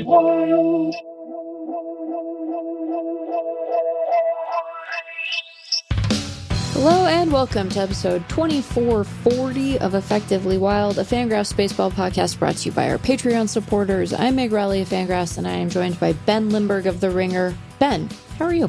wild. Hello and welcome to episode 2440 of Effectively Wild, a FanGraphs baseball podcast brought to you by our Patreon supporters. I'm Meg Rowley of FanGraphs, and I am joined by Ben Lindbergh of The Ringer. Ben, how are you?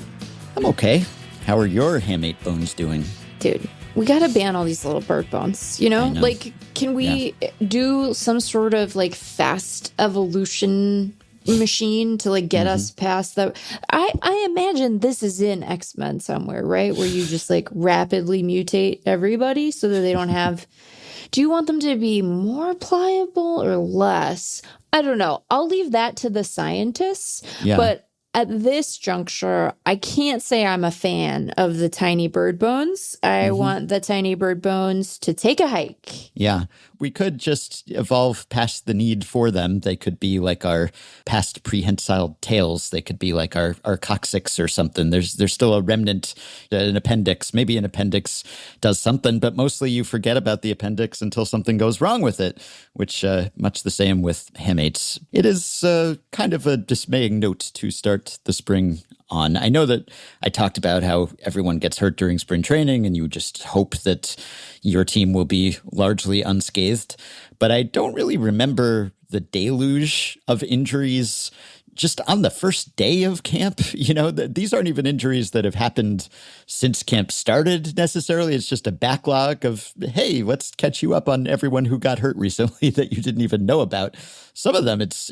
I'm okay. How are your hamate bones doing? Dude, we gotta ban all these little bird bones, you know? Like, can we do some sort of, like, fast evolution machine to, like, get us past that? I imagine this is in X-Men somewhere, right? Where you just, like, rapidly mutate everybody so that they don't have... Do you want them to be more pliable or less? I don't know. I'll leave that to the scientists. Yeah. But at this juncture, I can't say I'm a fan of the tiny bird bones. I want the tiny bird bones to take a hike. Yeah. We could just evolve past the need for them. They could be like our past prehensile tails. They could be like our coccyx or something. There's still a remnant, an appendix. Maybe an appendix does something, but mostly you forget about the appendix until something goes wrong with it, which much the same with hamates. It is kind of a dismaying note to start the spring on. I know that I talked about how everyone gets hurt during spring training and you just hope that your team will be largely unscathed, but I don't really remember the deluge of injuries just on the first day of camp. You know, these aren't even injuries that have happened since camp started necessarily. It's just a backlog of, hey, let's catch you up on everyone who got hurt recently that you didn't even know about. Some of them, it's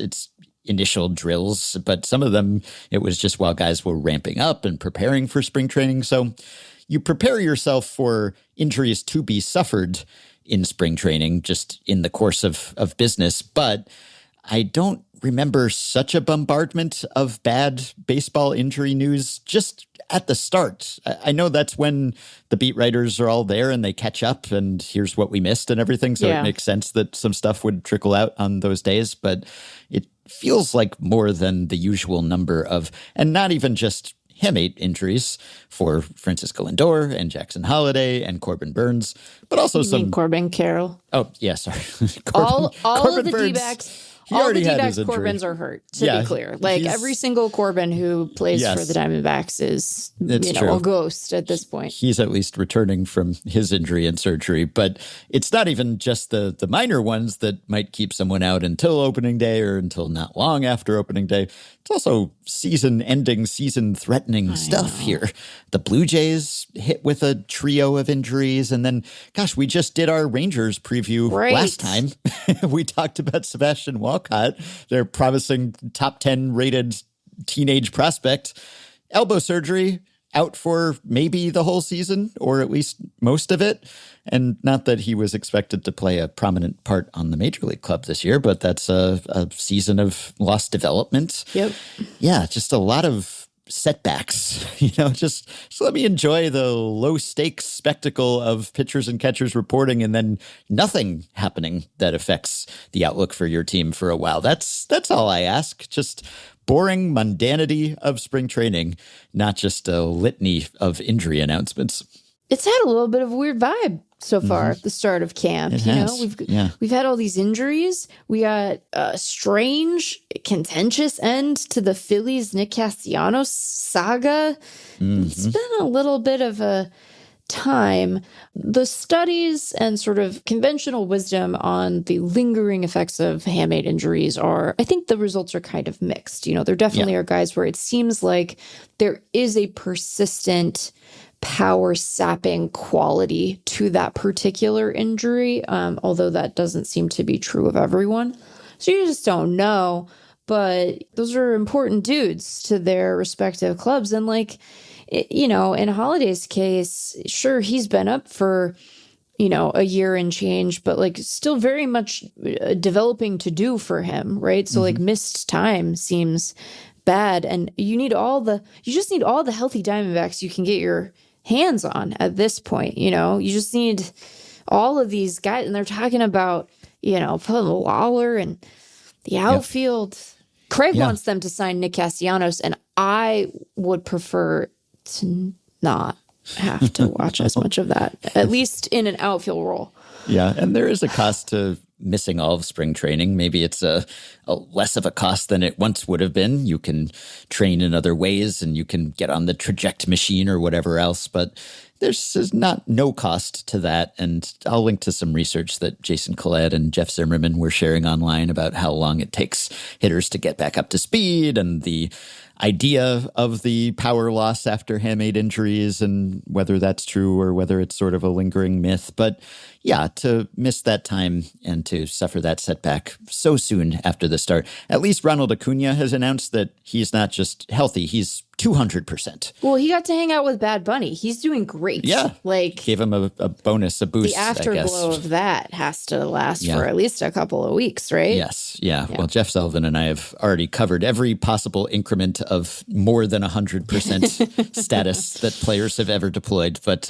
initial drills, but some of them, it was just while guys were ramping up and preparing for spring training. So you prepare yourself for injuries to be suffered in spring training, just in the course of business. But I don't remember such a bombardment of bad baseball injury news just at the start. I know that's when the beat writers are all there and they catch up and here's what we missed and everything. So it makes sense that some stuff would trickle out on those days, but it feels like more than the usual number of, and not even just hamate injuries for Francisco Lindor and Jackson Holliday and Corbin Burns, but also some Corbin Carroll. Oh, yeah, sorry. all Corbin of the Burns. D-backs. He all already the had D-backs his injury. Corbins are hurt, to be clear. Like, every single Corbin who plays for the Diamondbacks is, true. A ghost at this point. He's at least returning from his injury and surgery. But it's not even just the minor ones that might keep someone out until opening day or until not long after opening day. It's also season-ending, season-threatening stuff here. The Blue Jays hit with a trio of injuries. And then, gosh, we just did our Rangers preview last time. We talked about Sebastian Walcott, their promising top 10 rated teenage prospect. Elbow surgery, out for maybe the whole season, or at least most of it. And not that he was expected to play a prominent part on the Major League club this year, but that's a season of lost development. Yep. Yeah, just a lot of setbacks. Just let me enjoy the low stakes spectacle of pitchers and catchers reporting and then nothing happening that affects the outlook for your team for a while. That's all I ask. Just boring mundanity of spring training, not just a litany of injury announcements. It's had a little bit of a weird vibe so far at the start of camp. We've had all these injuries. We got a strange, contentious end to the Phillies Nick Castellanos saga. It's been a little bit of a time. The studies and sort of conventional wisdom on the lingering effects of hamate injuries are, I think the results are kind of mixed. There definitely are guys where it seems like there is a persistent power sapping quality to that particular injury, although that doesn't seem to be true of everyone. So you just don't know. But those are important dudes to their respective clubs. And in Holliday's case, sure, he's been up for, a year and change, but still very much developing to do for him, right? So missed time seems bad. And you just need all the healthy Diamondbacks you can get your hands on at this point. You just need all of these guys. And they're talking about, putting Lawler and the outfield. Yep. Craig wants them to sign Nick Castellanos, and I would prefer to not have to watch as much of that, at least in an outfield role. Yeah, and there is a cost to missing all of spring training. Maybe it's a less of a cost than it once would have been. You can train in other ways and you can get on the traject machine or whatever else, but there's no cost to that. And I'll link to some research that Jason Collette and Jeff Zimmerman were sharing online about how long it takes hitters to get back up to speed and the idea of the power loss after hamate injuries and whether that's true or whether it's sort of a lingering myth. But yeah, to miss that time and to suffer that setback so soon after the start. At least Ronald Acuña has announced that he's not just healthy, he's 200%. Well, he got to hang out with Bad Bunny. He's doing great. Yeah. Gave him a bonus, a boost, the afterglow of that has to last for at least a couple of weeks, right? Yes. Yeah. Well, Jeff Sullivan and I have already covered every possible increment of more than 100% status that players have ever deployed, but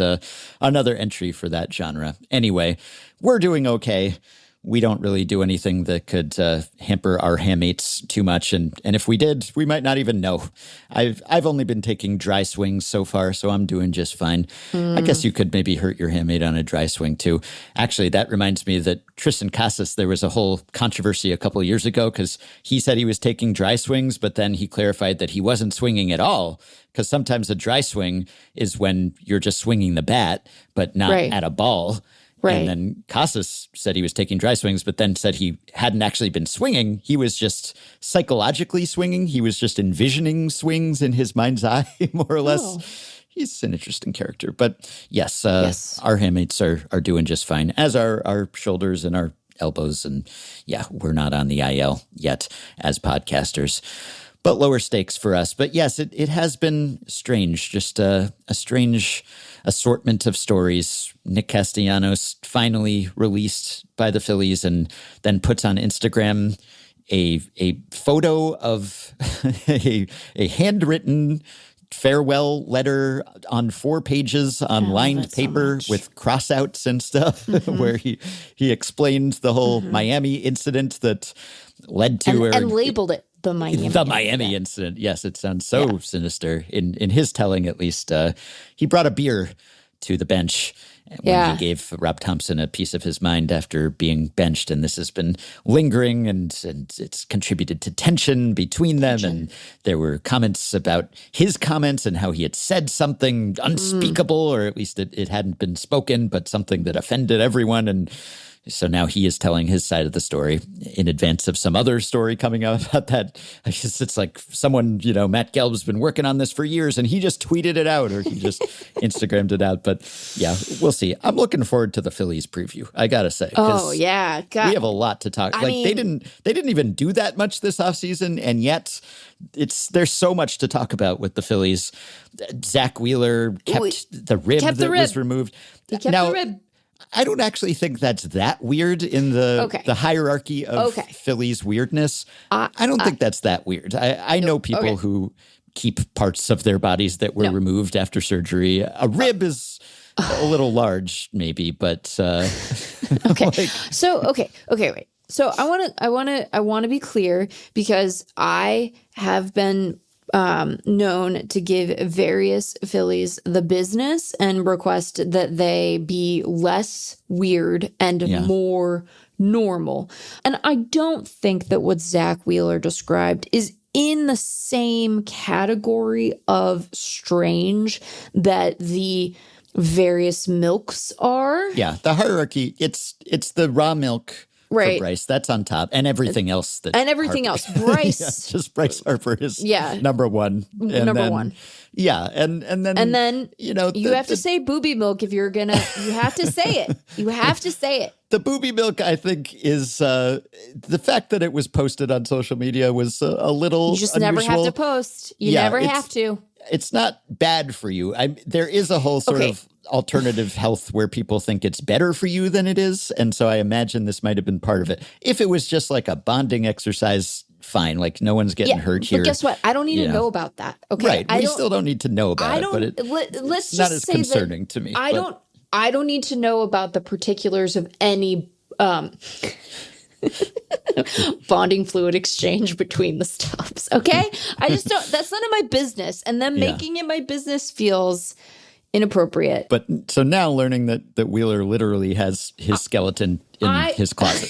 another entry for that genre. Anyway, we're doing okay. We don't really do anything that could hamper our hamates too much. And if we did, we might not even know. I've only been taking dry swings so far, so I'm doing just fine. I guess you could maybe hurt your hamate on a dry swing too. Actually, that reminds me that Tristan Casas, there was a whole controversy a couple of years ago because he said he was taking dry swings, but then he clarified that he wasn't swinging at all. Because sometimes a dry swing is when you're just swinging the bat, but not at a ball. Right. And then Casas said he was taking dry swings, but then said he hadn't actually been swinging. He was just psychologically swinging. He was just envisioning swings in his mind's eye, more or less. Oh. He's an interesting character. But yes, our hamates are doing just fine, as are our shoulders and our elbows. And yeah, we're not on the IL yet as podcasters. But lower stakes for us. But yes, it has been strange, just a strange assortment of stories. Nick Castellanos finally released by the Phillies and then puts on Instagram a photo of a handwritten farewell letter on 4 pages on lined paper with crossouts and stuff, where he explained the whole Miami incident that led to and labeled it the Miami incident. Yes, it sounds so sinister in his telling, at least. He brought a beer to the bench when he gave Rob Thompson a piece of his mind after being benched, and this has been lingering, and it's contributed to tension between them. And there were comments about his comments and how he had said something unspeakable, or at least it hadn't been spoken, but something that offended everyone. And so now he is telling his side of the story in advance of some other story coming up about that. I guess it's like someone, Matt Gelb's been working on this for years and he just tweeted it out or he just Instagrammed it out. But yeah, we'll see. I'm looking forward to the Phillies preview, I got to say. Oh, yeah. We have a lot to talk. They didn't even do that much this offseason, and yet there's so much to talk about with the Phillies. Zack Wheeler kept the rib was removed. He kept the rib. I don't actually think that's that weird in the hierarchy of Phillies weirdness. I don't think that's that weird. I know people who keep parts of their bodies that were removed after surgery. A rib is a little large, maybe, but okay. Wait. So I want to be clear, because I have been known to give various Phillies the business and request that they be less weird and more normal. And I don't think that what Zack Wheeler described is in the same category of strange that the various milks are. Yeah, the hierarchy, it's the raw milk. Right. For Bryce, that's on top, and everything else. Bryce, just Bryce Harper is number one. Number one. Yeah, and then you have to say booby milk if you're gonna. You have to say it. You have to say it. The booby milk, I think, is the fact that it was posted on social media was a little. You just unusual. Never have to post. You never have to. It's not bad for you. There is a whole sort of alternative health where people think it's better for you than it is. And so I imagine this might have been part of it. If it was just like a bonding exercise, fine. Like no one's getting hurt here. But guess what? I don't need to know about that. Okay. Right. We still don't need to know about it, but it's not as concerning to me. I don't need to know about the particulars of any bonding fluid exchange between the stops. Okay. I just don't, that's none of my business. And then making it my business feels inappropriate. But so now learning that Wheeler literally has his skeleton in his closet.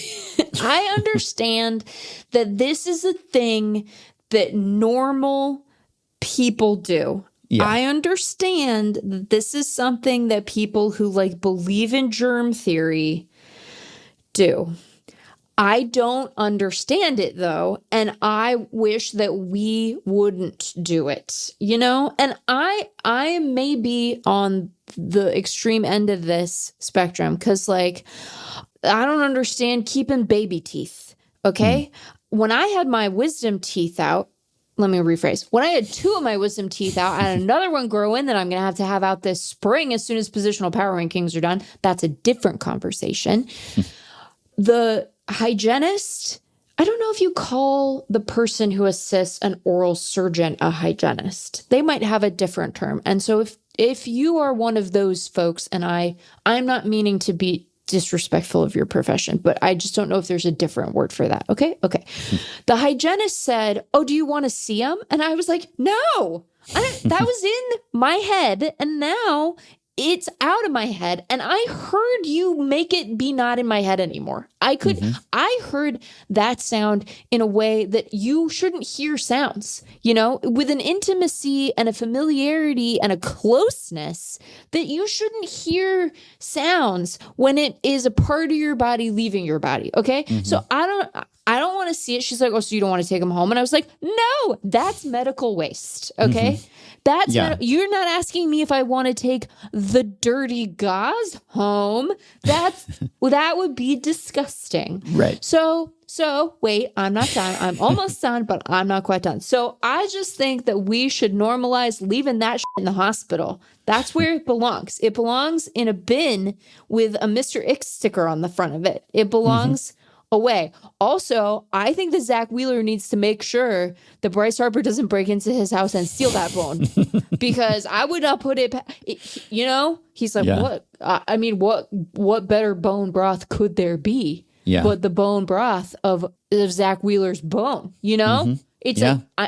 I understand that this is a thing that normal people do. Yeah. I understand that this is something that people who like believe in germ theory do. I don't understand it though, and I wish that we wouldn't do it, you know? And I may be on the extreme end of this spectrum because like I don't understand keeping baby teeth, okay? When I had my wisdom teeth out, let me rephrase. When I had 2 of my wisdom teeth out, I had another one grow in that I'm going to have out this spring as soon as positional power rankings are done. That's a different conversation. The hygienist, I don't know if you call the person who assists an oral surgeon a hygienist. They might have a different term. And so if you are one of those folks, and I'm not meaning to be disrespectful of your profession, but I just don't know if there's a different word for that. Okay. The hygienist said, "Oh, do you want to see him?" And I was like, "No, that was in my head. And now it's out of my head. And I heard you make it be not in my head anymore. I heard that sound in a way that you shouldn't hear sounds, you know, with an intimacy and a familiarity and a closeness that you shouldn't hear sounds when it is a part of your body leaving your body. Okay. So I don't want to see it. She's like, "Oh, so you don't want to take him home?" And I was like, "No, that's medical waste." Okay. That's you're not asking me if I want to take the dirty gauze home. That would be disgusting. Right. So wait, I'm not done. I'm almost done, but I'm not quite done. So I just think that we should normalize leaving that shit in the hospital. That's where it belongs. It belongs in a bin with a Mr. X sticker on the front of it. It belongs away. Also, I think that Zack Wheeler needs to make sure that Bryce Harper doesn't break into his house and steal that bone, because I would not put it, you know, he's like, what? I mean, what better bone broth could there be? But the bone broth of Zack Wheeler's bone, you know? It's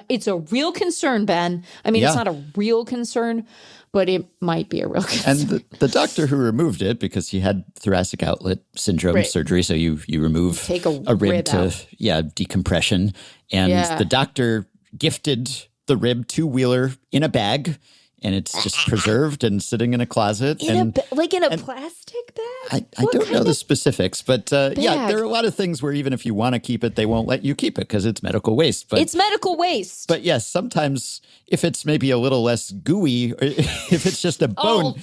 it's a real concern, Ben. I mean, it's not a real concern, but it might be a real concern. And the doctor who removed it, because he had thoracic outlet syndrome surgery, so you remove a rib to decompression, and the doctor gifted the rib to Wheeler in a bag. And it's just preserved and sitting in a closet. In a plastic bag? I don't know the specifics, but there are a lot of things where even if you want to keep it, they won't let you keep it because it's medical waste. But it's medical waste. But yes, sometimes if it's maybe a little less gooey, or if it's just a bone,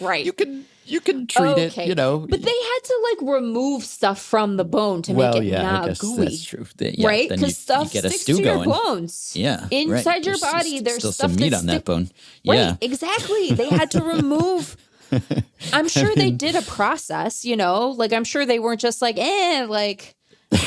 you can treat it, you know. But they had to like remove stuff from the bone to make it not gooey. That's true. Right? Because stuff sticks to your bones. Inside your body, there's still stuff some meat on that bone. Right, exactly. They had to remove. I'm sure they did a process, you know, like I'm sure they weren't just like,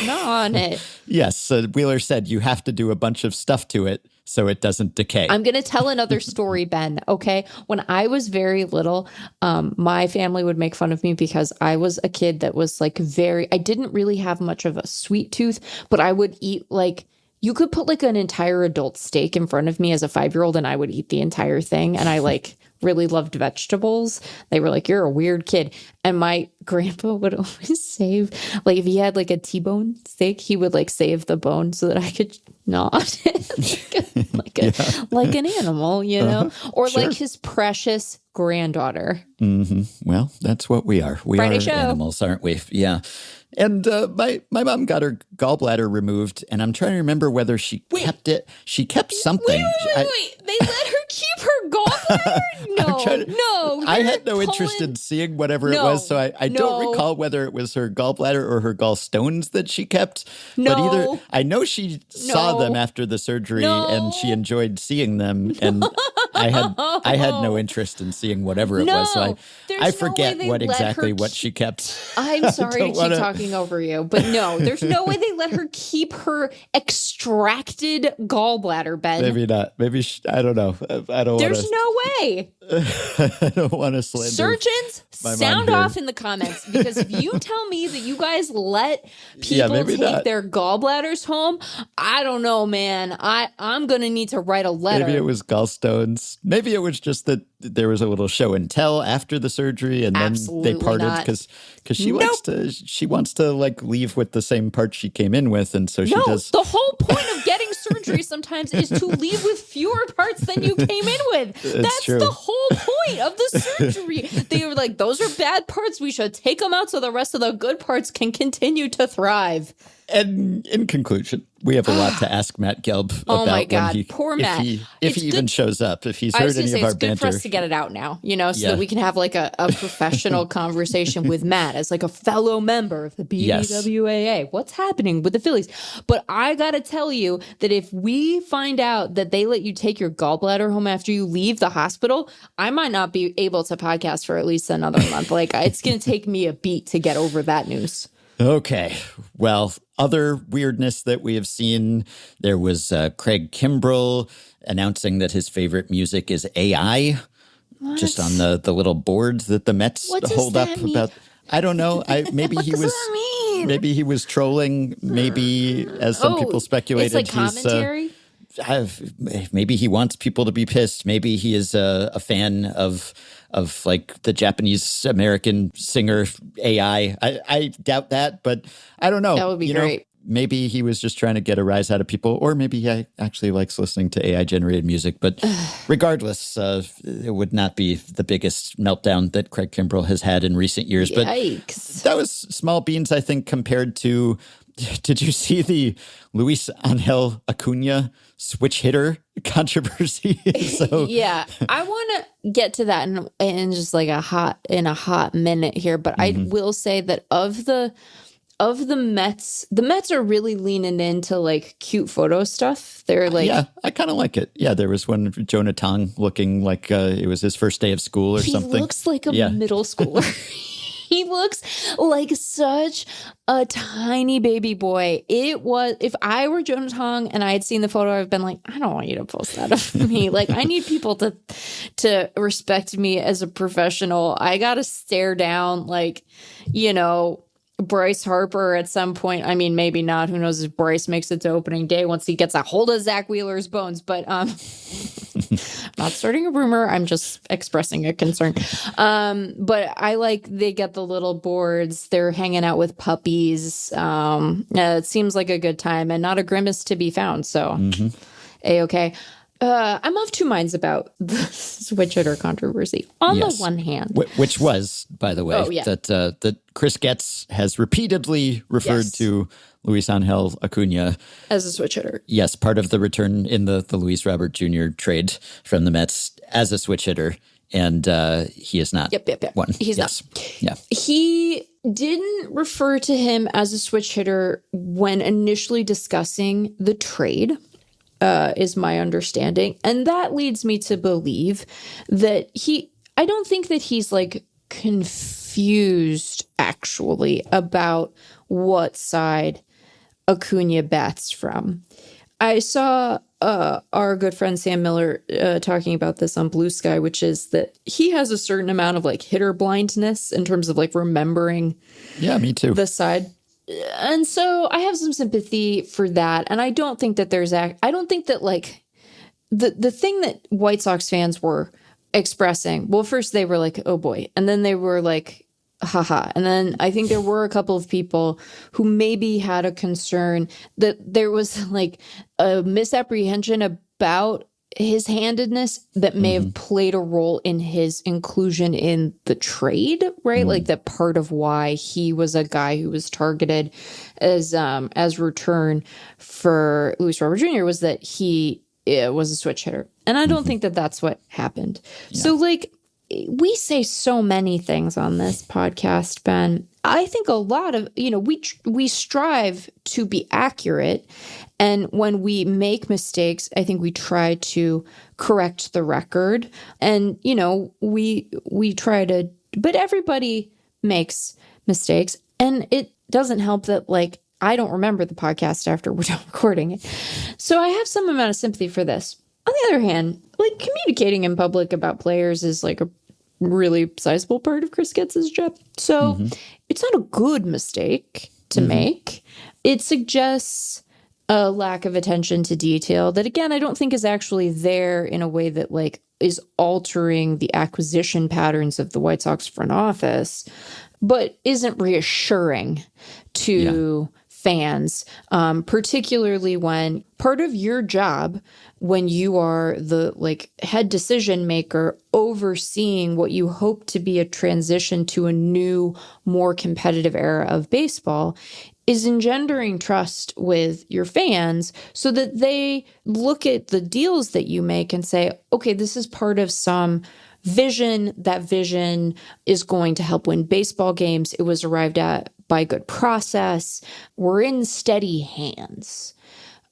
not on it. Yes. Wheeler said you have to do a bunch of stuff to it so it doesn't decay. I'm going to tell another story, Ben. Okay. When I was very little, my family would make fun of me because I was a kid that was like I didn't really have much of a sweet tooth, but I would eat like, you could put like an entire adult steak in front of me as a 5-year-old and I would eat the entire thing. And I like really loved vegetables. They were like, "You're a weird kid." And my grandpa would always save, like if he had like a T-bone steak, he would like save the bone so that I could gnaw it like an animal, you know, or like his precious granddaughter. Well, that's what we are. We Friday are show. Animals, aren't we? Yeah. And my mom got her gallbladder removed, and I'm trying to remember whether she kept it. She kept something. Wait. They let her keep her gallbladder? No. I had no interest in seeing whatever it was, so I don't recall whether it was her gallbladder or her gallstones that she kept. But either I know she saw them after the surgery, and she enjoyed seeing them, and I had no interest in seeing whatever it was. So I forget what she kept. I'm sorry to keep talking over you, but no, there's no way they let her keep her extracted gallbladder, Ben. Maybe not. Maybe I don't know. I don't. There's no way. I don't want to slander. Surgeons, sound off in the comments, because if you tell me that you guys let people take their gallbladders home, I don't know, man. I'm gonna need to write a letter. Maybe it was gallstones. coincidence. Maybe it was just that there was a little show and tell after the surgery, and then they parted because she wants to like leave with the same part she came in with, and so she does. The whole point of getting surgery sometimes is to leave with fewer parts than you came in with. That's true. the whole point of the surgery. They were like, those are bad parts. We should take them out so the rest of the good parts can continue to thrive. And in conclusion, we have a lot to ask Matt Gelb about. Oh my God, poor Matt. If he even shows up, if he's heard any of our banter. It's good for us to get it out now, so that we can have like a professional conversation with Matt as like a fellow member of the BWAA. What's happening with the Phillies? But I got to tell you that if we find out that they let you take your gallbladder home after you leave the hospital, I might not be able to podcast for at least another month. Like it's going to take me a beat to get over that news. Okay. Well, other weirdness that we have seen, there was Craig Kimbrell announcing that his favorite music is AI, just on the little board that the Mets hold up mean? about. I don't know. Maybe he was. Maybe he was trolling. Maybe, as some people speculated, it's like commentary. Maybe he wants people to be pissed. Maybe he is a fan of like the Japanese American singer AI. I doubt that, but I don't know. That would be great. Maybe he was just trying to get a rise out of people, or maybe he actually likes listening to AI generated music. But regardless, it would not be the biggest meltdown that Craig Kimbrell has had in recent years. Yikes. But that was small beans, I think, compared to. Did you see the Luisangel Acuña switch hitter controversy? Yeah, I want to get to that in just like a hot minute here. But I will say that of the Mets, the Mets are really leaning into like cute photo stuff. They're like, yeah, I kind of like it. Yeah, there was one of Jonah Tong looking like it was his first day of school or something. He looks like a middle schooler. He looks like such a tiny baby boy. If I were Jonah Tong and I had seen the photo, I've been like, I don't want you to post that of me. Like, I need people to respect me as a professional. I got to stare down, like, Bryce Harper at some point. I mean, maybe not. Who knows if Bryce makes it to opening day once he gets a hold of Zack Wheeler's bones. But I'm not starting a rumor. I'm just expressing a concern. But I like they get the little boards. They're hanging out with puppies. It seems like a good time and not a grimace to be found. So, A-okay. I'm of two minds about the switch hitter controversy. On the one hand, which was, by the way, that Chris Getz has repeatedly referred to Luisangel Acuña as a switch hitter. Yes, part of the return in the Luis Robert Jr. trade from the Mets as a switch hitter, and he is not. Yep. One. He's not. Yeah, he didn't refer to him as a switch hitter when initially discussing the trade. Is my understanding. And that leads me to believe that I don't think that he's like confused actually about what side Acuña bats from. I saw our good friend Sam Miller talking about this on Blue Sky, which is that he has a certain amount of like hitter blindness in terms of like remembering me too. The side. And so I have some sympathy for that. And I don't think that I don't think that like the thing that White Sox fans were expressing, well, first they were like, oh boy. And then they were like, haha. And then I think there were a couple of people who maybe had a concern that there was like a misapprehension about his handedness that may have played a role in his inclusion in the trade, right? Like that part of why he was a guy who was targeted as return for Luis Robert Jr. was that he was a switch hitter. And I don't think that that's what happened. Yeah. So like we say so many things on this podcast, Ben. I think a lot of, we strive to be accurate. And when we make mistakes, I think we try to correct the record. And, we try to, but everybody makes mistakes. And it doesn't help that, like, I don't remember the podcast after we're done recording it. So I have some amount of sympathy for this. On the other hand, like, communicating in public about players is like a really sizable part of Chris Getz's job. So it's not a good mistake to make. It suggests a lack of attention to detail that, again, I don't think is actually there in a way that like is altering the acquisition patterns of the White Sox front office, but isn't reassuring to fans, particularly when part of your job, when you are the like head decision maker overseeing what you hope to be a transition to a new, more competitive era of baseball, is engendering trust with your fans so that they look at the deals that you make and say, okay, this is part of some vision. That vision is going to help win baseball games. It was arrived at by good process. We're in steady hands.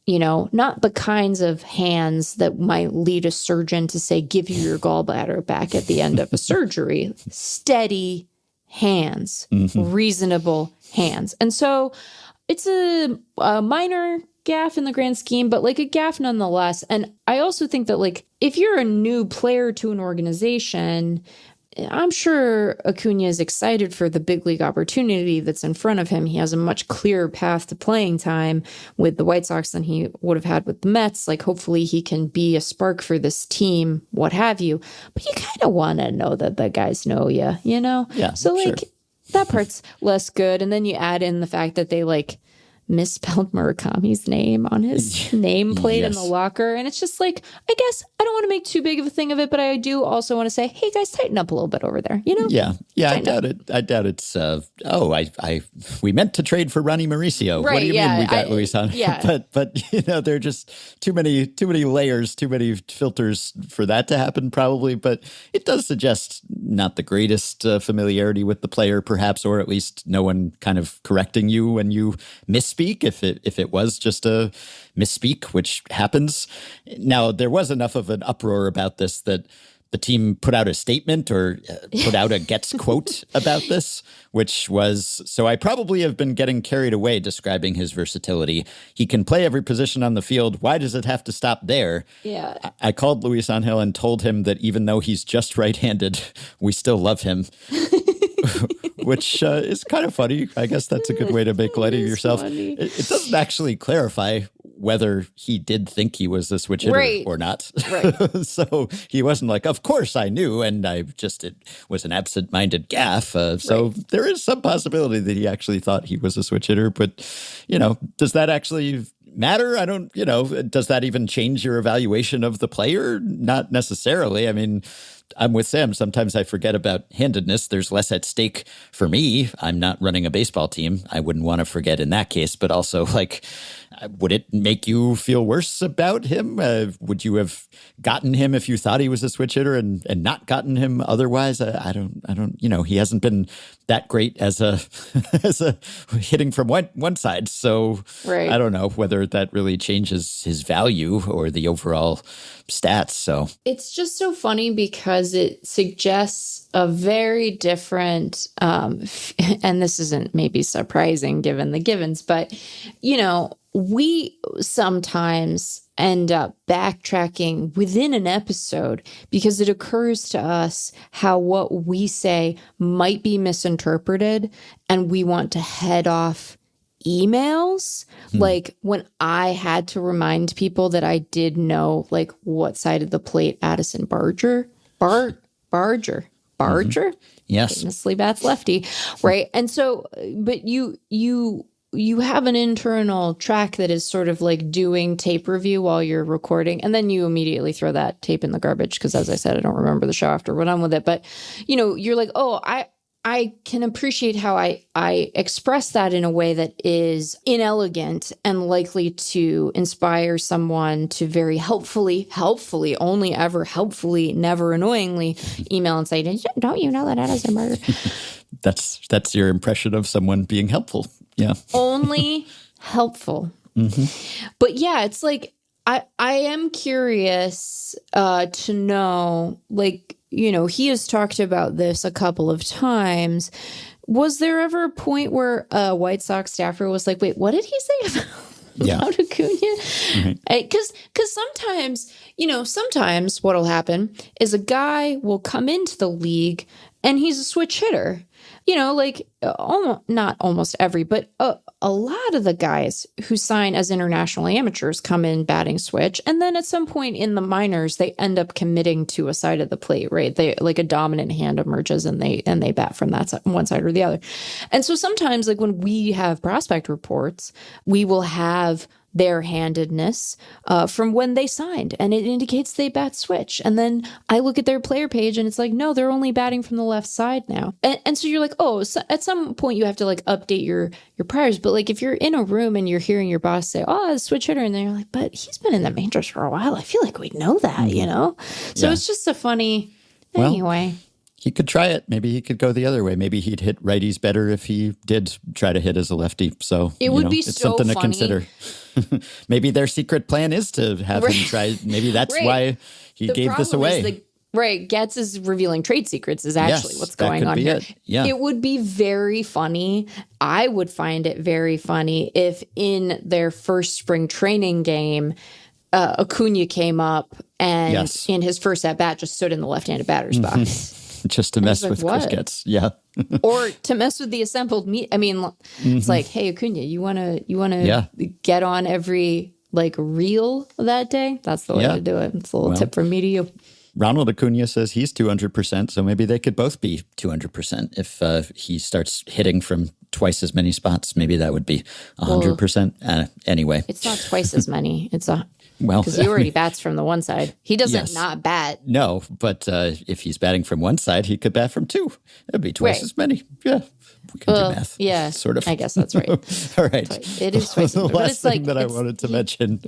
Not the kinds of hands that might lead a surgeon to say, give you your gallbladder back at the end of a surgery. Steady hands, reasonable hands. And so it's a minor gaffe in the grand scheme, but like a gaffe nonetheless. And I also think that like if you're a new player to an organization, I'm sure Acuña is excited for the big league opportunity that's in front of him. He has a much clearer path to playing time with the White Sox than he would have had with the Mets. Like, hopefully he can be a spark for this team, what have you. But you kind of want to know that the guys know you, Yeah, so like that part's less good. And then you add in the fact that they like misspelled Murakami's name on his nameplate in the locker. And it's just like, I guess I don't want to make too big of a thing of it, but I do also want to say, hey guys, tighten up a little bit over there, Yeah. I doubt it's, we meant to trade for Ronnie Mauricio. Right, what do you mean we got Luis on? Yeah. But there are just too many layers, too many filters for that to happen probably. But it does suggest not the greatest familiarity with the player perhaps, or at least no one kind of correcting you when you misspeak, if it was just a misspeak, which happens. Now, there was enough of an uproar about this that the team put out a statement or put out a Getz quote about this, which was, so I probably have been getting carried away describing his versatility. He can play every position on the field. Why does it have to stop there? Yeah. I called Luisangel and told him that even though he's just right-handed, we still love him. Which is kind of funny. I guess that's a good way to make light of yourself. It doesn't actually clarify whether he did think he was a switch hitter or not. Right. So he wasn't like, of course I knew, and it was an absent-minded gaffe. So there is some possibility that he actually thought he was a switch hitter. But, does that actually matter? I don't, does that even change your evaluation of the player? Not necessarily. I mean, I'm with Sam. Sometimes I forget about handedness. There's less at stake for me. I'm not running a baseball team. I wouldn't want to forget in that case. But also, like, would it make you feel worse about him? Would you have gotten him if you thought he was a switch hitter and not gotten him otherwise? I don't. He hasn't been that great as a hitting from one side. So I don't know whether that really changes his value or the overall stats. So it's just so funny because it suggests a very different, and this isn't maybe surprising given the givens, but we sometimes end up backtracking within an episode because it occurs to us how what we say might be misinterpreted, and we want to head off emails. Like when I had to remind people that I did know like what side of the plate Addison Barger, yes, famously bats lefty, right? And so, but you have an internal track that is sort of like doing tape review while you're recording, and then you immediately throw that tape in the garbage because, as I said, I don't remember the show after we're done with it. But you're like, oh, I can appreciate how I express that in a way that is inelegant and likely to inspire someone to very helpfully, only ever helpfully, never annoyingly email and say, don't you know that Addison Barger? That's your impression of someone being helpful. Yeah. Only helpful. But yeah, it's like, I am curious to know, like, he has talked about this a couple of times. Was there ever a point where a White Sox staffer was like, wait, what did he say about Acuña? Because sometimes what'll happen is a guy will come into the league and he's a switch hitter. You know, like not almost every, but a lot of the guys who sign as international amateurs come in batting switch. And then at some point in the minors, they end up committing to a side of the plate, right? They like a dominant hand emerges and they bat from that side, one side or the other. And so sometimes like when we have prospect reports, we will have their handedness from when they signed, and it indicates they bat switch. And then I look at their player page and it's like, no, they're only batting from the left side now. And so you're like, oh, so at some point you have to like update your priors. But like if you're in a room and you're hearing your boss say, oh, a switch hitter, and then you're like, but he's been in the majors for a while, I feel like we'd know that, you know? So it's just a funny, anyway. He could try it. Maybe he could go the other way. Maybe he'd hit righties better if he did try to hit as a lefty. So it would be it's so something funny. to consider. Maybe their secret plan is to have him try. Maybe that's why he gave this away. Getz is revealing trade secrets is actually what's going on here. It would be very funny. I would find it very funny if in their first spring training game, Acuña came up and in his first at-bat just stood in the left-handed batter's box. Just to mess with Chris Getz. Yeah. Or to mess with the assembled meet. I mean, it's like, hey, Acuña, you wanna get on every like reel that day? That's the way to do it. It's a little tip from me to you. Ronald Acuña says he's 200%, so maybe they could both be 200% if he starts hitting from twice as many spots. Maybe that would be 100%. Anyway. It's not twice as many. It's because he already bats from the one side. He doesn't not bat. No, but if he's batting from one side, he could bat from two. That'd be twice as many. Yeah, we can do math. Yeah, sort of. I guess that's right. All right. It is twice. The last thing that I wanted to mention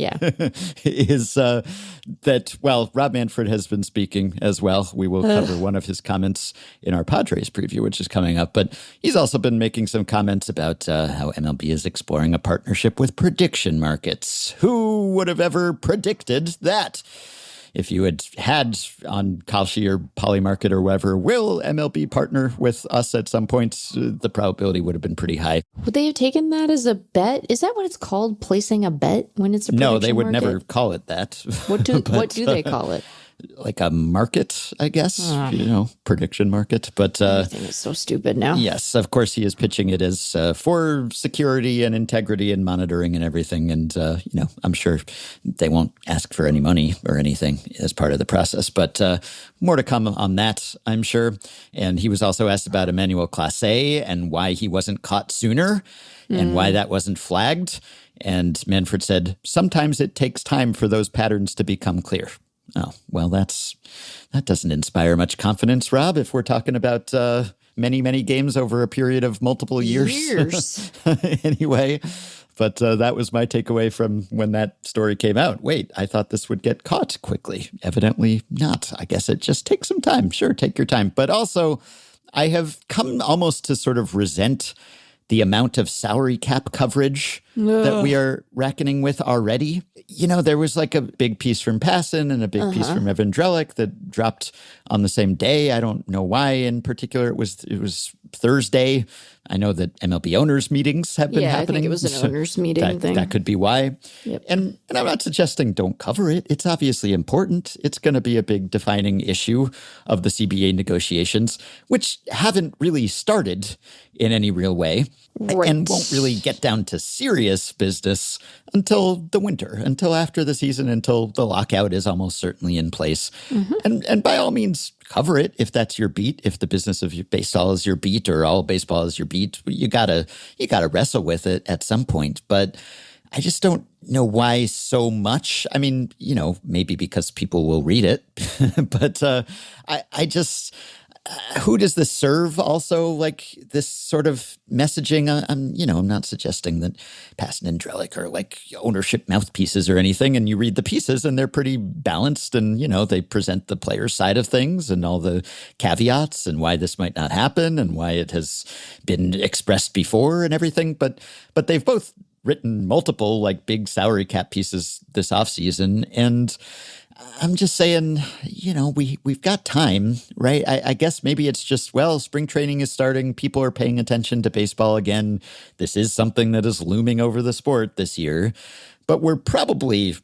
is that, Rob Manfred has been speaking as well. We will cover one of his comments in our Padres preview, which is coming up. But he's also been making some comments about how MLB is exploring a partnership with prediction markets. Who would have ever predicted that? If you had on Kalshi or Polymarket or whatever, will MLB partner with us at some point? The probability would have been pretty high. Would they have taken that as a bet? Is that what it's called, placing a bet when it's a prediction No, they would market? never call it that. What do they call it? Like a market, I guess, prediction market. But everything is so stupid now. Yes, of course, he is pitching it as for security and integrity and monitoring and everything. And, I'm sure they won't ask for any money or anything as part of the process. But more to come on that, I'm sure. And he was also asked about Emmanuel Clase and why he wasn't caught sooner and why that wasn't flagged. And Manfred said, sometimes it takes time for those patterns to become clear. Oh, well, that doesn't inspire much confidence, Rob, if we're talking about many, many games over a period of multiple years. Anyway, but that was my takeaway from when that story came out. Wait, I thought this would get caught quickly. Evidently not. I guess it just takes some time. Sure, take your time. But also, I have come almost to sort of resent the amount of salary cap coverage that we are reckoning with already. There was like a big piece from Passan and a big piece from Evan Drellick that dropped on the same day. I don't know why in particular. It was Thursday. I know that MLB owners meetings have been happening. I think it was an owners meeting thing. That could be why. Yep. And I'm not suggesting don't cover it. It's obviously important. It's going to be a big defining issue of the CBA negotiations, which haven't really started in any real way and won't really get down to serious business until the winter, until after the season, until the lockout is almost certainly in place. And by all means, cover it if that's your beat. If the business of your baseball is your beat or all baseball is your beat, you gotta wrestle with it at some point. But I just don't know why so much. I mean, maybe because people will read it, but I just. Who does this serve also, like this sort of messaging? I'm not suggesting that Passan and Drellick are like ownership mouthpieces or anything. And you read the pieces and they're pretty balanced and, they present the player's side of things and all the caveats and why this might not happen and why it has been expressed before and everything. But they've both written multiple like big salary cap pieces this offseason. And I'm just saying, we've got time, right? I guess maybe it's just, spring training is starting. People are paying attention to baseball again. This is something that is looming over the sport this year. But we're probably,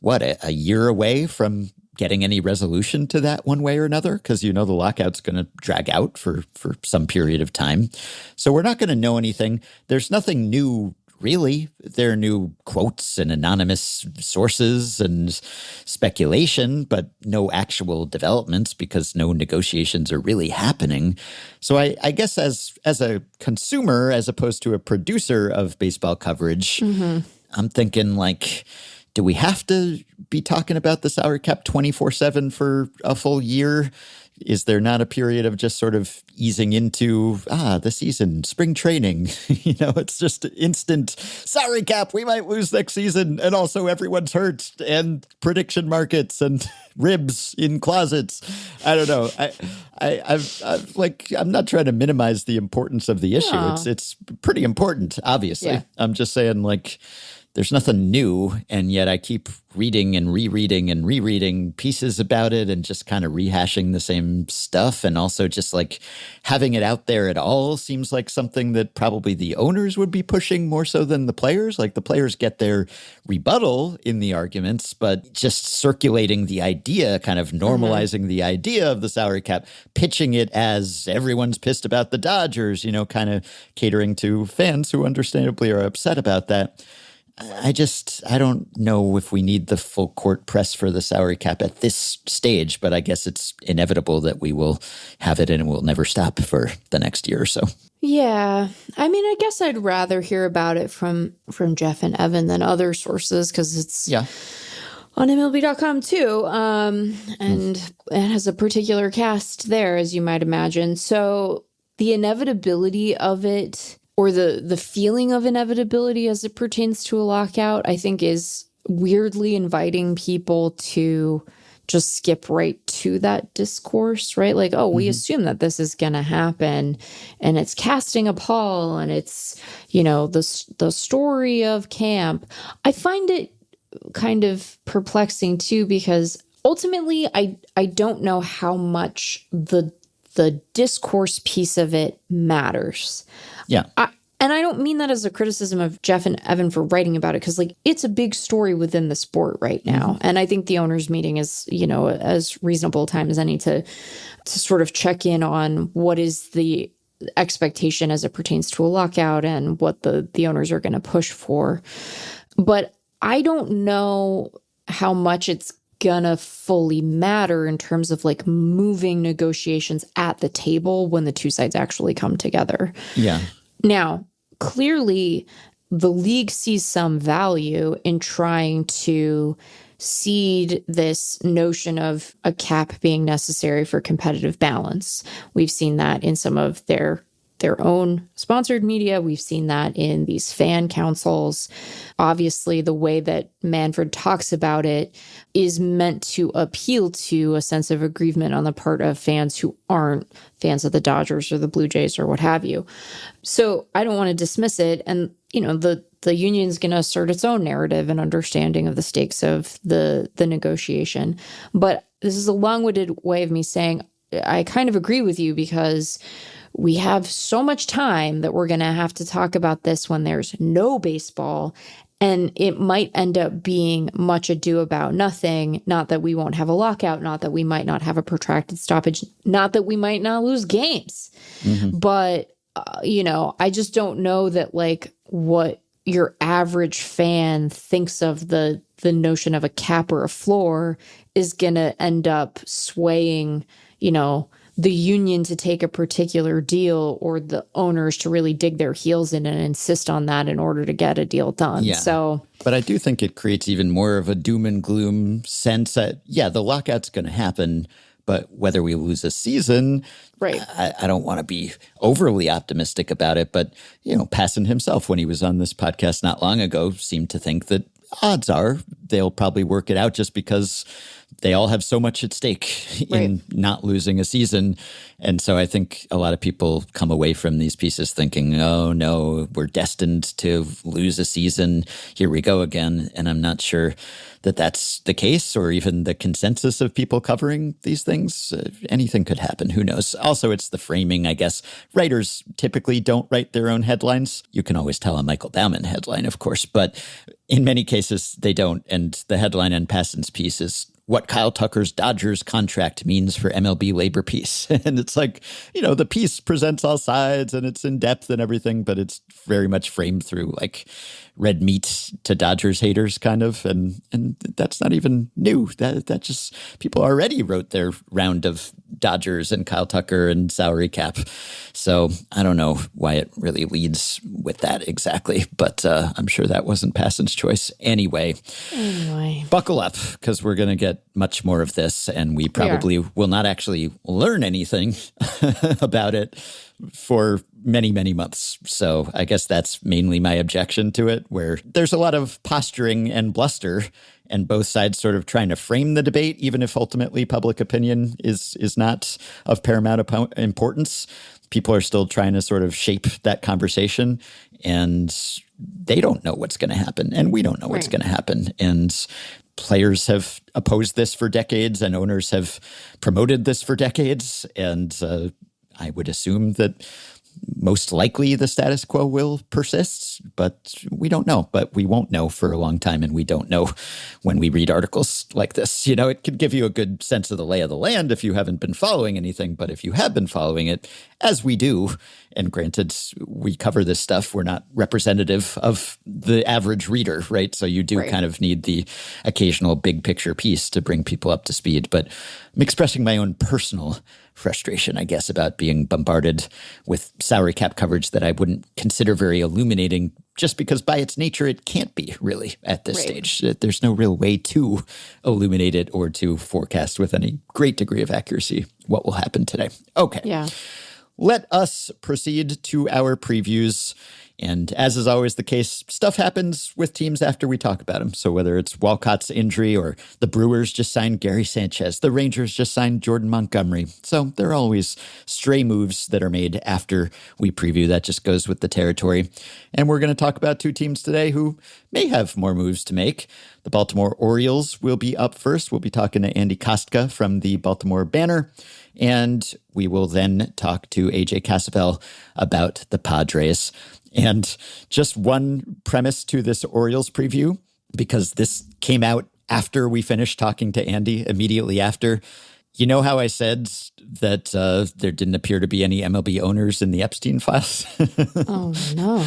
a year away from getting any resolution to that one way or another, because the lockout's going to drag out for some period of time. So we're not going to know anything. There's nothing new, really. There are new quotes and anonymous sources and speculation, but no actual developments because no negotiations are really happening. So I guess as a consumer, as opposed to a producer of baseball coverage, I'm thinking do we have to be talking about the salary cap 24/7 for a full year? Is there not a period of just sort of easing into, the season, spring training? It's just instant salary cap. We might lose next season. And also everyone's hurt, and prediction markets and ribs in closets. I don't know. I'm not trying to minimize the importance of the issue. No. It's pretty important, obviously. Yeah. I'm just saying there's nothing new, and yet I keep reading and rereading pieces about it and just kind of rehashing the same stuff. And also just having it out there at all seems like something that probably the owners would be pushing more so than the players. The players get their rebuttal in the arguments, but just circulating the idea, kind of normalizing the idea of the salary cap, pitching it as everyone's pissed about the Dodgers, kind of catering to fans who understandably are upset about that. I don't know if we need the full court press for the salary cap at this stage, but I guess it's inevitable that we will have it and it will never stop for the next year or so. Yeah. I mean, I guess I'd rather hear about it from Jeff and Evan than other sources, because it's on MLB.com too. And it has a particular cast there, as you might imagine. So the inevitability of it, or the feeling of inevitability as it pertains to a lockout, I think is weirdly inviting people to just skip right to that discourse, right? We assume that this is going to happen, and it's casting a pall, and it's, the story of camp. I find it kind of perplexing too, because ultimately I don't know how much the discourse piece of it matters. Yeah. And I don't mean that as a criticism of Jeff and Evan for writing about it, because it's a big story within the sport right now. And I think the owners' meeting is, as reasonable a time as any to sort of check in on what is the expectation as it pertains to a lockout and what the owners are going to push for. But I don't know how much it's gonna fully matter in terms of moving negotiations at the table when the two sides actually come together. Yeah. Now, clearly, the league sees some value in trying to seed this notion of a cap being necessary for competitive balance. We've seen that in some of their own sponsored media. We've seen that in these fan councils. Obviously, the way that Manfred talks about it is meant to appeal to a sense of aggrievement on the part of fans who aren't fans of the Dodgers or the Blue Jays or what have you. So I don't want to dismiss it. And, the union's going to assert its own narrative and understanding of the stakes of the negotiation. But this is a long-winded way of me saying I kind of agree with you, because we have so much time that we're going to have to talk about this when there's no baseball, and it might end up being much ado about nothing. Not that we won't have a lockout, not that we might not have a protracted stoppage, not that we might not lose games. But, I just don't know that what your average fan thinks of the notion of a cap or a floor is going to end up swaying, the union to take a particular deal, or the owners to really dig their heels in and insist on that in order to get a deal done. Yeah. But I do think it creates even more of a doom and gloom sense that, the lockout's going to happen, but whether we lose a season, right? I don't want to be overly optimistic about it. But, Passan himself, when he was on this podcast not long ago, seemed to think that odds are they'll probably work it out, just because they all have so much at stake in not losing a season. And so I think a lot of people come away from these pieces thinking, oh, no, we're destined to lose a season. Here we go again. And I'm not sure that that's the case, or even the consensus of people covering these things. Anything could happen. Who knows? Also, it's the framing, I guess. Writers typically don't write their own headlines. You can always tell a Michael Bauman headline, of course, but in many cases they don't. And the headline in Passan's piece is what Kyle Tucker's Dodgers contract means for MLB labor peace. And it's like, the piece presents all sides and it's in depth and everything, but it's very much framed through like red meat to Dodgers haters kind of. And that's not even new. That just, people already wrote their round of Dodgers and Kyle Tucker and salary cap. So I don't know why it really leads with that exactly, but I'm sure that wasn't Passan's choice anyway. Buckle up, because we're going to get much more of this, and we probably will not actually learn anything about it for many, many months. So I guess that's mainly my objection to it, where there's a lot of posturing and bluster and both sides sort of trying to frame the debate, even if ultimately public opinion is not of paramount importance. People are still trying to sort of shape that conversation, and they don't know what's going to happen, and we don't know what's going to happen. And players have opposed this for decades, and owners have promoted this for decades. And I would assume that most likely the status quo will persist, but we don't know. But we won't know for a long time, and we don't know when we read articles like this. It could give you a good sense of the lay of the land if you haven't been following anything. But if you have been following it, as we do, and granted, we cover this stuff, we're not representative of the average reader, right? So you do kind of need the occasional big picture piece to bring people up to speed. But I'm expressing my own personal frustration, I guess, about being bombarded with salary cap coverage that I wouldn't consider very illuminating, just because by its nature, it can't be really at this stage. There's no real way to illuminate it or to forecast with any great degree of accuracy what will happen today. Okay. Yeah. Let us proceed to our previews. And as is always the case, stuff happens with teams after we talk about them. So whether it's Walcott's injury or the Brewers just signed Gary Sanchez, the Rangers just signed Jordan Montgomery. So there are always stray moves that are made after we preview. That just goes with the territory. And we're going to talk about two teams today who may have more moves to make. The Baltimore Orioles will be up first. We'll be talking to Andy Kostka from the Baltimore Banner. And we will then talk to AJ Cassavell about the Padres. And just one premise to this Orioles preview, because this came out after we finished talking to Andy, immediately after. You know how I said that there didn't appear to be any MLB owners in the Epstein files? Oh, no.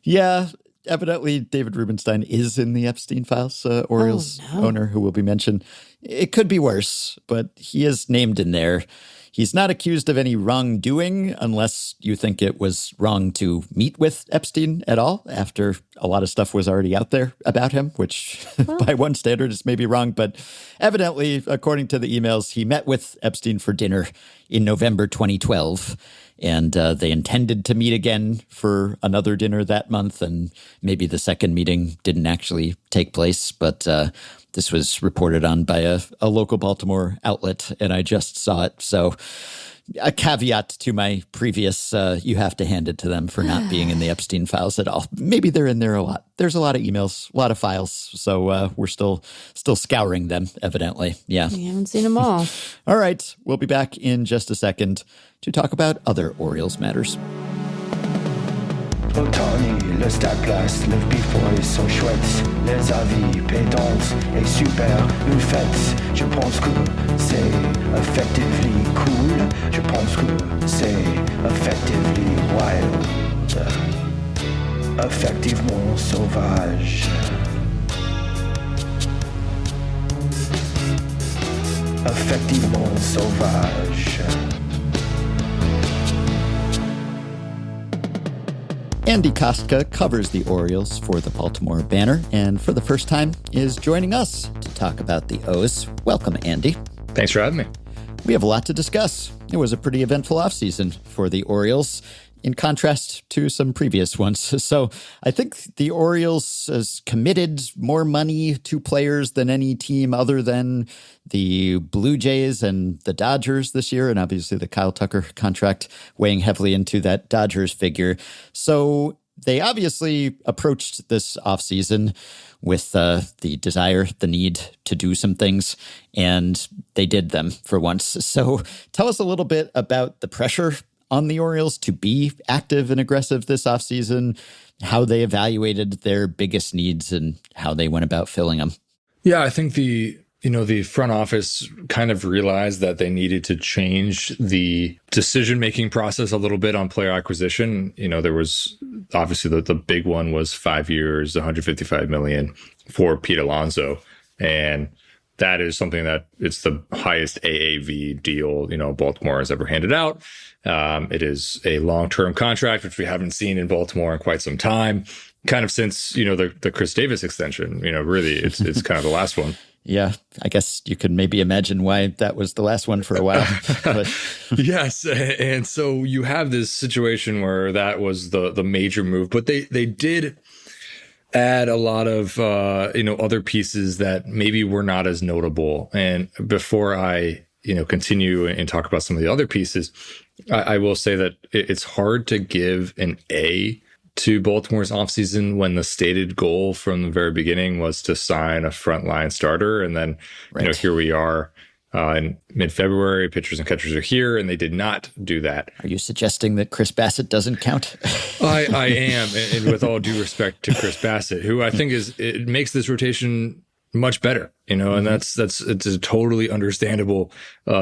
Yeah, evidently David Rubenstein is in the Epstein files, Orioles owner who will be mentioned. It could be worse, but he is named in there. He's not accused of any wrongdoing unless you think it was wrong to meet with Epstein at all after a lot of stuff was already out there about him, which by one standard is maybe wrong. But evidently, according to the emails, he met with Epstein for dinner in November 2012. And they intended to meet again for another dinner that month. And maybe the second meeting didn't actually take place. But this was reported on by a local Baltimore outlet, and I just saw it. So a caveat to my previous, you have to hand it to them for not being in the Epstein files at all. Maybe they're in there a lot. There's a lot of emails, a lot of files. So we're still scouring them, evidently. Yeah. We haven't seen them all. All right. We'll be back in just a second to talk about other Orioles matters. Otani, le Staplas, le Bifoy sont chouettes, les avis pétantes et super une fête. Je pense que c'est effectively cool. Je pense que c'est effectively wild. Effectivement sauvage. Effectivement sauvage. Andy Kostka covers the Orioles for the Baltimore Banner, and for the first time is joining us to talk about the O's. Welcome, Andy. Thanks for having me. We have a lot to discuss. It was a pretty eventful offseason for the Orioles, in contrast to some previous ones. So I think the Orioles has committed more money to players than any team other than the Blue Jays and the Dodgers this year, and obviously the Kyle Tucker contract weighing heavily into that Dodgers figure. So they obviously approached this offseason with the desire, the need to do some things, and they did them for once. So tell us a little bit about the pressure on the Orioles to be active and aggressive this offseason, how they evaluated their biggest needs and how they went about filling them. Yeah, I think the the front office kind of realized that they needed to change the decision-making process a little bit on player acquisition. There was obviously the big one was 5 years, $155 million for Pete Alonso. And that is something that it's the highest AAV deal, Baltimore has ever handed out. It is a long-term contract, which we haven't seen in Baltimore in quite some time, kind of since, the Chris Davis extension. Really, it's kind of the last one. Yeah, I guess you could maybe imagine why that was the last one for a while. But. Yes, and so you have this situation where that was the major move, but they did add a lot of other pieces that maybe were not as notable. And before I continue and talk about some of the other pieces, I will say that it's hard to give an A to Baltimore's offseason when the stated goal from the very beginning was to sign a frontline starter. And then, here we are in mid-February, pitchers and catchers are here, and they did not do that. Are you suggesting that Chris Bassett doesn't count? I am, and with all due respect to Chris Bassett, who I think it makes this rotation much better, and it's a totally understandable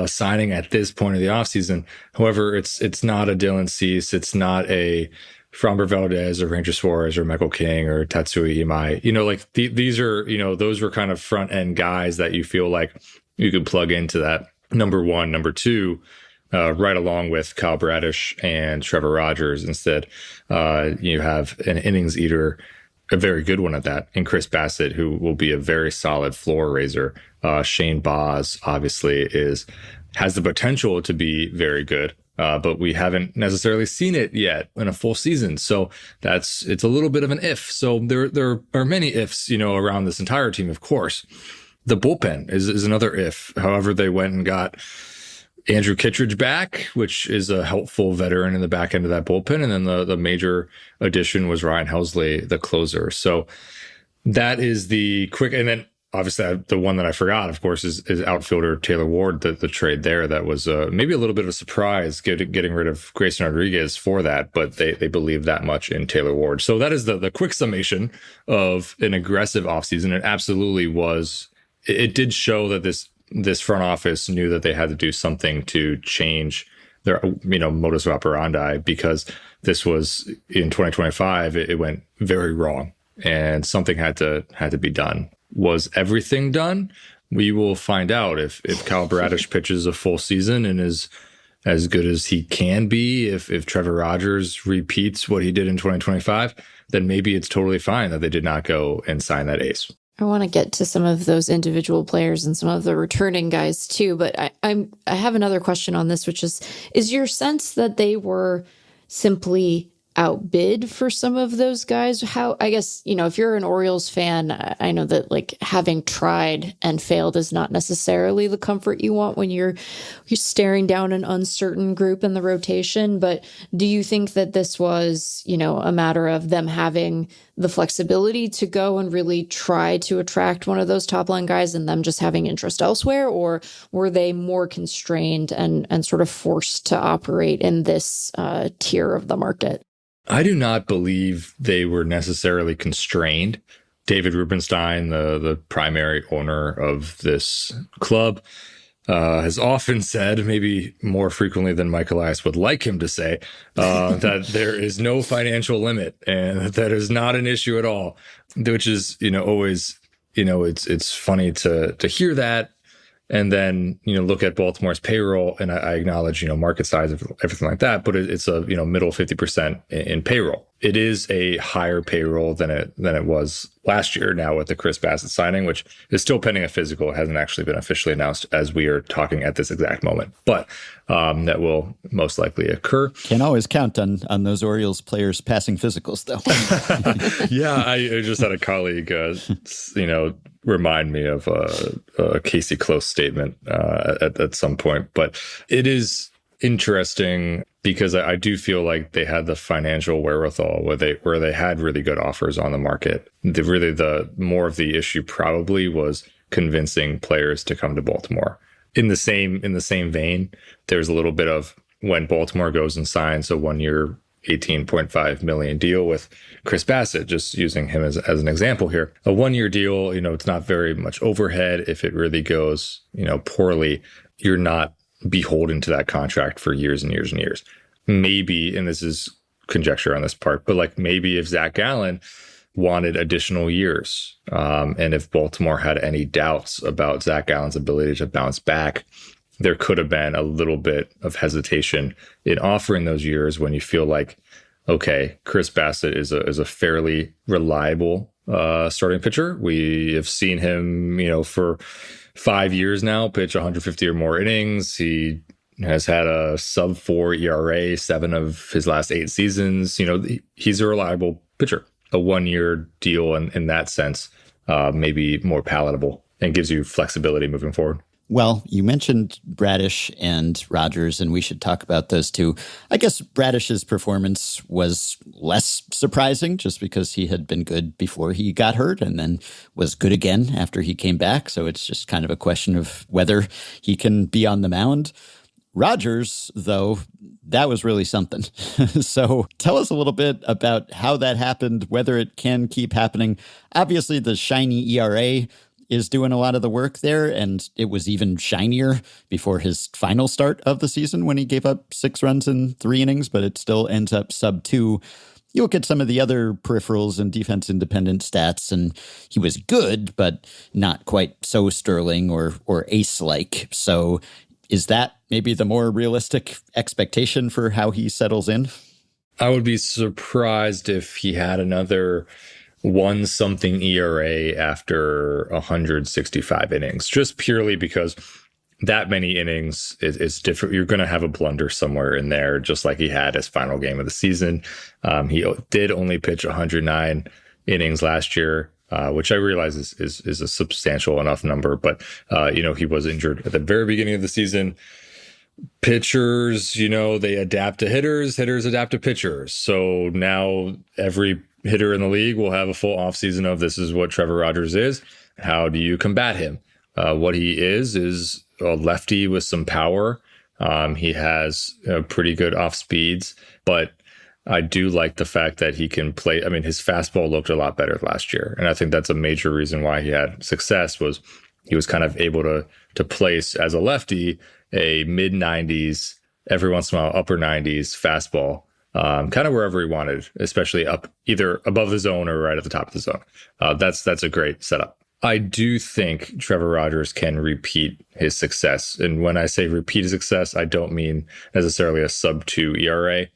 signing at this point of the offseason. However, it's not a Dylan Cease, it's not a Framber Valdez or Ranger Suarez or Michael King or Tatsui Imai. These are, those were kind of front end guys that you feel like you could plug into that number one, number two, right along with Kyle Bradish and Trevor Rogers. Instead, you have an innings eater, a very good one at that, and Chris Bassett, who will be a very solid floor raiser. Shane Baz obviously has the potential to be very good. But we haven't necessarily seen it yet in a full season. So it's a little bit of an if. So there are many ifs, around this entire team, of course. The bullpen is another if. However, they went and got Andrew Kittredge back, which is a helpful veteran in the back end of that bullpen. And then the major addition was Ryan Helsley, the closer. So that is the quick, and then obviously, the one that I forgot, of course, is outfielder Taylor Ward, the trade there. That was maybe a little bit of a surprise, getting rid of Grayson Rodriguez for that, but they believe that much in Taylor Ward. So that is the quick summation of an aggressive offseason. It absolutely was. It did show that this front office knew that they had to do something to change their modus operandi, because this was in 2025. It went very wrong, and something had to be done. Was everything done? We will find out if Kyle Bradish pitches a full season and is as good as he can be. If Trevor Rogers repeats what he did in 2025, then maybe it's totally fine that they did not go and sign that ace. I want to get to some of those individual players and some of the returning guys too, but I have another question on this, which is your sense that they were simply outbid for some of those guys? How, I guess, if you're an Orioles fan, I know that having tried and failed is not necessarily the comfort you want when you're staring down an uncertain group in the rotation. But do you think that this was, a matter of them having the flexibility to go and really try to attract one of those top line guys and them just having interest elsewhere? Or were they more constrained and sort of forced to operate in this tier of the market? I do not believe they were necessarily constrained. David Rubenstein, the primary owner of this club, has often said, maybe more frequently than Mike Elias would like him to say, that there is no financial limit and that is not an issue at all, which is, always, it's funny to hear that. And then, look at Baltimore's payroll, and I acknowledge, market size, everything like that, but it's a, middle 50% in payroll. It is a higher payroll than it was last year now with the Chris Bassett signing, which is still pending a physical. It hasn't actually been officially announced as we are talking at this exact moment, but that will most likely occur. Can't always count on those Orioles players passing physicals, though. Yeah, I just had a colleague, remind me of a Casey Close statement at some point, but it is interesting because I do feel like they had the financial wherewithal where they had really good offers on the market. The more of the issue probably was convincing players to come to Baltimore. In the same vein, there's a little bit of when Baltimore goes and signs a 1-year $18.5 million deal with Chris Bassett, just using him as an example here. A 1-year deal, it's not very much overhead. If it really goes, poorly, you're not beholden to that contract for years and years and years. Maybe, and this is conjecture on this part, but like maybe if Zac Gallen wanted additional years, and if Baltimore had any doubts about Zac Gallen's ability to bounce back, there could have been a little bit of hesitation in offering those years when you feel like, okay, Chris Bassett is a fairly reliable starting pitcher. We have seen him, for 5 years now, pitch 150 or more innings. He has had a sub-4 ERA 7 of his last 8 seasons. He's a reliable pitcher. A 1-year deal in that sense, maybe more palatable and gives you flexibility moving forward. Well, you mentioned Bradish and Rogers, and we should talk about those two. I guess Bradish's performance was less surprising just because he had been good before he got hurt and then was good again after he came back. So it's just kind of a question of whether he can be on the mound. Rogers, though, that was really something. So tell us a little bit about how that happened, whether it can keep happening. Obviously, the shiny ERA is doing a lot of the work there, and it was even shinier before his final start of the season when he gave up 6 runs in 3 innings, but it still ends up sub-2. You look at some of the other peripherals and defense-independent stats, and he was good, but not quite so sterling or ace-like. So is that maybe the more realistic expectation for how he settles in? I would be surprised if he had another 1-something ERA after 165 innings, just purely because that many innings is different. You're going to have a blunder somewhere in there, just like he had his final game of the season. He did only pitch 109 innings last year, which I realize is a substantial enough number, but he was injured at the very beginning of the season. Pitchers, they adapt to hitters adapt to pitchers. So now every hitter in the league will have a full offseason of this is what Trevor Rogers is. How do you combat him? What he is a lefty with some power. He has pretty good off speeds, but I do like the fact that he can play. I mean, his fastball looked a lot better last year. And I think that's a major reason why he had success was he was kind of able to place as a lefty a mid 90s, every once in a while upper 90s fastball, kind of wherever he wanted, especially up either above the zone or right at the top of the zone. That's a great setup. I do think Trevor Rogers can repeat his success. And when I say repeat his success, I don't mean necessarily a sub-2 ERA,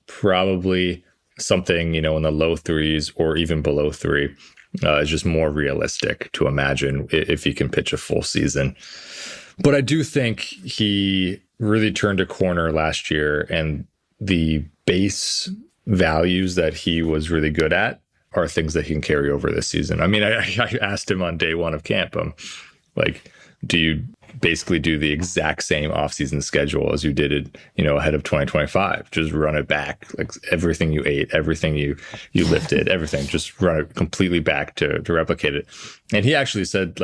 probably something, in the low 3s or even below 3 is just more realistic to imagine if he can pitch a full season. But I do think he really turned a corner last year, and the base values that he was really good at are things that he can carry over this season. I mean, I asked him on day 1 of camp, do you basically do the exact same offseason schedule as you did it, ahead of 2025? Just run it back, like everything you ate, everything you lifted, everything, just run it completely back to replicate it. And he actually said,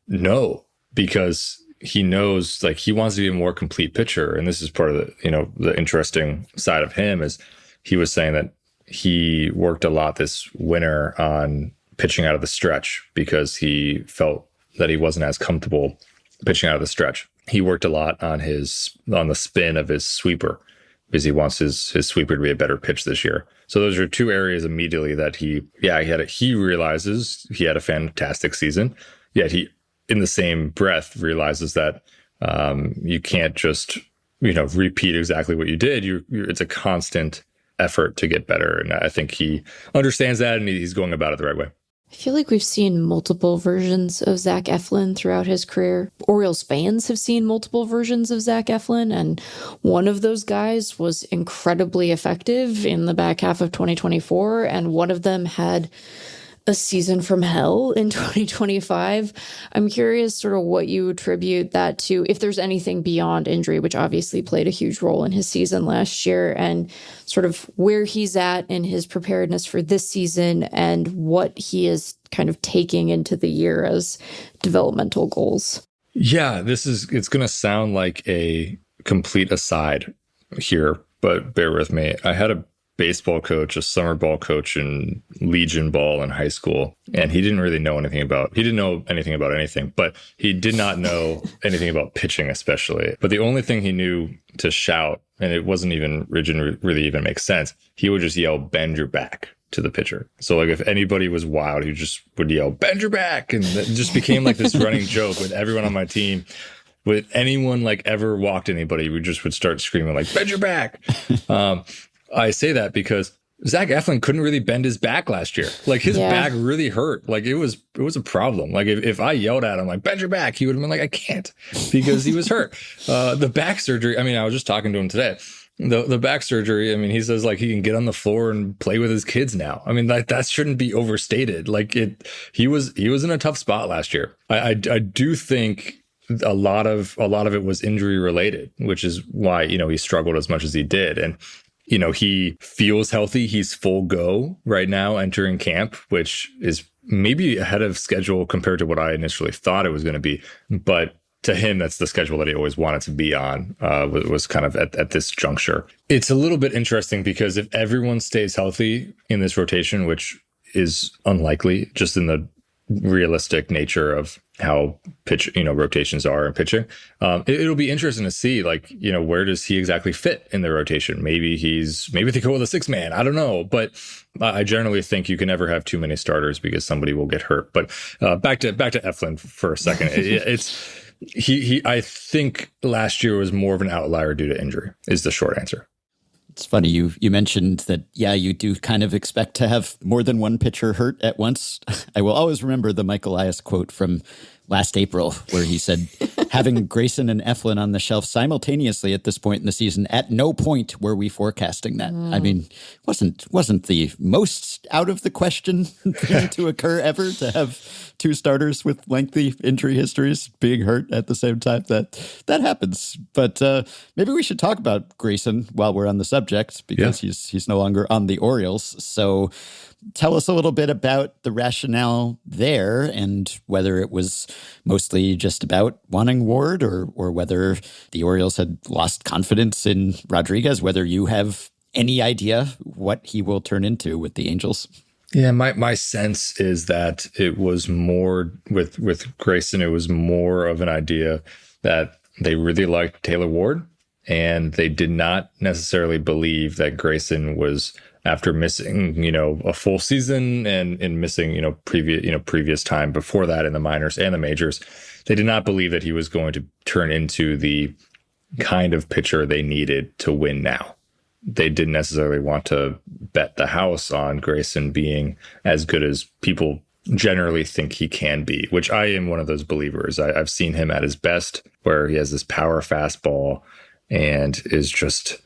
no, because he knows, he wants to be a more complete pitcher. And this is part of the interesting side of him is he was saying that he worked a lot this winter on pitching out of the stretch because he felt that he wasn't as comfortable pitching out of the stretch. He worked a lot on the spin of his sweeper because he wants his sweeper to be a better pitch this year. So those are 2 areas immediately that he realizes he had a fantastic season, yet he, in the same breath, realizes that you can't just repeat exactly what you did. It's a constant effort to get better, and I think he understands that, and he's going about it the right way. I feel like we've seen multiple versions of Zach Eflin throughout his career. Orioles fans have seen multiple versions of Zach Eflin, and one of those guys was incredibly effective in the back half of 2024, and one of them had a season from hell in 2025. I'm curious sort of what you attribute that to, if there's anything beyond injury, which obviously played a huge role in his season last year, and sort of where he's at in his preparedness for this season and what he is kind of taking into the year as developmental goals. Yeah, it's going to sound like a complete aside here, but bear with me. I had a baseball coach, a summer ball coach in Legion ball in high school, and he didn't know anything about anything, but he did not know anything about pitching especially. But the only thing he knew to shout, and it wasn't even really even make sense, he would just yell, "Bend your back," to the pitcher. So like if anybody was wild, he just would yell, "Bend your back," and it just became like this running joke with everyone on my team. With anyone like ever walked anybody, we just would start screaming like, "Bend your back." I say that because Zach Eflin couldn't really bend his back last year. Like his back really hurt. Like it was a problem. Like if I yelled at him like, "Bend your back," he would have been like, "I can't," because he was hurt. The back surgery, I mean, I was just talking to him today. The back surgery, I mean, he says like he can get on the floor and play with his kids now. I mean, that shouldn't be overstated. Like he was in a tough spot last year. I do think a lot of it was injury related, which is why, he struggled as much as he did. And he feels healthy. He's full go right now entering camp, which is maybe ahead of schedule compared to what I initially thought it was going to be. But to him, that's the schedule that he always wanted to be on, was kind of at this juncture. It's a little bit interesting because if everyone stays healthy in this rotation, which is unlikely just in the realistic nature of how rotations are in pitching, it'll be interesting to see where does he exactly fit in the rotation. Maybe they go with a 6-man, I don't know, but I generally think you can never have too many starters because somebody will get hurt. But back to Eflin for a second. I think last year was more of an outlier due to injury is the short answer. It's funny, you mentioned that, you do kind of expect to have more than one pitcher hurt at once. I will always remember the Michael Elias quote from last April, where he said, "Having Grayson and Eflin on the shelf simultaneously at this point in the season, at no point were we forecasting that." I mean, wasn't the most out of the question thing to occur ever to have two starters with lengthy injury histories being hurt at the same time. That happens. But maybe we should talk about Grayson while we're on the subject, because he's no longer on the Orioles. So tell us a little bit about the rationale there, and whether it was mostly just about wanting Ward, or whether the Orioles had lost confidence in Rodriguez, whether you have any idea what he will turn into with the Angels. Yeah, my sense is that it was more with Grayson, it was more of an idea that they really liked Taylor Ward, and they did not necessarily believe that Grayson was, after missing, a full season and missing, previous time before that in the minors and the majors, they did not believe that he was going to turn into the kind of pitcher they needed to win now. They didn't necessarily want to bet the house on Grayson being as good as people generally think he can be, which I am one of those believers. I've seen him at his best, where he has this power fastball and is just,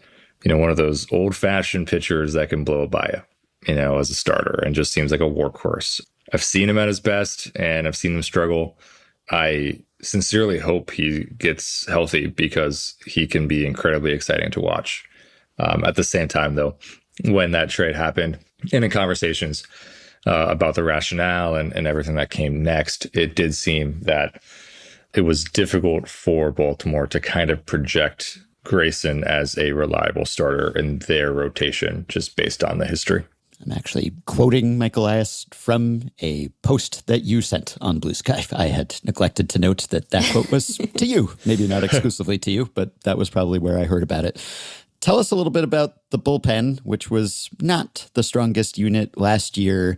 one of those old-fashioned pitchers that can blow it by you, as a starter, and just seems like a workhorse. I've seen him at his best, and I've seen him struggle. I sincerely hope he gets healthy, because he can be incredibly exciting to watch. At the same time, though, when that trade happened, and in conversations about the rationale and everything that came next, it did seem that it was difficult for Baltimore to kind of project Grayson as a reliable starter in their rotation, just based on the history. I'm actually quoting Michael Elias from a post that you sent on Blue Sky. I had neglected to note that quote was to you. Maybe not exclusively to you, but that was probably where I heard about it. Tell us a little bit about the bullpen, which was not the strongest unit last year.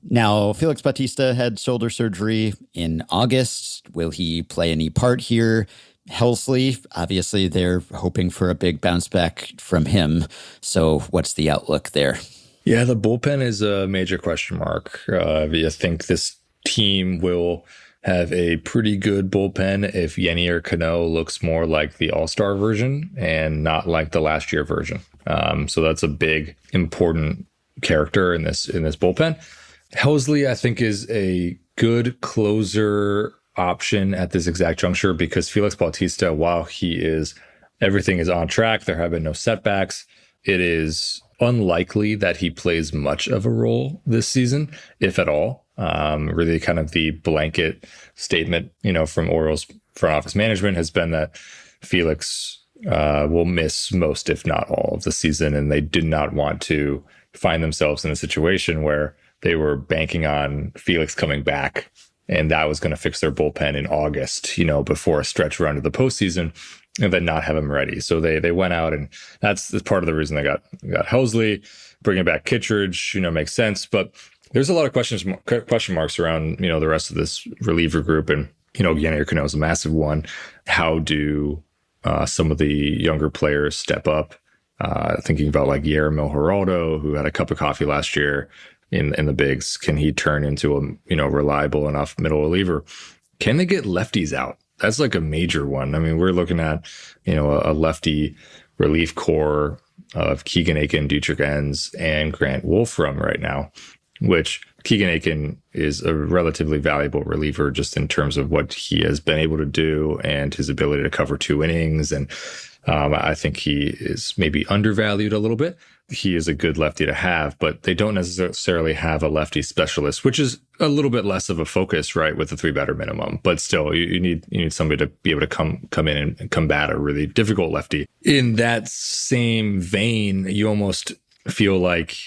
Now, Felix Bautista had shoulder surgery in August. Will he play any part here? Helsley, obviously, they're hoping for a big bounce back from him. So what's the outlook there? Yeah, the bullpen is a major question mark. I think this team will have a pretty good bullpen if Yennier Cano looks more like the all-star version and not like the last year version. So that's a big, important character in this bullpen. Helsley, I think, is a good closer option at this exact juncture, because Felix Bautista, while everything is on track, there have been no setbacks, it is unlikely that he plays much of a role this season, if at all. Really kind of the blanket statement, from Orioles front office management has been that Felix will miss most, if not all, of the season. And they did not want to find themselves in a situation where they were banking on Felix coming back, and that was going to fix their bullpen in August, before a stretch run to the postseason, and then not have him ready. So they went out, and that's part of the reason they got Helsley. Bringing back Kittredge, makes sense. But there's a lot of question marks around, the rest of this reliever group. And, Yennier Cano is a massive one. How do some of the younger players step up? Thinking about like Guillermo Geraldo, who had a cup of coffee last year in the bigs. Can he turn into a, reliable enough middle reliever? Can they get lefties out? That's like a major one. I mean, we're looking at, a lefty relief core of Keegan Aiken, Dietrich Enns, and Grant Wolfram right now, which Keegan Aiken is a relatively valuable reliever just in terms of what he has been able to do and his ability to cover 2 innings. And I think he is maybe undervalued a little bit. He is a good lefty to have, but they don't necessarily have a lefty specialist, which is a little bit less of a focus, right, with the 3 batter minimum. But still, you need somebody to be able to come in and combat a really difficult lefty. In that same vein, you almost feel like,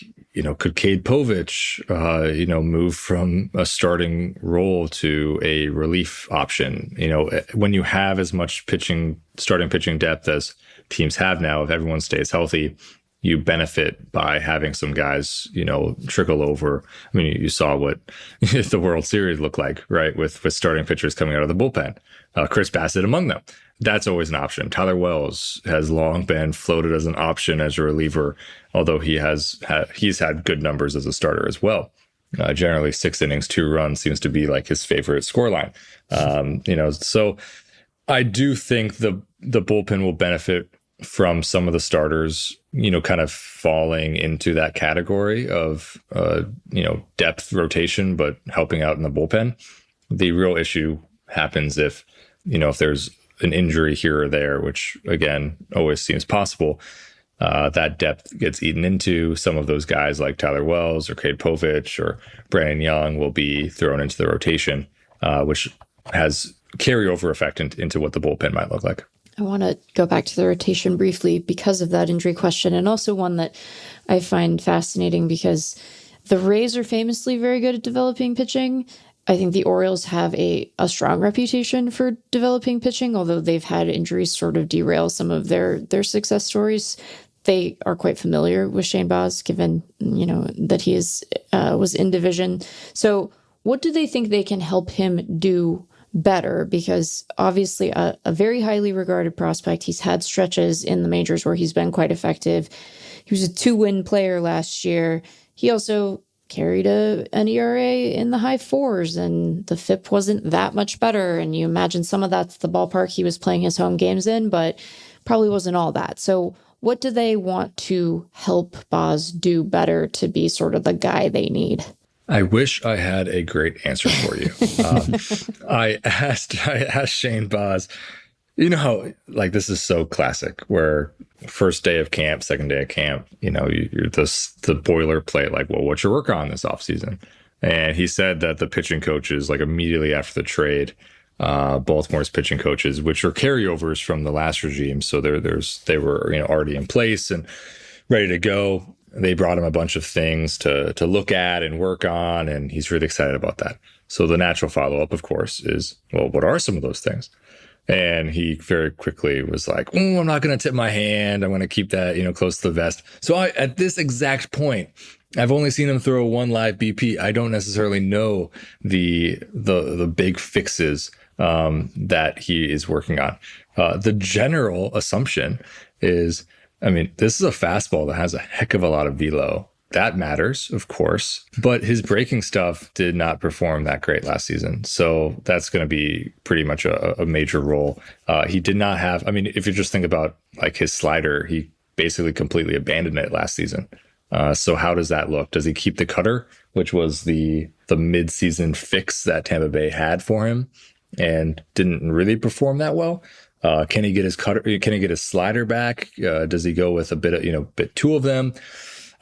could Cade Povich, move from a starting role to a relief option? When you have as much starting pitching depth as teams have now, if everyone stays healthy, you benefit by having some guys, trickle over. I mean, you saw what the World Series looked like, right? With starting pitchers coming out of the bullpen, Chris Bassett among them. That's always an option. Tyler Wells has long been floated as an option as a reliever, although he's had good numbers as a starter as well. Generally 6 innings, 2 runs seems to be like his favorite scoreline. So I do think the bullpen will benefit from some of the starters, kind of falling into that category of, depth rotation, but helping out in the bullpen. The real issue happens if there's an injury here or there, which again, always seems possible. That depth gets eaten into. Some of those guys like Tyler Wells or Cade Povich or Brandon Young will be thrown into the rotation, which has carryover effect into what the bullpen might look like. I want to go back to the rotation briefly because of that injury question, and also one that I find fascinating because the Rays are famously very good at developing pitching. I think the Orioles have a strong reputation for developing pitching, although they've had injuries sort of derail some of their success stories. They are quite familiar with Shane Baz, given, that he was in division. So what do they think they can help him do better? Because obviously a very highly regarded prospect. He's had stretches in the majors where he's been quite effective. He was a 2-win player last year. He also carried an ERA in the high 4s, and the FIP wasn't that much better. And you imagine some of that's the ballpark he was playing his home games in, but probably wasn't all that. So what do they want to help Baz do better to be sort of the guy they need? I wish I had a great answer for you. I asked Shane Baz, like this is so classic where first day of camp, second day of camp, you're the boilerplate, like, well, what's your work on this offseason? And he said that the pitching coaches, like immediately after the trade, Baltimore's pitching coaches, which are carryovers from the last regime. So they were, already in place and ready to go. They brought him a bunch of things to look at and work on, and he's really excited about that. So the natural follow-up, of course, is, well, what are some of those things? And he very quickly was like, I'm not going to tip my hand. I'm going to keep that, close to the vest. So at this exact point, I've only seen him throw 1 live BP. I don't necessarily know the big fixes that he is working on. The general assumption is, this is a fastball that has a heck of a lot of velo. That matters, of course, but his breaking stuff did not perform that great last season. So that's going to be pretty much a major role. He did not have, if you just think about like his slider, he basically completely abandoned it last season. So how does that look? Does he keep the cutter, which was the mid-season fix that Tampa Bay had for him and didn't really perform that well? Can he get his cutter? Can he get his slider back? Does he go with a bit of, bit 2 of them?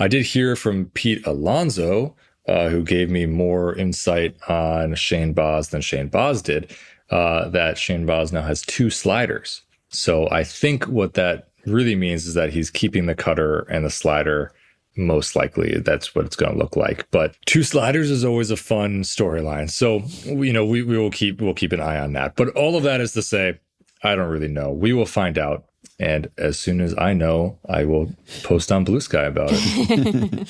I did hear from Pete Alonso, who gave me more insight on Shane Baz than Shane Baz did, that Shane Baz now has 2 sliders. So I think what that really means is that he's keeping the cutter and the slider. Most likely that's what it's going to look like, but 2 sliders is always a fun storyline. So, we'll keep an eye on that. But all of that is to say, I don't really know. We will find out. And as soon as I know, I will post on Blue Sky about it.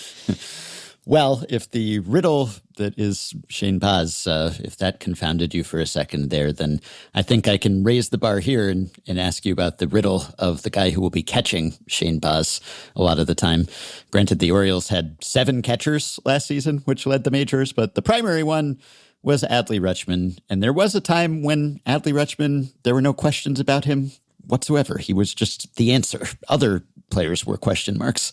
Well, if the riddle that is Shane Paz, if that confounded you for a second there, then I think I can raise the bar here and ask you about the riddle of the guy who will be catching Shane Paz a lot of the time. Granted, the Orioles had 7 catchers last season, which led the majors, but the primary one was Adley Rutschman. And there was a time when Adley Rutschman, there were no questions about him whatsoever. He was just the answer. Other players were question marks.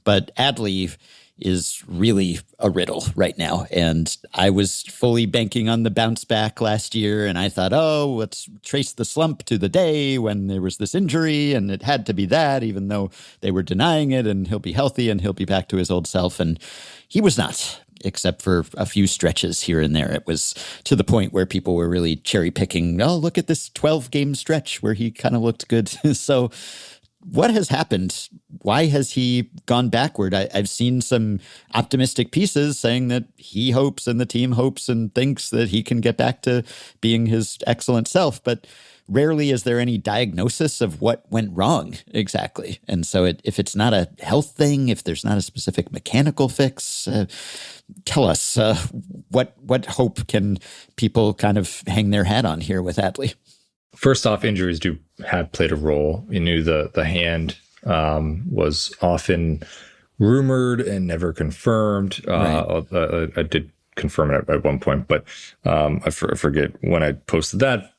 But Adley is really a riddle right now. And I was fully banking on the bounce back last year. And I thought, let's trace the slump to the day when there was this injury. And it had to be that, even though they were denying it. And he'll be healthy and he'll be back to his old self. And he was not, except for a few stretches here and there. It was to the point where people were really cherry picking. Look at this 12-game stretch where he kind of looked good. So what has happened? Why has he gone backward? I've seen some optimistic pieces saying that he hopes and the team hopes and thinks that he can get back to being his excellent self, but rarely is there any diagnosis of what went wrong exactly. And so if it's not a health thing, if there's not a specific mechanical fix, tell us what hope can people kind of hang their hat on here with Adley? First off, injuries have played a role. You knew the hand was often rumored and never confirmed. Right. I did confirm it at one point, but I forget when I posted that.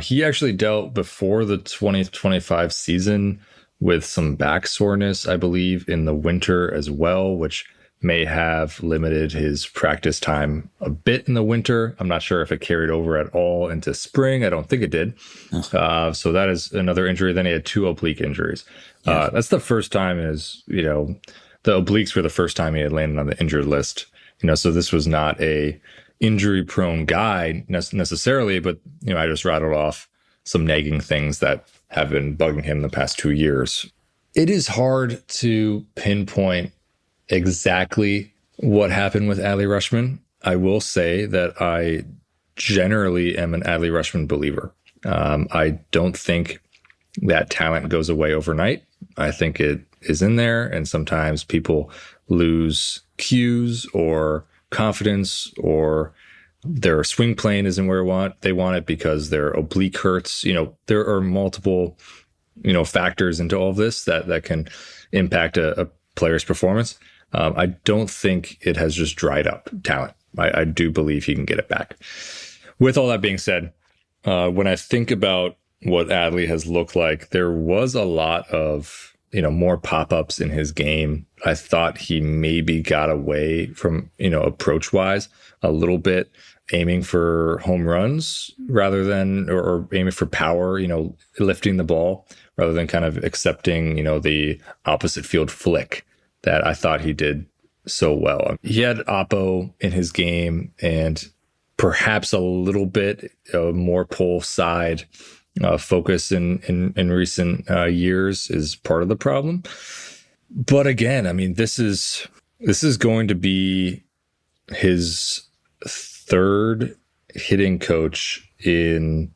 He actually dealt before the 2025 season with some back soreness, I believe, in the winter as well, which may have limited his practice time a bit in the winter. I'm not sure if it carried over at all into spring. I don't think it did. So that is another injury. Then he had 2 oblique injuries. Yeah. That's the first time the obliques were the first time he had landed on the injured list. So this was not a injury prone guy necessarily, but I just rattled off some nagging things that have been bugging him the past 2 years. It is hard to pinpoint exactly what happened with Adley Rutschman. I will say that I generally am an Adley Rutschman believer. I don't think that talent goes away overnight. I think it is in there, and sometimes people lose cues or confidence, or their swing plane isn't where they want it because their oblique hurts. There are multiple factors into all of this that can impact a player's performance. I don't think it has just dried up talent. I do believe he can get it back. With all that being said, when I think about what Adley has looked like, there was a lot of, more pop-ups in his game. I thought he maybe got away from, approach-wise a little bit, aiming for home runs rather than, or aiming for power, lifting the ball rather than kind of accepting, the opposite field flick that I thought he did so well. He had oppo in his game, and perhaps a little bit more pull side focus in recent years is part of the problem. But again, I mean, this is going to be his 3rd hitting coach in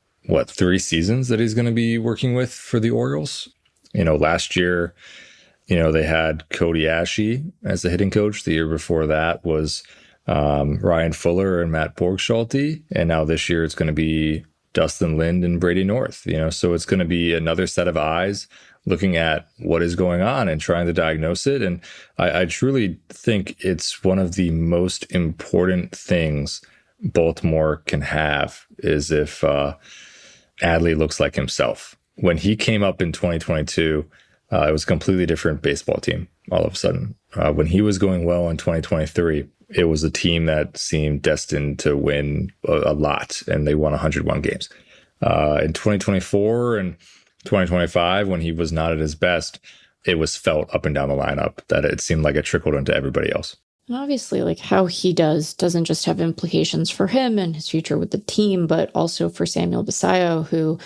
3 seasons that he's going to be working with for the Orioles. Last year, they had Cody Ashe as the hitting coach. The year before that was Ryan Fuller and Matt Borgschalte. And now this year it's going to be Dustin Lind and Brady North. So it's going to be another set of eyes looking at what is going on and trying to diagnose it. And I truly think it's one of the most important things Baltimore can have is if Adley looks like himself. When he came up in 2022, it was a completely different baseball team all of a sudden. When he was going well in 2023, it was a team that seemed destined to win a lot, and they won 101 games. In 2024 and 2025, when he was not at his best, it was felt up and down the lineup that it seemed like it trickled into everybody else. And obviously, like how he doesn't just have implications for him and his future with the team, but also for Samuel Basallo, who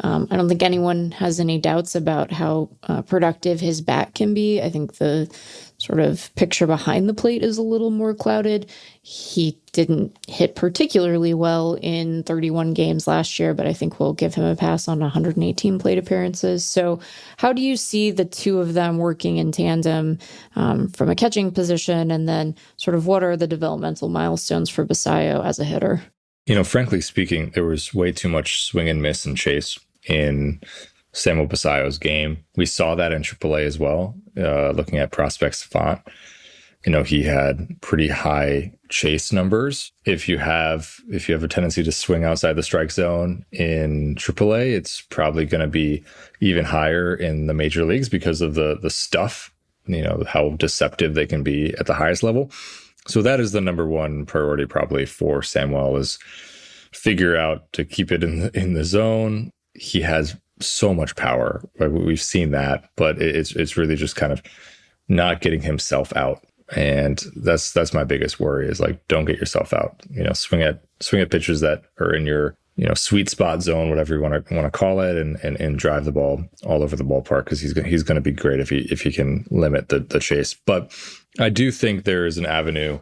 I don't think anyone has any doubts about how productive his bat can be. I think the sort of picture behind the plate is a little more clouded. He didn't hit particularly well in 31 games last year, but I think we'll give him a pass on 118 plate appearances. So how do you see the two of them working in tandem from a catching position? And then sort of what are the developmental milestones for Basayo as a hitter? Frankly speaking, there was way too much swing and miss and chase in Samuel Basayo's game. We saw that in AAA as well, looking at Prospect Savant. He had pretty high chase numbers. If you have a tendency to swing outside the strike zone in AAA, it's probably going to be even higher in the major leagues because of the stuff, how deceptive they can be at the highest level. So that is the number one priority probably for Samuel, is figure out to keep it in the zone. He has so much power. Right? We've seen that, but it's really just kind of not getting himself out. And that's my biggest worry, is like, don't get yourself out. Swing at pitches that are in your sweet spot zone, whatever you want to call it, and drive the ball all over the ballpark, because he's going to be great if he can limit the chase. But I do think there is an avenue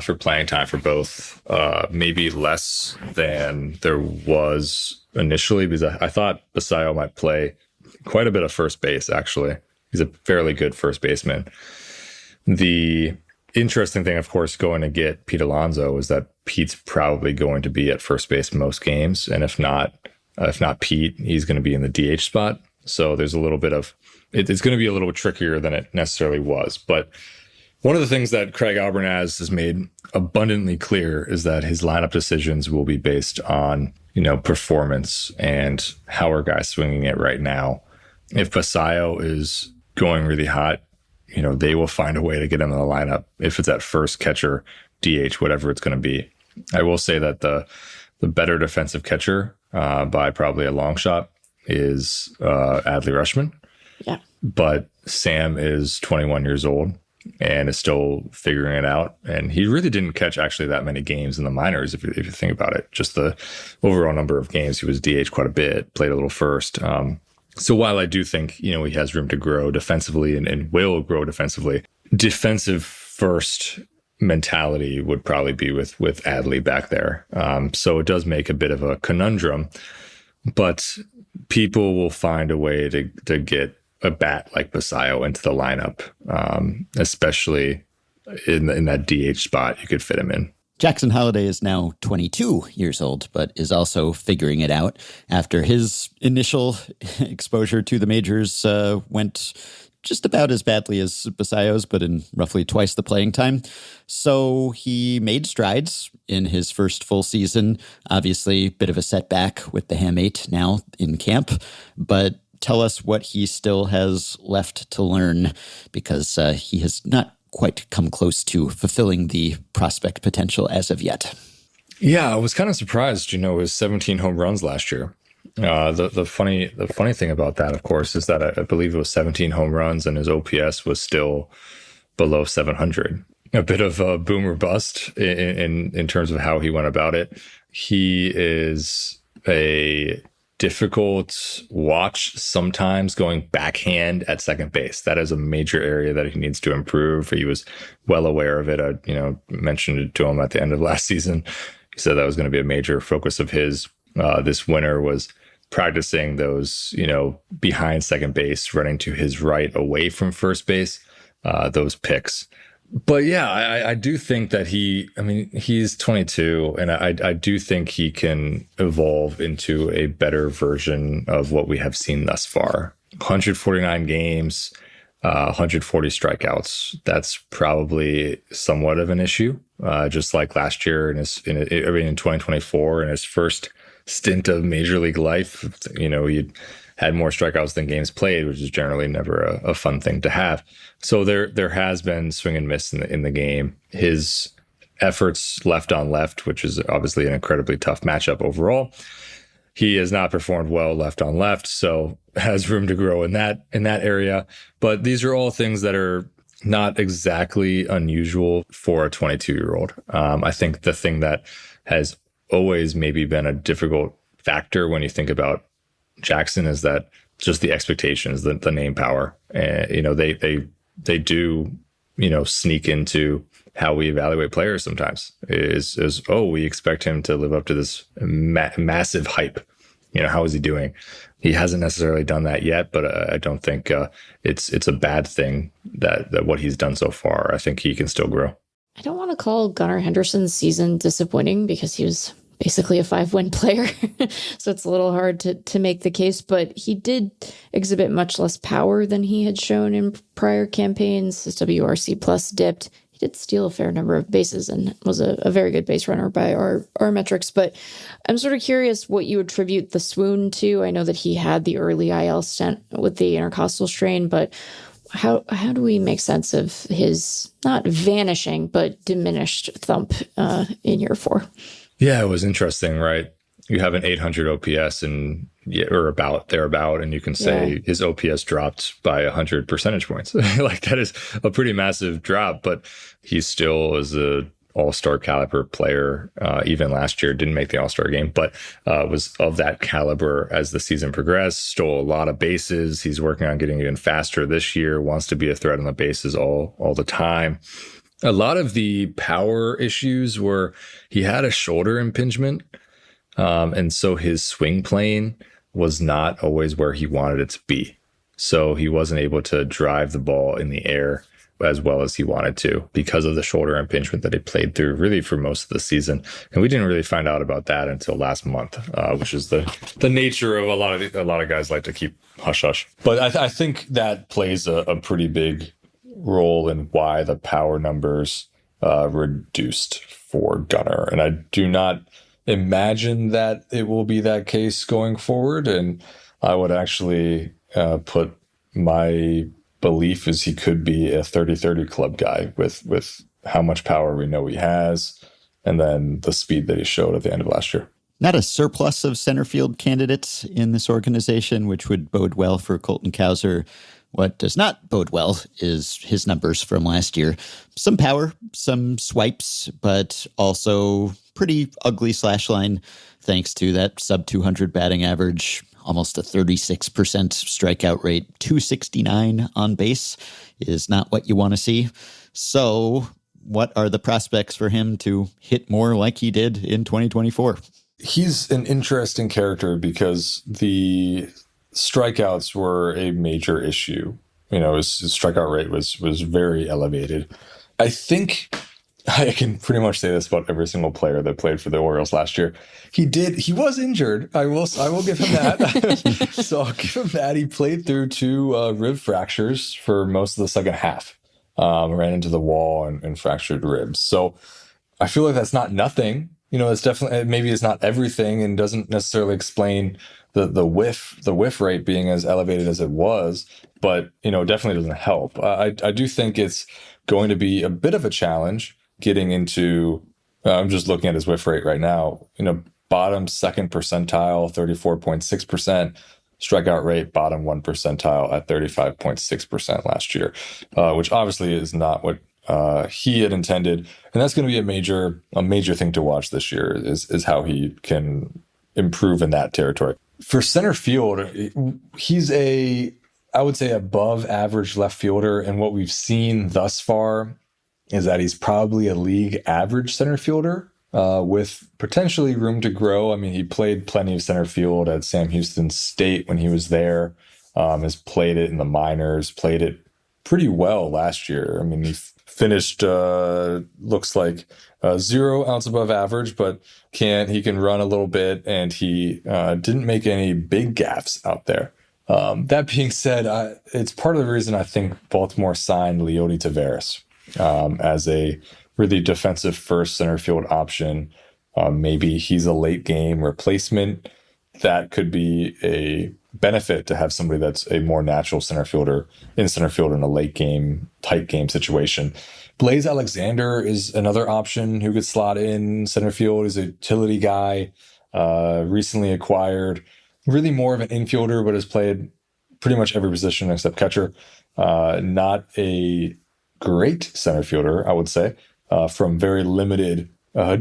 for playing time for both, maybe less than there was initially, because I thought Basayo might play quite a bit of first base, actually. He's a fairly good first baseman. The interesting thing, of course, going to get Pete Alonso is that Pete's probably going to be at first base most games. And if not Pete, he's going to be in the DH spot. So there's a little bit of, it's going to be a little bit trickier than it necessarily was. But one of the things that Craig Albernaz has made abundantly clear is that his lineup decisions will be based on, performance and how are guys swinging it right now. If Basayo is going really hot, they will find a way to get him in the lineup. If it's at first, catcher, DH, whatever it's going to be. I will say that the better defensive catcher by probably a long shot is Adley Rutschman. Yeah. But Sam is 21 years old and is still figuring it out. And he really didn't catch actually that many games in the minors, if you think about it. Just the overall number of games, he was DH quite a bit, played a little first. So while I do think, he has room to grow defensively and will grow defensively, defensive first mentality would probably be with Adley back there. So it does make a bit of a conundrum, but people will find a way to get a bat like Basayo into the lineup, especially in that DH spot you could fit him in. Jackson Holliday is now 22 years old, but is also figuring it out after his initial exposure to the majors went just about as badly as Basayo's, but in roughly twice the playing time. So he made strides in his first full season. Obviously, a bit of a setback with the hamate now in camp, but tell us what he still has left to learn, because he has not quite come close to fulfilling the prospect potential as of yet. Yeah, I was kind of surprised, his 17 home runs last year. The funny thing about that, of course, is that I believe it was 17 home runs and his OPS was still below 700. A bit of a boom or bust in terms of how he went about it. He is a difficult watch sometimes going backhand at second base. That is a major area that he needs to improve. He was well aware of it. I, mentioned it to him at the end of last season. He said that was going to be a major focus of his this winter, was practicing those, behind second base, running to his right away from first base, those picks. But yeah, I do think that he's 22, and I do think he can evolve into a better version of what we have seen thus far. 149 games, 140 strikeouts. That's probably somewhat of an issue, just like last year in 2024, in his first stint of major league life. He had more strikeouts than games played, which is generally never a fun thing to have. So there has been swing and miss in the game. His efforts left on left, which is obviously an incredibly tough matchup overall, he has not performed well left on left, so has room to grow in that area. But these are all things that are not exactly unusual for a 22-year-old. I think the thing that has always maybe been a difficult factor when you think about Jackson is that just the expectations, the name power, and they do sneak into how we evaluate players sometimes. Is we expect him to live up to this massive hype. How is he doing? He hasn't necessarily done that yet, but I don't think it's a bad thing that what he's done so far. I think he can still grow. I don't want to call Gunnar Henderson's season disappointing because he was basically a 5-win player. So it's a little hard to make the case, but he did exhibit much less power than he had shown in prior campaigns. His WRC plus dipped. He did steal a fair number of bases and was a very good base runner by our metrics. But I'm sort of curious what you attribute the swoon to. I know that he had the early IL stint with the intercostal strain, but how do we make sense of his not vanishing, but diminished thump in year 4? Yeah, it was interesting, right? You have an 800 OPS or thereabout, and you can say his OPS dropped by 100 percentage points. Like, that is a pretty massive drop, but he still is a all-star caliber player. Even last year, didn't make the all-star game, but was of that caliber as the season progressed, stole a lot of bases. He's working on getting even faster this year, wants to be a threat on the bases all the time. A lot of the power issues were he had a shoulder impingement, and so his swing plane was not always where he wanted it to be. So he wasn't able to drive the ball in the air as well as he wanted to because of the shoulder impingement that he played through really for most of the season. And we didn't really find out about that until last month, which is the nature of a lot of guys like to keep hush hush. But I think that plays a pretty big role in why the power numbers reduced for Gunnar. And I do not imagine that it will be that case going forward. And I would actually put my belief is he could be a 30-30 club guy with how much power we know he has and then the speed that he showed at the end of last year. Not a surplus of center field candidates in this organization, which would bode well for Colton Cowser. What does not bode well is his numbers from last year. Some power, some swipes, but also pretty ugly slash line thanks to that sub 200 batting average, almost a 36% strikeout rate, 269 on base is not what you want to see. So what are the prospects for him to hit more like he did in 2024? He's an interesting character because the strikeouts were a major issue. His strikeout rate was very elevated. I think I can pretty much say this about every single player that played for the Orioles last year. He was injured. I will give him that. So I'll give him that. He played through 2 rib fractures for most of the second half. Ran into the wall and fractured ribs. So I feel like that's not nothing. It's definitely, maybe it's not everything and doesn't necessarily explain the whiff rate being as elevated as it was, but definitely doesn't help. I do think it's going to be a bit of a challenge getting into. I'm just looking at his whiff rate right now. Bottom second percentile, 34.6%. Strikeout rate, bottom 1 percentile at 35.6% last year, which obviously is not what he had intended, and that's going to be a major thing to watch this year. Is how he can improve in that territory. For center field, he's I would say above average left fielder, and what we've seen thus far is that he's probably a league average center fielder with potentially room to grow. I mean, he played plenty of center field at Sam Houston State when he was there, has played it in the minors, played it pretty well last year. I mean, he finished, looks like 0 ounce above average, but he can run a little bit, and he didn't make any big gaffes out there. That being said, it's part of the reason I think Baltimore signed Leody Taveras as a really defensive first center field option. Maybe he's a late game replacement. That could be a benefit to have somebody that's a more natural center fielder in a late game, tight game situation. Blaze Alexander is another option who could slot in center field. He's a utility guy, recently acquired, really more of an infielder, but has played pretty much every position except catcher. Not a great center fielder, I would say, from very limited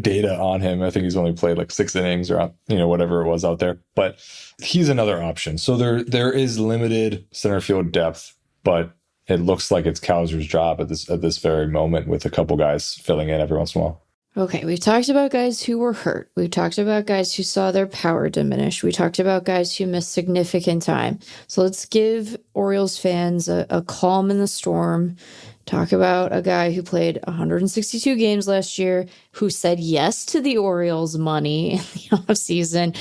data on him. I think he's only played like 6 innings or, whatever it was out there. But he's another option. So there is limited center field depth, but it looks like it's Kowser's job at this very moment with a couple guys filling in every once in a while. Okay, we've talked about guys who were hurt. We've talked about guys who saw their power diminish. We talked about guys who missed significant time. So let's give Orioles fans a calm in the storm. Talk about a guy who played 162 games last year, who said yes to the Orioles money in the offseason.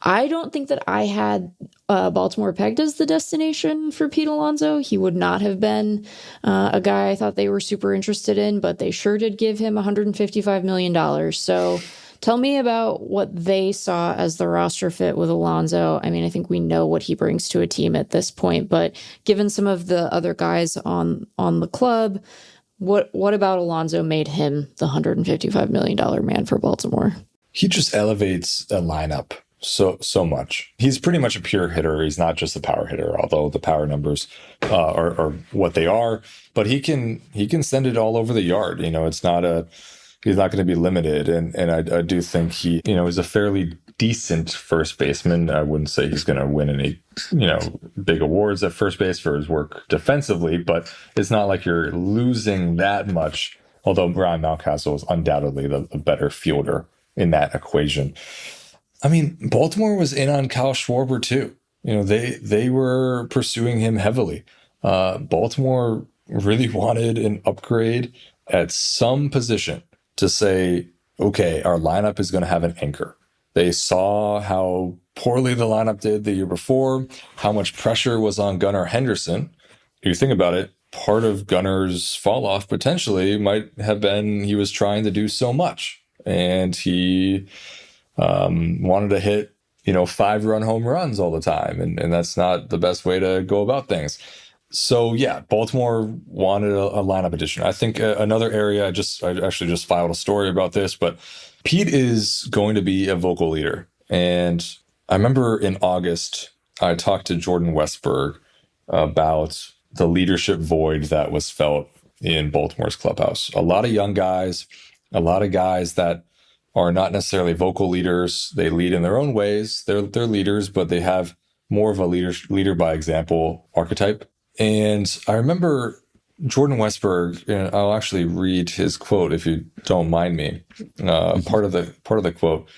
I don't think that I had Baltimore pegged as the destination for Pete Alonso. He would not have been a guy I thought they were super interested in, but they sure did give him $155 million. So tell me about what they saw as the roster fit with Alonso. I mean, I think we know what he brings to a team at this point, but given some of the other guys on the club, what about Alonso made him the $155 million man for Baltimore? He just elevates a lineup so much. He's pretty much a pure hitter. He's not just a power hitter, although the power numbers are what they are. But he can send it all over the yard. It's not he's not going to be limited. And I do think he, is a fairly decent first baseman. I wouldn't say he's going to win any, big awards at first base for his work defensively, but it's not like you're losing that much. Although Ryan Mountcastle is undoubtedly the better fielder in that equation. I mean, Baltimore was in on Kyle Schwarber too. They were pursuing him heavily. Baltimore really wanted an upgrade at some position to say, okay, our lineup is going to have an anchor. They saw how poorly the lineup did the year before, how much pressure was on Gunnar Henderson. If you think about it, part of Gunnar's fall off potentially might have been he was trying to do so much. And he wanted to hit, 5-run home runs all the time. And that's not the best way to go about things. So, yeah, Baltimore wanted a lineup addition. I think another area, I actually just filed a story about this, but Pete is going to be a vocal leader. And I remember in August, I talked to Jordan Westberg about the leadership void that was felt in Baltimore's clubhouse. A lot of young guys, a lot of guys that are not necessarily vocal leaders. They lead in their own ways. They're leaders, but they have more of a leader by example archetype. And I remember Jordan Westberg, and I'll actually read his quote if you don't mind me. Part of the quote,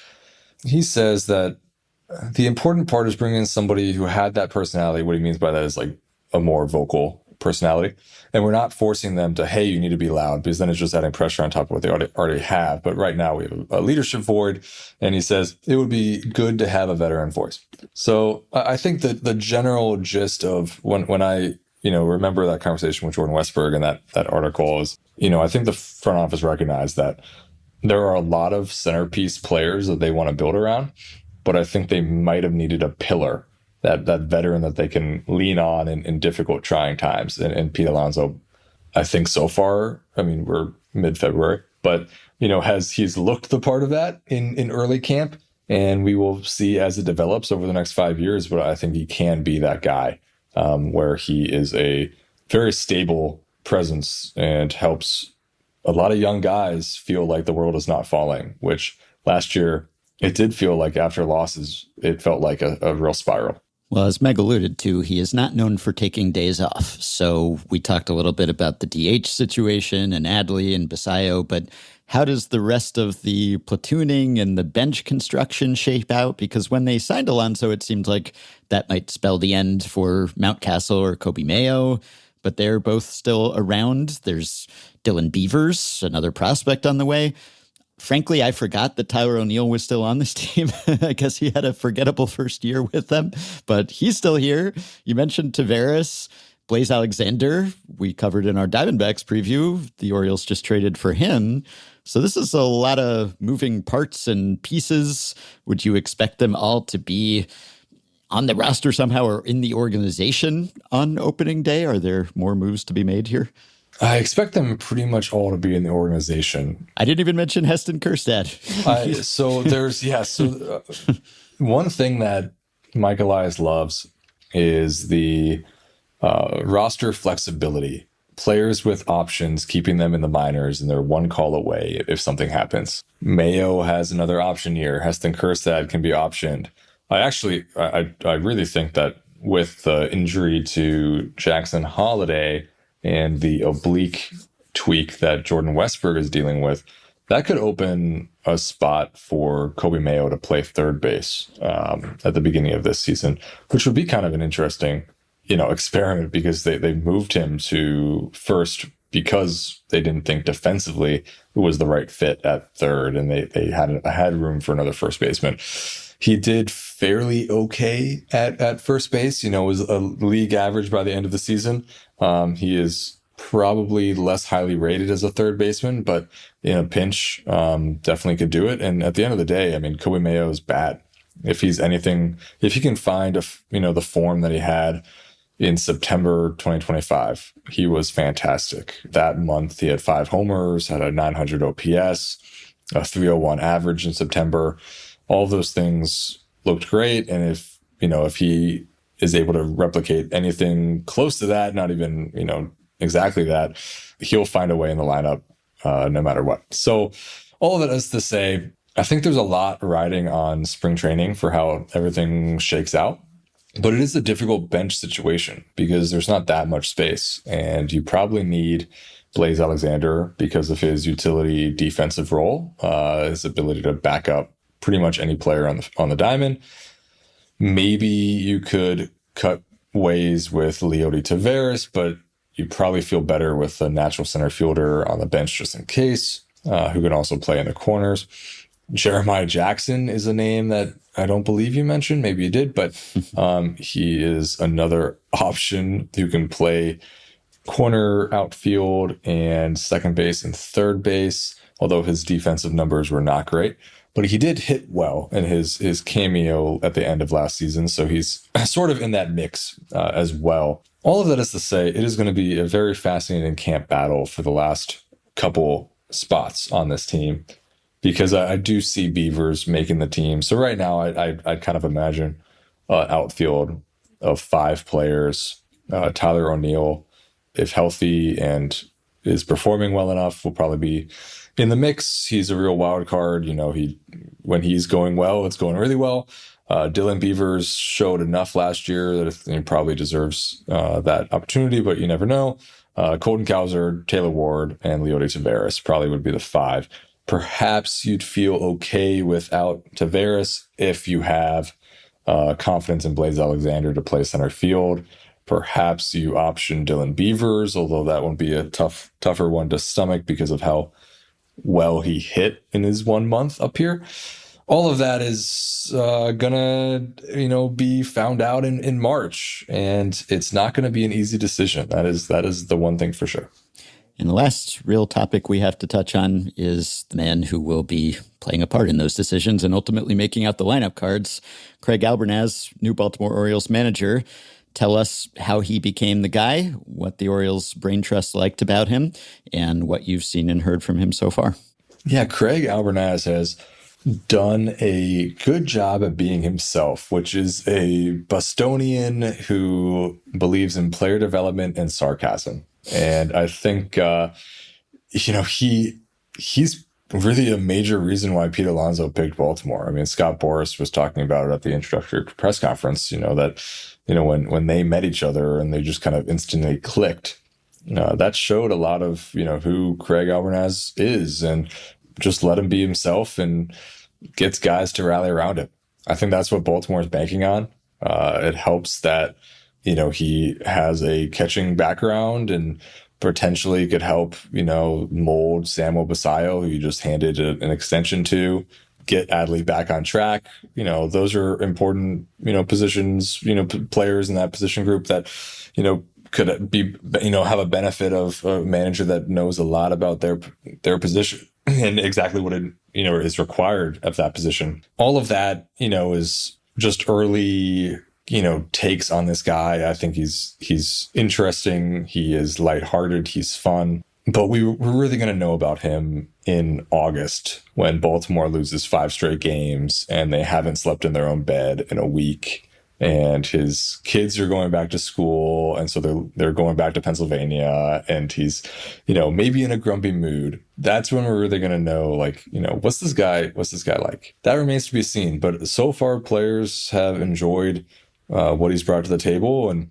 he says that the important part is bringing in somebody who had that personality. What he means by that is like a more vocal personality. And we're not forcing them to, hey, you need to be loud, because then it's just adding pressure on top of what they already have. But right now we have a leadership void. And he says it would be good to have a veteran voice. So I think that the general gist of when I, remember that conversation with Jordan Westberg and that article is, I think the front office recognized that there are a lot of centerpiece players that they want to build around, but I think they might have needed a pillar, that veteran that they can lean on in difficult, trying times. And Pete Alonso, I think so far, I mean, we're mid-February, but, he's looked the part of that in early camp, and we will see as it develops over the next 5 years. But I think he can be that guy where he is a very stable presence and helps a lot of young guys feel like the world is not falling, which last year it did feel like after losses, it felt like a real spiral. Well, as Meg alluded to, he is not known for taking days off. So we talked a little bit about the DH situation and Adley and Basayo, but how does the rest of the platooning and the bench construction shape out? Because when they signed Alonso, it seemed like that might spell the end for Mountcastle or Kobe Mayo, but they're both still around. There's Dylan Beavers, another prospect on the way. Frankly, I forgot that Tyler O'Neill was still on this team. I guess he had a forgettable first year with them, but he's still here. You mentioned Taveras, Blaze Alexander. We covered in our Diamondbacks preview. The Orioles just traded for him. So this is a lot of moving parts and pieces. Would you expect them all to be on the roster somehow or in the organization on opening day? Are there more moves to be made here? I expect them pretty much all to be in the organization. I didn't even mention Heston Kjerstad. One thing that Mike Elias loves is the roster flexibility players with options, keeping them in the minors, and they're one call away if something happens. Mayo has another option year. Heston Kjerstad can be optioned. I really think that with the injury to Jackson Holliday and the oblique tweak that Jordan Westburg is dealing with, that could open a spot for Kobe Mayo to play third base at the beginning of this season, which would be kind of an interesting, experiment, because they moved him to first because they didn't think defensively it was the right fit at third, and they had room for another first baseman. He did fairly okay at first base, was a league average by the end of the season. He is probably less highly rated as a third baseman, but in a pinch, definitely could do it. And at the end of the day, Kobe Mayo is bad. If he can find the form that he had in September 2025, he was fantastic. That month, he had 5 homers, had a 900 OPS, a 301 average in September. All of those things looked great. And if he is able to replicate anything close to that, not even, exactly that, he'll find a way in the lineup no matter what. So all of that is to say, I think there's a lot riding on spring training for how everything shakes out. But it is a difficult bench situation because there's not that much space. And you probably need Blaze Alexander because of his utility defensive role, his ability to back up pretty much any player on the diamond. Maybe you could cut ways with Leody Taveras, but you probably feel better with a natural center fielder on the bench just in case, who can also play in the corners. Jeremiah Jackson is a name that I don't believe you mentioned. Maybe you did, but he is another option who can play corner, outfield, and second base and third base, although his defensive numbers were not great. But he did hit well in his cameo at the end of last season, so he's sort of in that mix as well. All of that is to say, it is going to be a very fascinating camp battle for the last couple spots on this team, because I do see Beavers making the team. So right now, I'd kind of imagine outfield of 5 players. Tyler O'Neill, if healthy and is performing well enough, will probably be in the mix. He's a real wild card. When he's going well, it's going really well. Dylan Beavers showed enough last year that he probably deserves that opportunity, but you never know. Colton Cowser, Taylor Ward, and Leody Taveras probably would be the 5. Perhaps you'd feel okay without Taveras if you have confidence in Blaze Alexander to play center field. Perhaps you option Dylan Beavers, although that won't be a tougher one to stomach because of how well he hit in his 1 month up here. All of that is gonna, be found out in March, and it's not going to be an easy decision. That is the one thing for sure. And the last real topic we have to touch on is the man who will be playing a part in those decisions and ultimately making out the lineup cards. Craig Albernaz, new Baltimore Orioles manager. Tell us how he became the guy, what the Orioles brain trust liked about him, and what you've seen and heard from him so far. Yeah, Craig Albernaz has done a good job at being himself, which is a Bostonian who believes in player development and sarcasm. And I think, he's really a major reason why Pete Alonso picked Baltimore. Scott Boras was talking about it at the introductory press conference, that, when they met each other and they just kind of instantly clicked, that showed a lot of, who Craig Albernaz is, and just let him be himself and gets guys to rally around him. I think that's what Baltimore is banking on. It helps that, he has a catching background and potentially could help, mold Samuel Basayo, who you just handed an extension to, get Adley back on track. Those are important, positions, players in that position group that, could be, have a benefit of a manager that knows a lot about their position and exactly what it, is required of that position. All of that, is just early, takes on this guy. I think he's interesting. He is lighthearted. He's fun. But we're really going to know about him in August when Baltimore loses 5 straight games and they haven't slept in their own bed in a week. and his kids are going back to school, and so they're going back to Pennsylvania, and he's, maybe in a grumpy mood, that's when we're really going to know, like, what's this guy like? That remains to be seen. But so far, players have enjoyed what he's brought to the table, and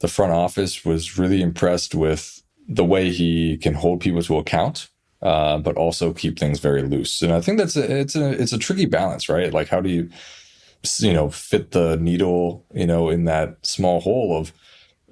the front office was really impressed with the way he can hold people to account, but also keep things very loose. And I think it's a tricky balance, right? Like, how do you fit the needle, in that small hole of,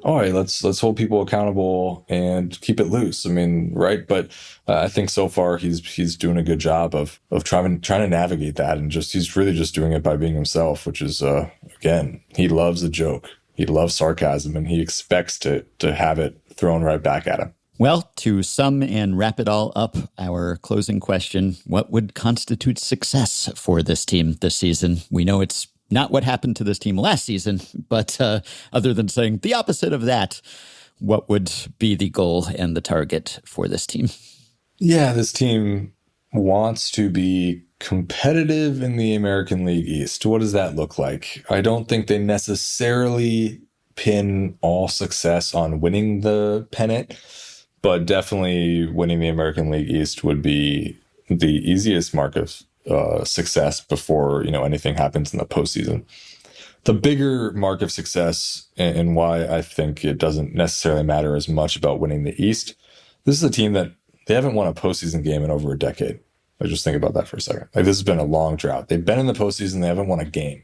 all right, let's hold people accountable and keep it loose. I mean, right. But I think so far he's doing a good job of trying to navigate that. And he's really just doing it by being himself, which is, again, he loves a joke. He loves sarcasm, and he expects to have it thrown right back at him. Well, to sum and wrap it all up, our closing question: what would constitute success for this team this season? We know it's not what happened to this team last season, but other than saying the opposite of that, what would be the goal and the target for this team? Yeah, this team wants to be competitive in the American League East. What does that look like? I don't think they necessarily pin all success on winning the pennant, but definitely winning the American League East would be the easiest mark of success before anything happens in the postseason. The bigger mark of success, and why I think it doesn't necessarily matter as much about winning the East, this is a team that they haven't won a postseason game in over a decade. I just think about that for a second. Like, this has been a long drought. They've been in the postseason. They haven't won a game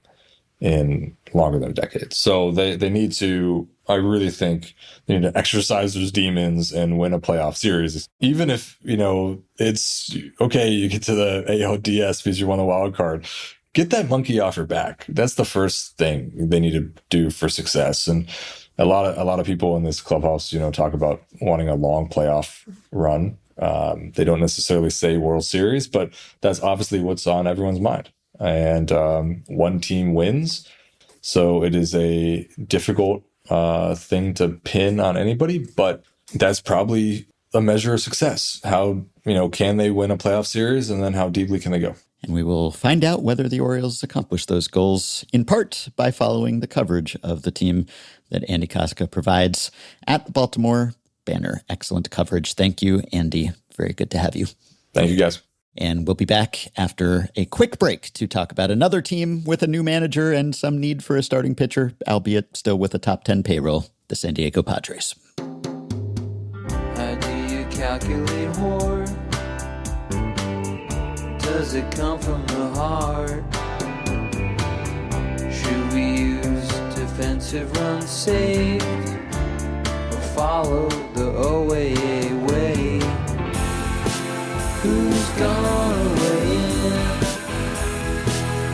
in longer than a decade. So they need to, I really think they need to exercise those demons and win a playoff series. Even if, it's okay, you get to the ALDS because you won the wild card, get that monkey off your back. That's the first thing they need to do for success. And a lot of people in this clubhouse, talk about wanting a long playoff run. They don't necessarily say World Series, but that's obviously what's on everyone's mind. And one team wins. So it is a difficult thing to pin on anybody, but that's probably a measure of success. How, can they win a playoff series, and then how deeply can they go? And we will find out whether the Orioles accomplish those goals, in part by following the coverage of the team that Andy Kostka provides at the Baltimore Banner. Excellent coverage. Thank you, Andy. Very good to have you. Thank you, guys. And we'll be back after a quick break to talk about another team with a new manager and some need for a starting pitcher, albeit still with a top 10 payroll, the San Diego Padres. How do you calculate WAR? Does it come from the heart? Should we use defensive runs saved, or follow the OAA way? Who's gonna weigh in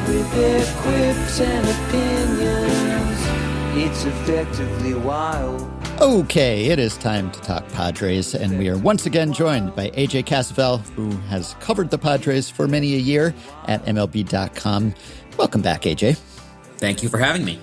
with their quips and opinions? It's effectively wild. Okay, it is time to talk Padres, and we are once again joined by AJ Cassavell, who has covered the Padres for many a year at MLB.com. Welcome back, AJ. Thank you for having me.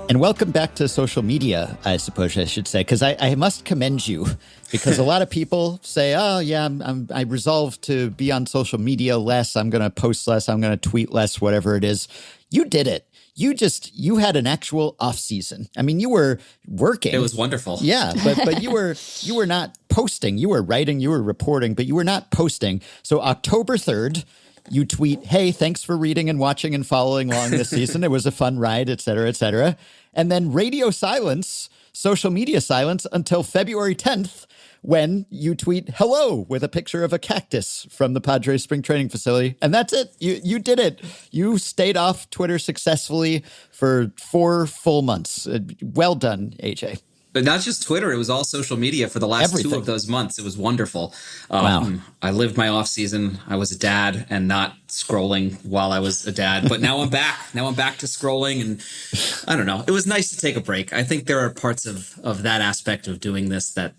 And welcome back to social media, I suppose I should say, because I must commend you, because a lot of people say, oh, yeah, I resolved to be on social media less. I'm going to post less. I'm going to tweet less, whatever it is. You did it. You had an actual off season. I mean, you were working. It was wonderful. Yeah, but you were not posting. You were writing, you were reporting, but you were not posting. So October 3rd, you tweet, hey, thanks for reading and watching and following along this season. It was a fun ride, et cetera, et cetera. And then radio silence, social media silence until February 10th, when you tweet hello with a picture of a cactus from the Padres spring training facility. And that's it. You did it. You stayed off Twitter successfully for 4 full months. Well done, AJ. But not just Twitter, it was all social media for the last Everything. 2 of those months. It was wonderful. Wow. I lived my off season. I was a dad and not scrolling while I was a dad. But now I'm back. Now I'm back to scrolling. And I don't know. It was nice to take a break. I think there are parts of that aspect of doing this that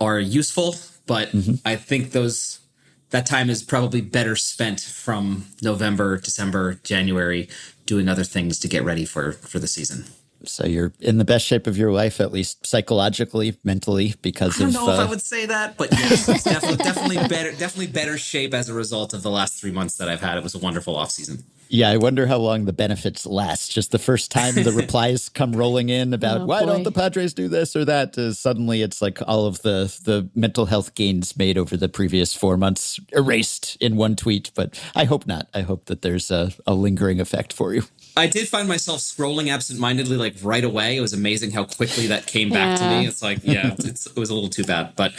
are useful. But I think that time is probably better spent from November, December, January, doing other things to get ready for the season. So you're in the best shape of your life, at least psychologically, mentally, because of... I don't know if I would say that, but yes, it's definitely better shape as a result of the last 3 months that I've had. It was a wonderful off season. Yeah, I wonder how long the benefits last. Just the first time the replies come rolling in about why don't the Padres do this or that, suddenly it's like all of the mental health gains made over the previous 4 months erased in one tweet. But I hope not. I hope that there's a lingering effect for you. I did find myself scrolling absentmindedly, like right away. It was amazing how quickly that came back to me. It's like, it was a little too bad. But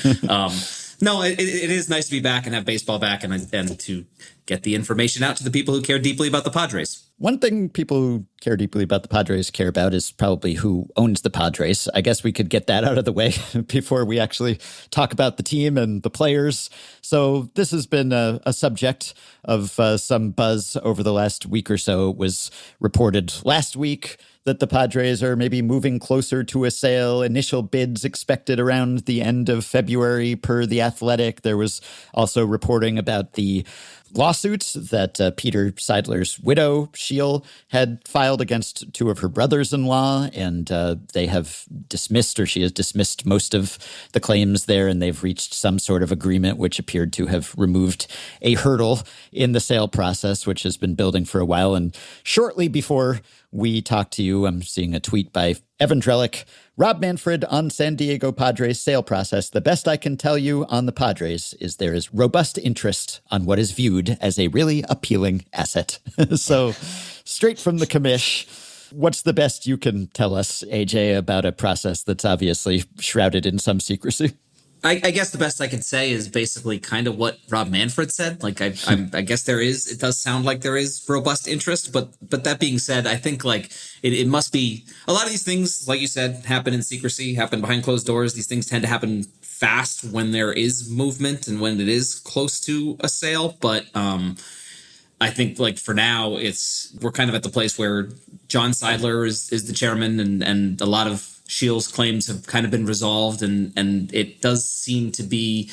no, it is nice to be back and have baseball back and to get the information out to the people who care deeply about the Padres. One thing people who care deeply about the Padres care about is probably who owns the Padres. I guess we could get that out of the way before we actually talk about the team and the players. So this has been a subject of some buzz over the last week or so. It was reported last week that the Padres are maybe moving closer to a sale. Initial bids expected around the end of February per The Athletic. There was also reporting about the lawsuits that Peter Seidler's widow, Sheil, had filed against two of her brothers-in-law, and they have dismissed, or she has dismissed most of the claims there, and they've reached some sort of agreement which appeared to have removed a hurdle in the sale process, which has been building for a while. And shortly before we talk to you, I'm seeing a tweet by Evan Drellick. Rob Manfred on San Diego Padres sale process. The best I can tell you on the Padres is there is robust interest on what is viewed as a really appealing asset. So straight from the commish, what's the best you can tell us, AJ, about a process that's obviously shrouded in some secrecy? I guess the best I could say is basically kind of what Rob Manfred said. Like I guess it does sound like there is robust interest, but that being said, I think like it must be a lot of these things, like you said, happen in secrecy, happen behind closed doors. These things tend to happen fast when there is movement and when it is close to a sale. But I think like for now, we're kind of at the place where John Seidler is the chairman and a lot of Sheil's claims have kind of been resolved, and it does seem to be,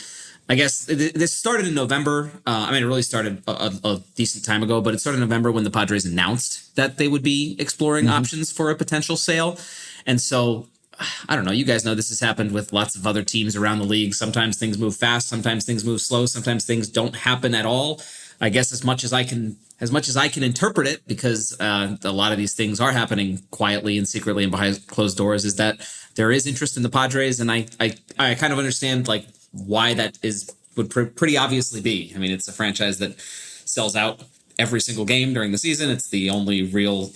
I guess, this started in November. It really started a decent time ago, but it started in November when the Padres announced that they would be exploring options for a potential sale. And so, I don't know, you guys know this has happened with lots of other teams around the league. Sometimes things move fast, sometimes things move slow, sometimes things don't happen at all. I guess as much as I can interpret it, because a lot of these things are happening quietly and secretly and behind closed doors, is that there is interest in the Padres, and I kind of understand like why that would pretty obviously be. I mean, it's a franchise that sells out every single game during the season. It's the only real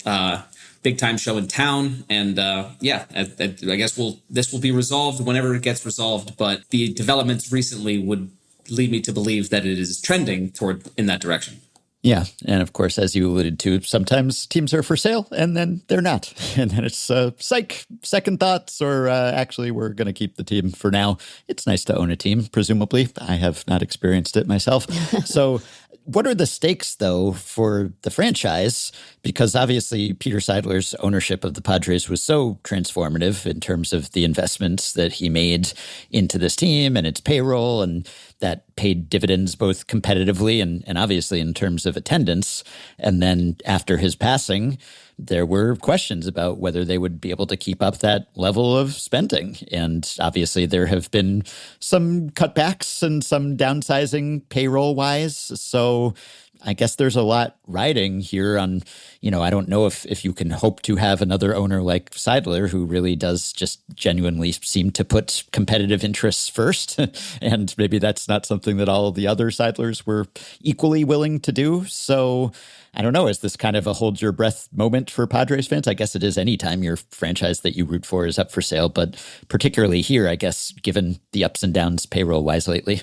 big time show in town, and I guess this will be resolved whenever it gets resolved. But the developments recently would lead me to believe that it is trending in that direction. Yeah. And of course, as you alluded to, sometimes teams are for sale and then they're not. And then it's psych, second thoughts, or actually we're going to keep the team for now. It's nice to own a team, presumably. I have not experienced it myself. So what are the stakes, though, for the franchise? Because obviously Peter Seidler's ownership of the Padres was so transformative in terms of the investments that he made into this team and its payroll, and that paid dividends both competitively and obviously in terms of attendance. And then after his passing, there were questions about whether they would be able to keep up that level of spending. And obviously there have been some cutbacks and some downsizing payroll-wise. So I guess there's a lot riding here on, I don't know if you can hope to have another owner like Seidler, who really does just genuinely seem to put competitive interests first. And maybe that's not something that all of the other Seidlers were equally willing to do. So I don't know, is this kind of a hold your breath moment for Padres fans? I guess it is anytime your franchise that you root for is up for sale, but particularly here, I guess, given the ups and downs payroll-wise lately.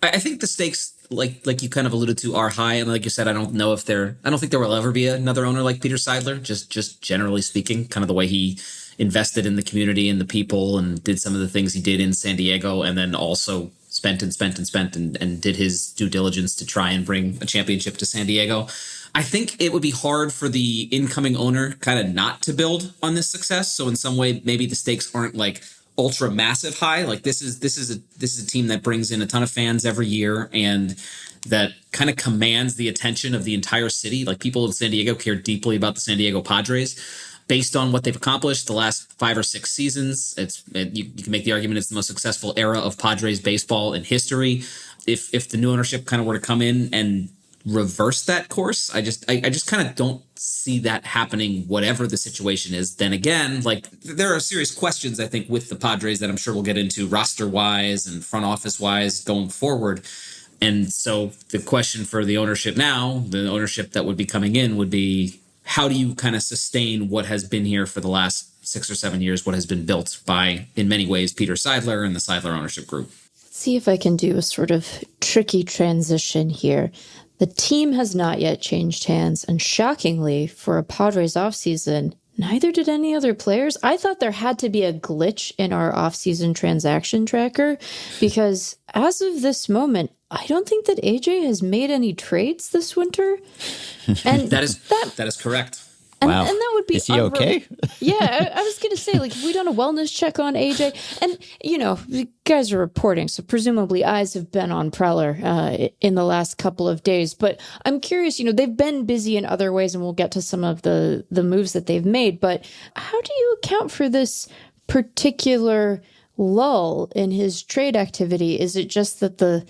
I think the stakes, like you kind of alluded to, are high. And like you said, I don't think there will ever be another owner like Peter Seidler, just generally speaking, kind of the way he invested in the community and the people and did some of the things he did in San Diego, and then also spent and did his due diligence to try and bring a championship to San Diego. I think it would be hard for the incoming owner kind of not to build on this success. So in some way, maybe the stakes aren't like ultra massive high. Like this is a team that brings in a ton of fans every year and that kind of commands the attention of the entire city. Like people in San Diego care deeply about the San Diego Padres based on what they've accomplished the last 5 or 6 seasons. You can make the argument it's the most successful era of Padres baseball in history. If the new ownership kind of were to come in and reverse that course. I just kind of don't see that happening, whatever the situation is. Then again, like there are serious questions, I think, with the Padres that I'm sure we'll get into roster wise and front office wise going forward. And so the question for the ownership now, the ownership that would be coming in would be, how do you kind of sustain what has been here for the last 6 or 7 years, what has been built by, in many ways, Peter Seidler and the Seidler ownership group? Let's see if I can do a sort of tricky transition here. The team has not yet changed hands, and shockingly, for a Padres offseason, neither did any other players. I thought there had to be a glitch in our offseason transaction tracker, because as of this moment, I don't think that AJ has made any trades this winter. And that is correct. Wow. And that would be... Is he okay? Yeah, I was going to say, like, have we done a wellness check on AJ? And, you know, the guys are reporting, so presumably eyes have been on Preller in the last couple of days. But I'm curious, you know, they've been busy in other ways, and we'll get to some of the moves that they've made. But how do you account for this particular lull in his trade activity? Is it just that the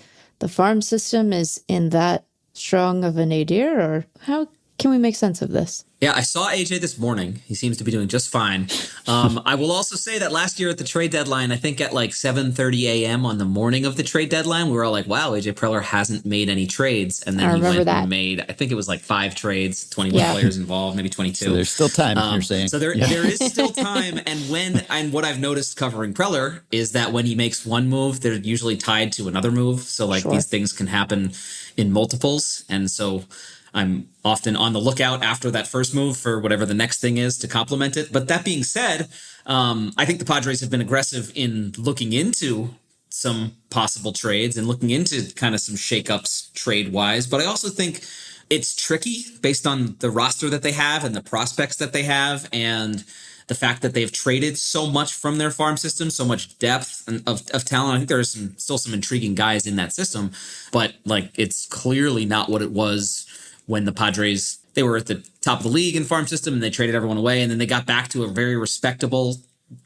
farm system is in that strong of a nadir, or how can we make sense of this? Yeah, I saw AJ this morning. He seems to be doing just fine. I will also say that last year at the trade deadline, I think at like 7:30 a.m. on the morning of the trade deadline, we were all like, wow, AJ Preller hasn't made any trades. And then he went and made, I think it was like 5 trades, 21 players involved, maybe 22. So there's still time, you're saying. So there is still time. And what I've noticed covering Preller is that when he makes one move, they're usually tied to another move. So like these things can happen in multiples. And so I'm often on the lookout after that first move for whatever the next thing is to complement it. But that being said, I think the Padres have been aggressive in looking into some possible trades and looking into kind of some shakeups trade-wise. But I also think it's tricky based on the roster that they have and the prospects that they have, and the fact that they've traded so much from their farm system, so much depth of talent. I think there's still some intriguing guys in that system, but like it's clearly not what it was when the Padres, they were at the top of the league in farm system and they traded everyone away, and then they got back to a very respectable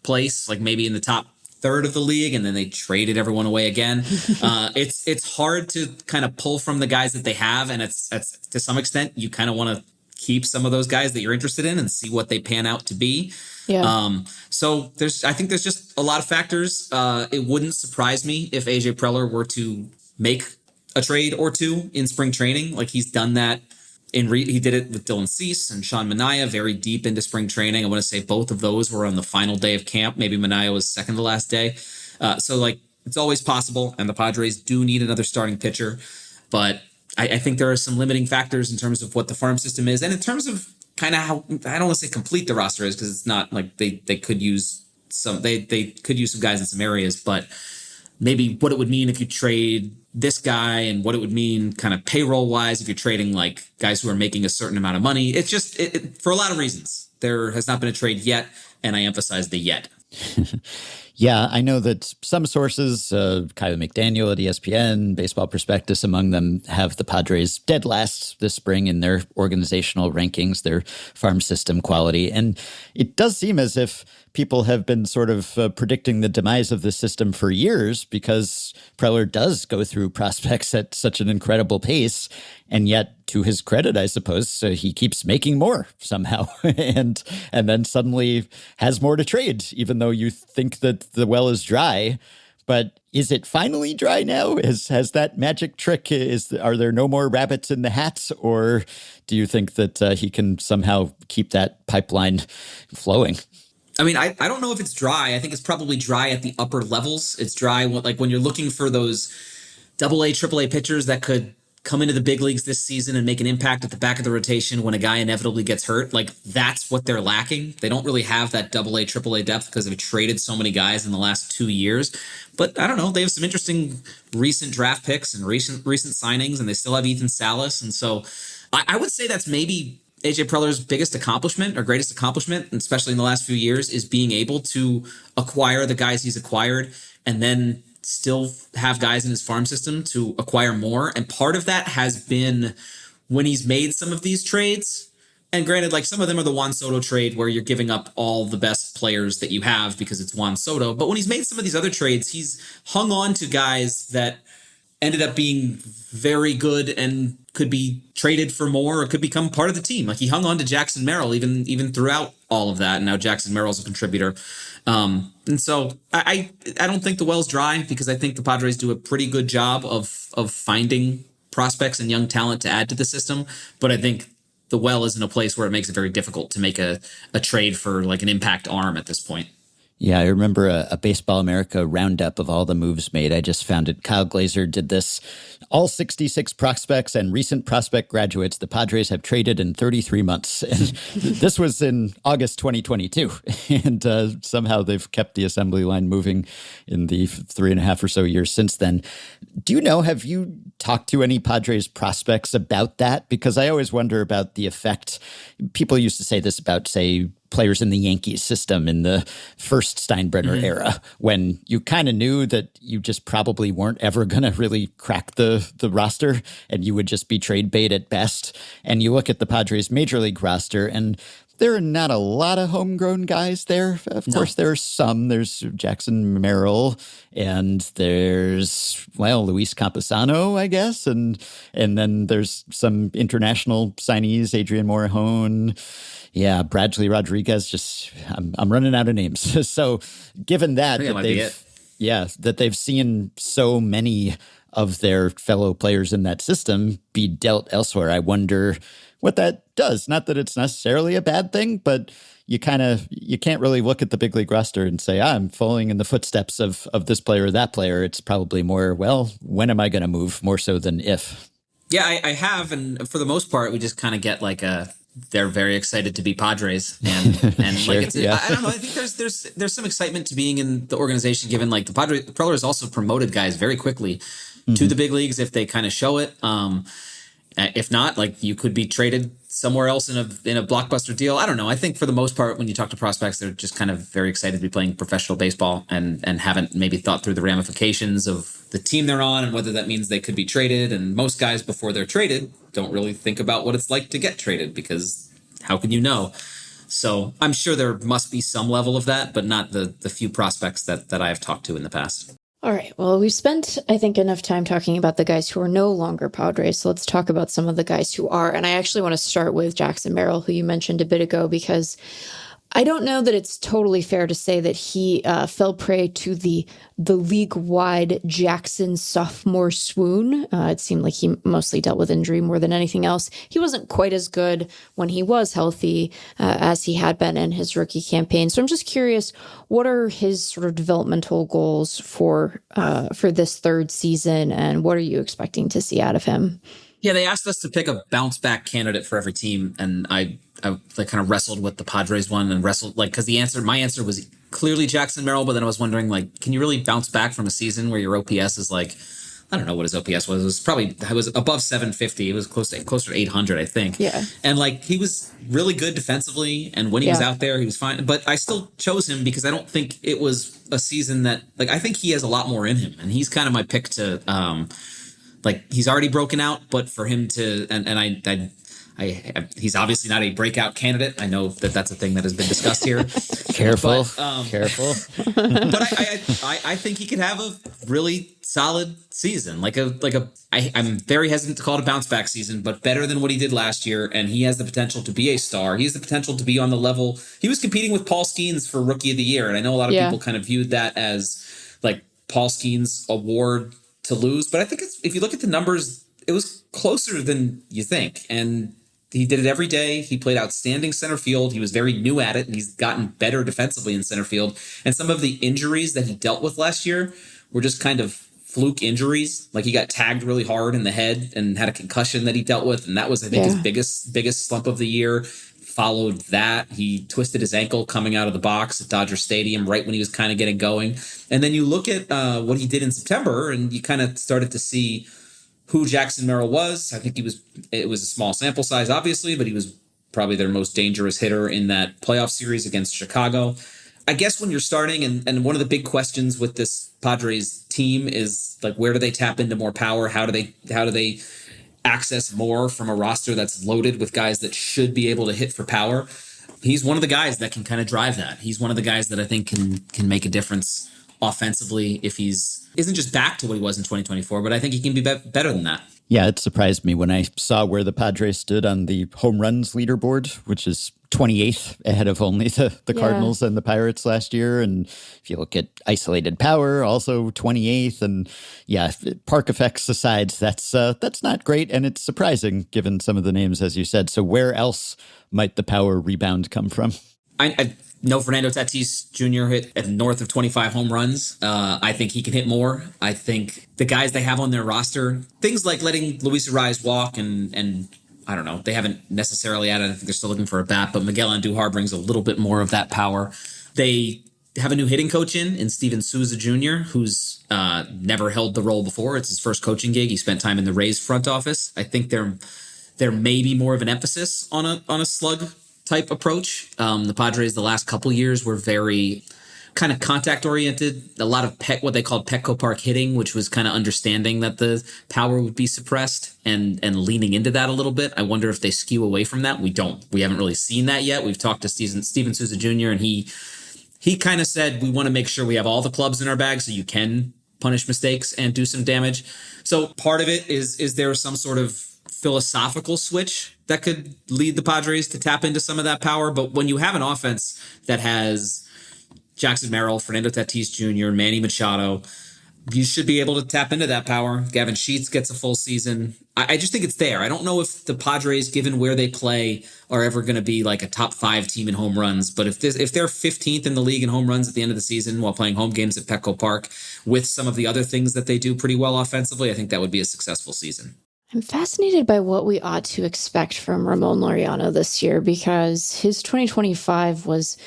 place, like maybe in the top third of the league, and then they traded everyone away again. It's hard to kind of pull from the guys that they have, and it's to some extent you kind of want to keep some of those guys that you're interested in and see what they pan out to be. Yeah. So I think there's just a lot of factors. It wouldn't surprise me if AJ Preller were to make a trade or two in spring training. Like he's done that he did it with Dylan Cease and Sean Manaea very deep into spring training. I want to say both of those were on the final day of camp. Maybe Manaea was second to last day. So like it's always possible. And the Padres do need another starting pitcher, but I think there are some limiting factors in terms of what the farm system is. And in terms of kind of how, I don't want to say complete the roster is, because it's not like they could use some, they could use some guys in some areas, but maybe what it would mean if you trade this guy and what it would mean kind of payroll wise if you're trading like guys who are making a certain amount of money. It's just for a lot of reasons. There has not been a trade yet, and I emphasize the yet. Yeah, I know that some sources, Kyle McDaniel at ESPN, Baseball Prospectus among them, have the Padres dead last this spring in their organizational rankings, their farm system quality. And it does seem as if people have been sort of predicting the demise of the system for years, because Preller does go through prospects at such an incredible pace. And yet, to his credit, I suppose, he keeps making more somehow and then suddenly has more to trade, even though you think that the well is dry. But is it finally dry now? Has that magic trick, are there no more rabbits in the hat? Or do you think that he can somehow keep that pipeline flowing? I mean, I don't know if it's dry. I think it's probably dry at the upper levels. It's dry like when you're looking for those AA, AAA pitchers that could come into the big leagues this season and make an impact at the back of the rotation when a guy inevitably gets hurt. Like that's what they're lacking. They don't really have that AA, AAA depth because they've traded so many guys in the last 2 years. But I don't know. They have some interesting recent draft picks and recent signings, and they still have Ethan Salas. And so I would say that's maybe AJ Preller's biggest accomplishment or greatest accomplishment, especially in the last few years, is being able to acquire the guys he's acquired and then still have guys in his farm system to acquire more. And part of that has been when he's made some of these trades. And granted, like some of them are the Juan Soto trade where you're giving up all the best players that you have because it's Juan Soto. But when he's made some of these other trades, he's hung on to guys that ended up being very good and could be traded for more or could become part of the team. Like he hung on to Jackson Merrill even throughout all of that. And now Jackson Merrill's a contributor. And so I don't think the well's dry because I think the Padres do a pretty good job of finding prospects and young talent to add to the system. But I think the well is in a place where it makes it very difficult to make a trade for like an impact arm at this point. Yeah, I remember a Baseball America roundup of all the moves made. I just found it. Kyle Glazer did this. All 66 prospects and recent prospect graduates the Padres have traded in 33 months. And this was in August 2022. And somehow they've kept the assembly line moving in the 3.5 or so years since then. Do you know, have you talked to any Padres prospects about that? Because I always wonder about the effect. People used to say this about, say, players in the Yankees system in the first Steinbrenner era, when you kind of knew that you just probably weren't ever going to really crack the roster and you would just be trade bait at best. And you look at the Padres major league roster and there are not a lot of homegrown guys there. Of course, there are some. There's Jackson Merrill and there's, Luis Camposano, I guess. And then there's some international signees, Adrian Morejon. Yeah, Bradley Rodriguez. I'm running out of names. So given that, that they've seen so many of their fellow players in that system be dealt elsewhere, I wonder what that does. Not that it's necessarily a bad thing, but you can't really look at the big league roster and say, I'm following in the footsteps of this player or that player. It's probably more, when am I going to move, more so than if. Yeah, I have. And for the most part, we just kind of get like they're very excited to be Padres. And sure, like, I don't know. I think there's some excitement to being in the organization, given like the Padres also promoted guys very quickly to the big leagues if they kind of show it. If not, like you could be traded somewhere else in a blockbuster deal. I don't know. I think for the most part, when you talk to prospects, they're just kind of very excited to be playing professional baseball and haven't maybe thought through the ramifications of the team they're on and whether that means they could be traded. And most guys before they're traded don't really think about what it's like to get traded because how can you know? So I'm sure there must be some level of that, but not the few prospects that I have talked to in the past. All right. Well, we've spent, I think, enough time talking about the guys who are no longer Padres. So let's talk about some of the guys who are. And I actually want to start with Jackson Merrill, who you mentioned a bit ago, because I don't know that it's totally fair to say that he fell prey to the league-wide Jackson sophomore swoon. It seemed like he mostly dealt with injury more than anything else. He wasn't quite as good when he was healthy as he had been in his rookie campaign. So I'm just curious, what are his sort of developmental goals for this third season, and what are you expecting to see out of him? Yeah, they asked us to pick a bounce back candidate for every team, and I like kind of wrestled with the Padres one and wrestled because my answer was clearly Jackson Merrill, but then I was wondering like, can you really bounce back from a season where your OPS is like, I don't know what his OPS was. It was above 750. It was closer to 800, I think. Yeah, and like he was really good defensively, and when he was out there, he was fine. But I still chose him because I don't think it was a season that like I think he has a lot more in him, and he's kind of my pick to. Like he's already broken out, but for him to he's obviously not a breakout candidate. I know that that's a thing that has been discussed here. Careful. But I think he could have a really solid season, I'm very hesitant to call it a bounce back season, but better than what he did last year. And he has the potential to be a star. He has the potential to be on the level. He was competing with Paul Skeens for Rookie of the Year, and I know a lot of people kind of viewed that as like Paul Skeens' award to lose, but I think if you look at the numbers, it was closer than you think. And he did it every day. He played outstanding center field. He was very new at it, and he's gotten better defensively in center field. And some of the injuries that he dealt with last year were just kind of fluke injuries. Like he got tagged really hard in the head and had a concussion that he dealt with, and that was, I think, his biggest slump of the year. Followed that, he twisted his ankle coming out of the box at Dodger Stadium right when he was kind of getting going. And then you look at what he did in September, and you kind of started to see who Jackson Merrill was. I think it was a small sample size, obviously, but he was probably their most dangerous hitter in that playoff series against Chicago. I guess when you're starting, and one of the big questions with this Padres team is like, where do they tap into more power? How do they access more from a roster that's loaded with guys that should be able to hit for power? He's one of the guys that can kind of drive that. He's one of the guys that I think can make a difference offensively if isn't just back to what he was in 2024, but I think he can be better than that. Yeah, it surprised me when I saw where the Padres stood on the home runs leaderboard, which is 28th ahead of only the Cardinals and the Pirates last year. And if you look at isolated power, also 28th. And yeah, park effects aside, that's not great. And it's surprising given some of the names, as you said. So where else might the power rebound come from? I know Fernando Tatis Jr. hit at north of 25 home runs. I think he can hit more. I think the guys they have on their roster, things like letting Luis Ariz walk and I don't know, they haven't necessarily added, I think they're still looking for a bat, but Miguel Andujar brings a little bit more of that power. They have a new hitting coach in Steven Souza Jr., who's never held the role before. It's his first coaching gig. He spent time in the Rays front office. I think there may be more of an emphasis on a slug type approach. The Padres the last couple years were very kind of contact oriented, a lot of what they called Petco Park hitting, which was kind of understanding that the power would be suppressed and leaning into that a little bit. I wonder if they skew away from that. We haven't really seen that yet. We've talked to Steven Souza Jr. and he kind of said, we want to make sure we have all the clubs in our bag so you can punish mistakes and do some damage. So part of it is there some sort of philosophical switch that could lead the Padres to tap into some of that power. But when you have an offense that has Jackson Merrill, Fernando Tatis Jr., Manny Machado, you should be able to tap into that power. Gavin Sheets gets a full season. I just think it's there. I don't know if the Padres, given where they play, are ever going to be like a top 5 team in home runs. But if they're 15th in the league in home runs at the end of the season while playing home games at Petco Park with some of the other things that they do pretty well offensively, I think that would be a successful season. I'm fascinated by what we ought to expect from Ramon Laureano this year, because his 2025 was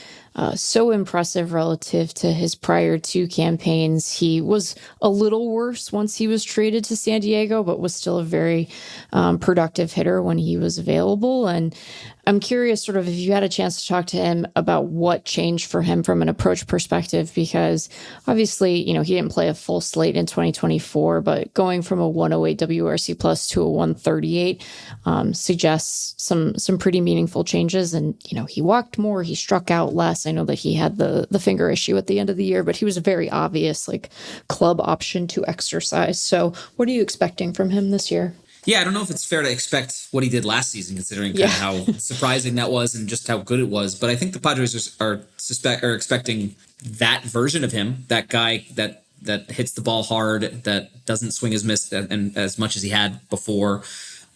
so impressive relative to his prior 2 campaigns. He was a little worse once he was traded to San Diego, but was still a very productive hitter when he was available. And I'm curious sort of if you had a chance to talk to him about what changed for him from an approach perspective, because obviously, he didn't play a full slate in 2024, but going from a 108 WRC plus to a 138 suggests some pretty meaningful changes. And, he walked more, he struck out less. I know that he had the finger issue at the end of the year, but he was a very obvious club option to exercise. So what are you expecting from him this year? Yeah, I don't know if it's fair to expect what he did last season, considering kind of how surprising that was and just how good it was. But I think the Padres are expecting that version of him, that guy that hits the ball hard, that doesn't swing as much as he had before.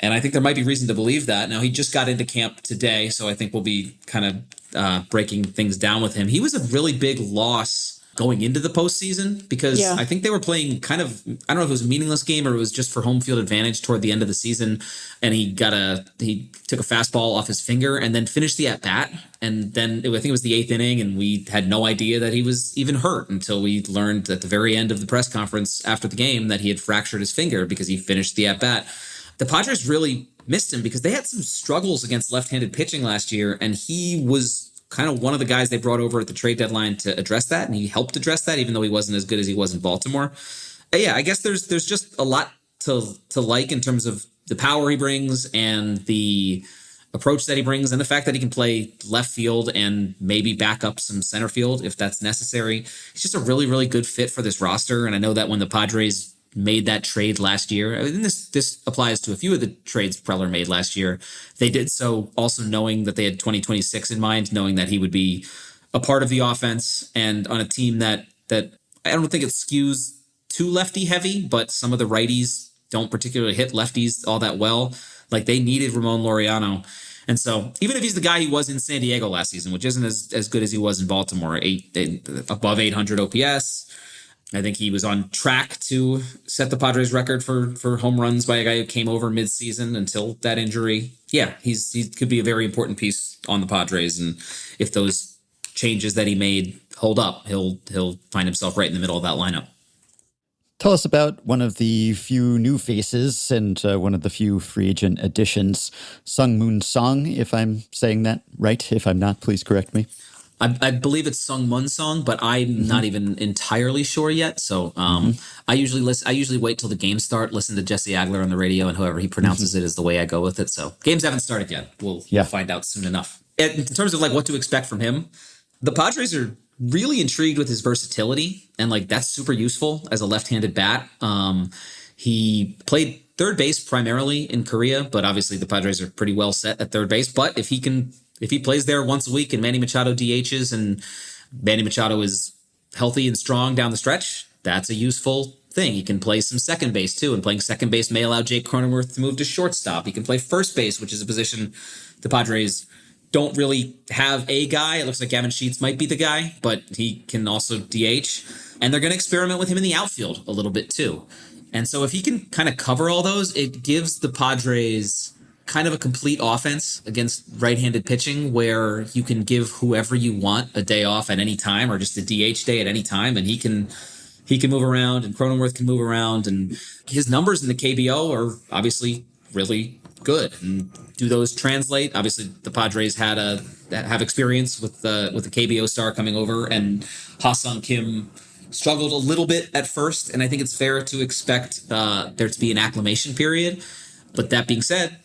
And I think there might be reason to believe that. Now, he just got into camp today, so I think we'll be kind of breaking things down with him. He was a really big loss going into the postseason because I think they were playing kind of, I don't know if it was a meaningless game or it was just for home field advantage toward the end of the season. And he took a fastball off his finger and then finished the at bat. And then I think it was the 8th inning and we had no idea that he was even hurt until we learned at the very end of the press conference after the game that he had fractured his finger because he finished the at bat. The Padres really missed him because they had some struggles against left-handed pitching last year. And he was kind of one of the guys they brought over at the trade deadline to address that. And he helped address that, even though he wasn't as good as he was in Baltimore. Yeah, I guess there's just a lot to like in terms of the power he brings and the approach that he brings and the fact that he can play left field and maybe back up some center field if that's necessary. He's just a really, really good fit for this roster. And I know that when the Padres made that trade last year, and this applies to a few of the trades Preller made last year, they did so also knowing that they had 2026 in mind, knowing that he would be a part of the offense and on a team that I don't think it skews too lefty heavy, but some of the righties don't particularly hit lefties all that well. Like they needed Ramon Laureano. And so even if he's the guy he was in San Diego last season, which isn't as good as he was in Baltimore, above 800 OPS, I think he was on track to set the Padres record for home runs by a guy who came over midseason until that injury. Yeah, he could be a very important piece on the Padres. And if those changes that he made hold up, he'll find himself right in the middle of that lineup. Tell us about one of the few new faces and one of the few free agent additions, Sung-Moon Song, if I'm saying that right. If I'm not, please correct me. I believe it's Sung-Moon Song, but I'm not even entirely sure yet. So I usually wait till the games start, listen to Jesse Agler on the radio, and however he pronounces it is the way I go with it. So games haven't started yet. We'll find out soon enough. In terms of what to expect from him, the Padres are really intrigued with his versatility, and like that's super useful as a left-handed bat. He played third base primarily in Korea, but obviously the Padres are pretty well set at third base. But if he plays there once a week and Manny Machado DHs and Manny Machado is healthy and strong down the stretch, that's a useful thing. He can play some second base too, and playing second base may allow Jake Cronenworth to move to shortstop. He can play first base, which is a position the Padres don't really have a guy. It looks like Gavin Sheets might be the guy, but he can also DH. And they're going to experiment with him in the outfield a little bit too. And so if he can kind of cover all those, it gives the Padres kind of a complete offense against right-handed pitching where you can give whoever you want a day off at any time or just a DH day at any time. And he can move around and Cronenworth can move around. And his numbers in the KBO are obviously really good. And do those translate? Obviously, the Padres have experience with the KBO star coming over, and Ha-Sung Kim struggled a little bit at first, and I think it's fair to expect there to be an acclimation period. But that being said,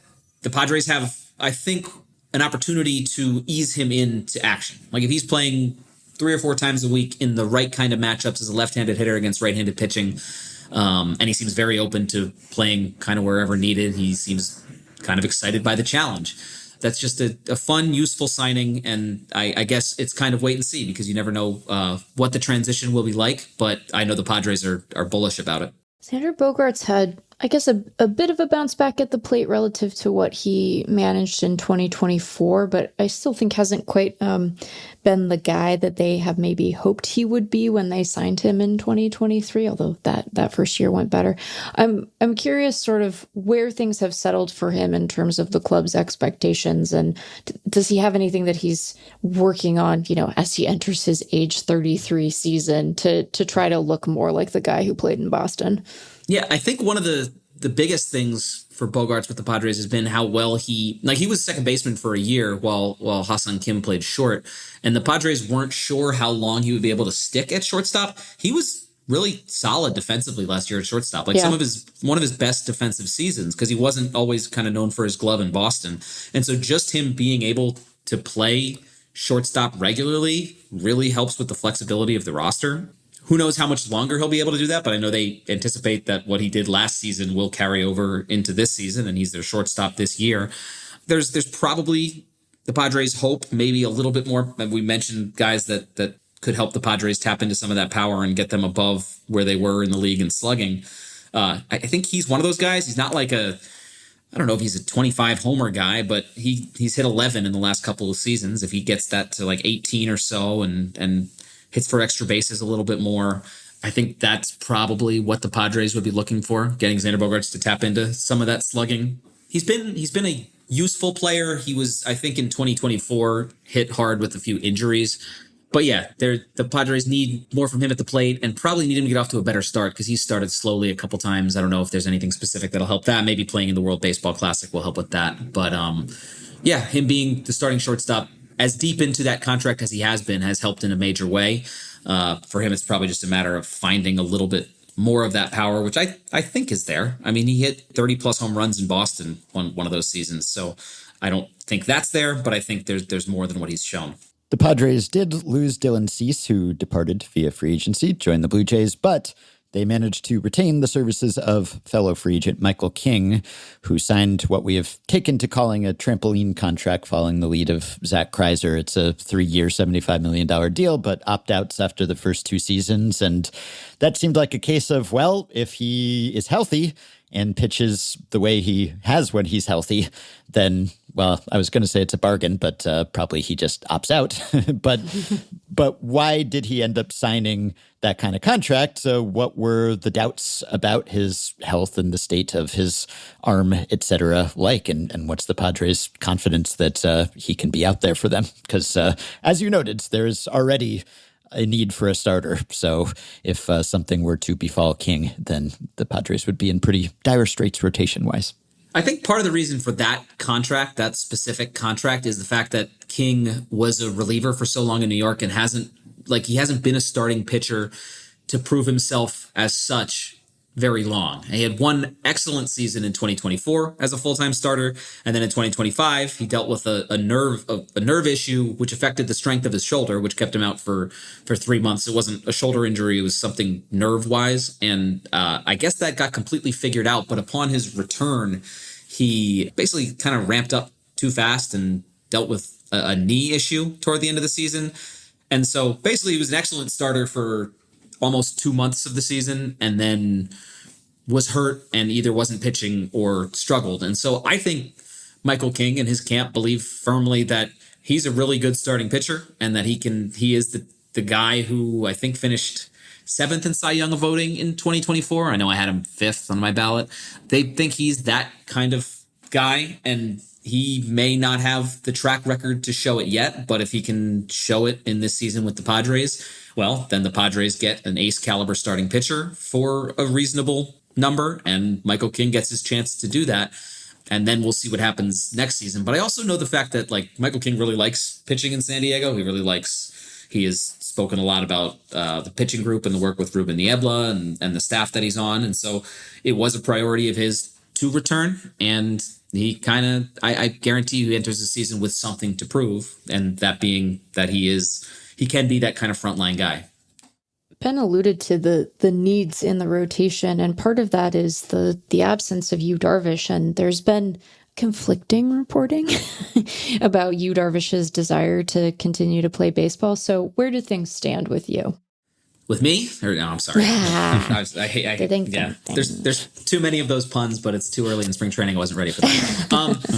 the Padres have, I think, an opportunity to ease him into action. Like if he's playing 3 or 4 times a week in the right kind of matchups as a left-handed hitter against right-handed pitching, and he seems very open to playing kind of wherever needed. He seems kind of excited by the challenge. That's just a fun, useful signing, and I guess it's kind of wait and see because you never know what the transition will be like, but I know the Padres are bullish about it. Xander Bogaerts had, I guess, a bit of a bounce back at the plate relative to what he managed in 2024, but I still think hasn't quite been the guy that they have maybe hoped he would be when they signed him in 2023, although that first year went better. I'm curious sort of where things have settled for him in terms of the club's expectations, and does he have anything that he's working on, as he enters his age 33 season to try to look more like the guy who played in Boston? Yeah, I think one of the biggest things for Bogaerts with the Padres has been how well he was second baseman for a year while Ha-Sung Kim played short, and the Padres weren't sure how long he would be able to stick at shortstop. He was really solid defensively last year at shortstop, one of his best defensive seasons because he wasn't always kind of known for his glove in Boston. And so just him being able to play shortstop regularly really helps with the flexibility of the roster. Who knows how much longer he'll be able to do that, but I know they anticipate that what he did last season will carry over into this season, and he's their shortstop this year. There's probably the Padres hope maybe a little bit more. We mentioned guys that could help the Padres tap into some of that power and get them above where they were in the league in slugging. I think he's one of those guys. He's not like I don't know if he's a 25 homer guy, but he's hit 11 in the last couple of seasons. If he gets that to like 18 or so and hits for extra bases a little bit more, I think that's probably what the Padres would be looking for, getting Xander Bogaerts to tap into some of that slugging. He's been a useful player. He was, I think, in 2024 hit hard with a few injuries. But yeah, the Padres need more from him at the plate and probably need him to get off to a better start because he's started slowly a couple times. I don't know if there's anything specific that'll help that. Maybe playing in the World Baseball Classic will help with that. But yeah, him being the starting shortstop as deep into that contract as he has been has helped in a major way. For him, it's probably just a matter of finding a little bit more of that power, which I think is there. I mean, he hit 30-plus home runs in Boston one of those seasons, so I don't think that's there, but I think there's more than what he's shown. The Padres did lose Dylan Cease, who departed via free agency, joined the Blue Jays, but they managed to retain the services of fellow free agent Michael King, who signed what we have taken to calling a trampoline contract following the lead of Zach Kreiser. It's a 3-year, $75 million deal, but opt-outs after the first 2 seasons. And that seemed like a case of, well, if he is healthy and pitches the way he has when he's healthy, then, well, I was going to say it's a bargain, but probably he just opts out. But why did he end up signing that kind of contract? So what were the doubts about his health and the state of his arm, et cetera, like? And what's the Padres' confidence that he can be out there for them? Because as you noted, there's already a need for a starter. So if something were to befall King, then the Padres would be in pretty dire straits rotation-wise. I think part of the reason for that contract, that specific contract, is the fact that King was a reliever for so long in New York and he hasn't been a starting pitcher to prove himself as such very long. He had one excellent season in 2024 as a full-time starter, and then in 2025 he dealt with a nerve issue which affected the strength of his shoulder, which kept him out for 3 months. It wasn't a shoulder injury; it was something nerve-wise, and I guess that got completely figured out. But upon his return, he basically kind of ramped up too fast and dealt with a knee issue toward the end of the season. And so basically he was an excellent starter for almost 2 months of the season and then was hurt and either wasn't pitching or struggled. And so I think Michael King and his camp believe firmly that he's a really good starting pitcher and that he is the guy who I think finished 7th in Cy Young voting in 2024. I know I had him 5th on my ballot. They think he's that kind of guy, and he may not have the track record to show it yet, but if he can show it in this season with the Padres, well, then the Padres get an ace caliber starting pitcher for a reasonable number, and Michael King gets his chance to do that. And then we'll see what happens next season. But I also know the fact that Michael King really likes pitching in San Diego. He has spoken a lot about the pitching group and the work with Ruben Niebla and the staff that he's on. And so it was a priority of his to return. And he I guarantee you he enters the season with something to prove. And that being that he can be that kind of frontline guy. Ben alluded to the needs in the rotation, and part of that is the absence of Yu Darvish, and there's been conflicting reporting about Yu Darvish's desire to continue to play baseball. So where do things stand with you? With me? No, I'm sorry. I hate yeah. There's too many of those puns, but it's too early in spring training. I wasn't ready for that.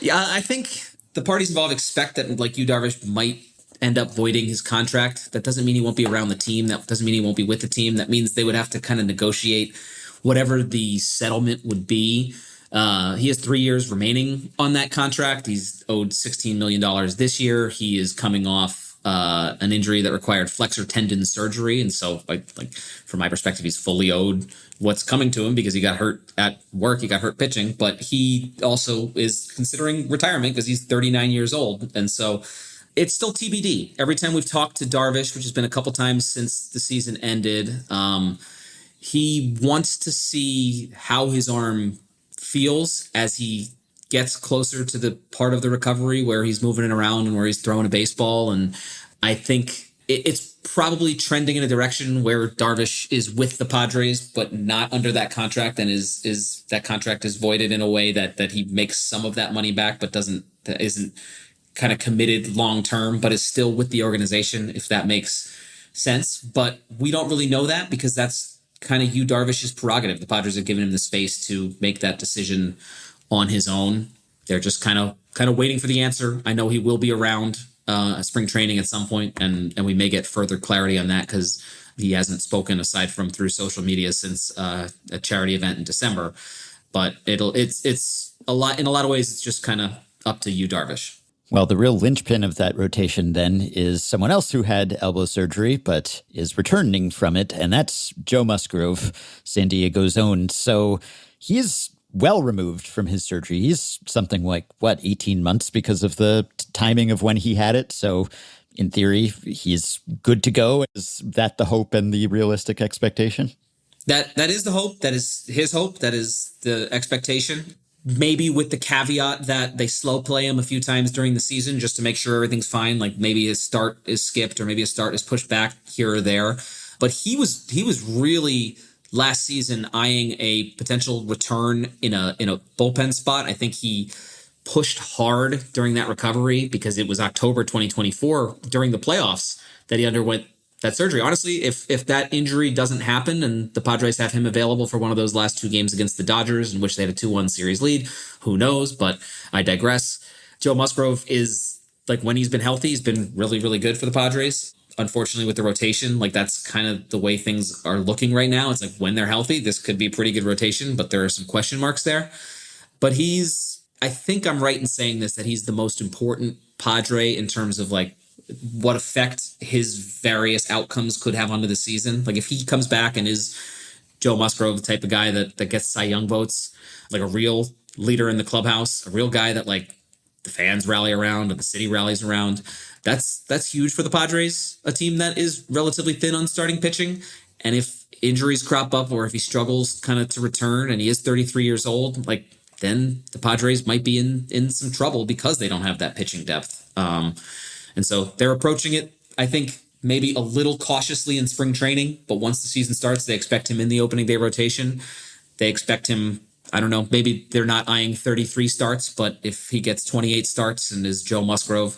Yeah, I think the parties involved expect that Yu Darvish might end up voiding his contract. That doesn't mean he won't be around the team. That doesn't mean he won't be with the team. That means they would have to kind of negotiate whatever the settlement would be. He has 3 years remaining on that contract. He's owed $16 million this year. He is coming off an injury that required flexor tendon surgery. And so from my perspective, he's fully owed what's coming to him because he got hurt at work. He got hurt pitching, but he also is considering retirement because he's 39 years old. And so it's still TBD. Every time we've talked to Darvish, which has been a couple times since the season ended, he wants to see how his arm feels as he gets closer to the part of the recovery where he's moving it around and where he's throwing a baseball. And I think it's probably trending in a direction where Darvish is with the Padres, but not under that contract, and is that contract is voided in a way that he makes some of that money back, but isn't kind of committed long-term, but is still with the organization, if that makes sense. But we don't really know that because that's kind of Yu Darvish's prerogative. The Padres have given him the space to make that decision on his own. They're just kind of waiting for the answer. I know he will be around spring training at some point, and we may get further clarity on that because he hasn't spoken aside from through social media since a charity event in December. But it's a lot, in a lot of ways, it's just kind of up to Yu Darvish. Well, the real linchpin of that rotation then is someone else who had elbow surgery but is returning from it, and that's Joe Musgrove, San Diego's own. So he is well removed from his surgery. He's something like, 18 months because of the timing of when he had it. So in theory, he's good to go. Is that the hope and the realistic expectation? That is the hope. That is his hope. That is the expectation. Maybe with the caveat that they slow play him a few times during the season just to make sure everything's fine. Like maybe his start is skipped or maybe his start is pushed back here or there. But he was really last season eyeing a potential return in a bullpen spot. I think he pushed hard during that recovery because it was October 2024 during the playoffs that he underwent that surgery. Honestly, if that injury doesn't happen and the Padres have him available for one of those last 2 games against the Dodgers in which they had a 2-1 series lead, who knows? But I digress. Joe Musgrove is, when he's been healthy, he's been really, really good for the Padres. Unfortunately, with the rotation, that's kind of the way things are looking right now. It's when they're healthy, this could be a pretty good rotation, but there are some question marks there. But I think I'm right in saying this, that he's the most important Padre in terms of what effect his various outcomes could have onto the season. If he comes back and is Joe Musgrove, the type of guy that gets Cy Young votes, a real leader in the clubhouse, a real guy that the fans rally around and the city rallies around, that's huge for the Padres, a team that is relatively thin on starting pitching. And if injuries crop up or if he struggles kind of to return and he is 33 years old, like then the Padres might be in some trouble because they don't have that pitching depth. And so they're approaching it, I think, maybe a little cautiously in spring training, but once the season starts, they expect him in the opening day rotation. They expect him, I don't know, maybe they're not eyeing 33 starts, but if he gets 28 starts and is Joe Musgrove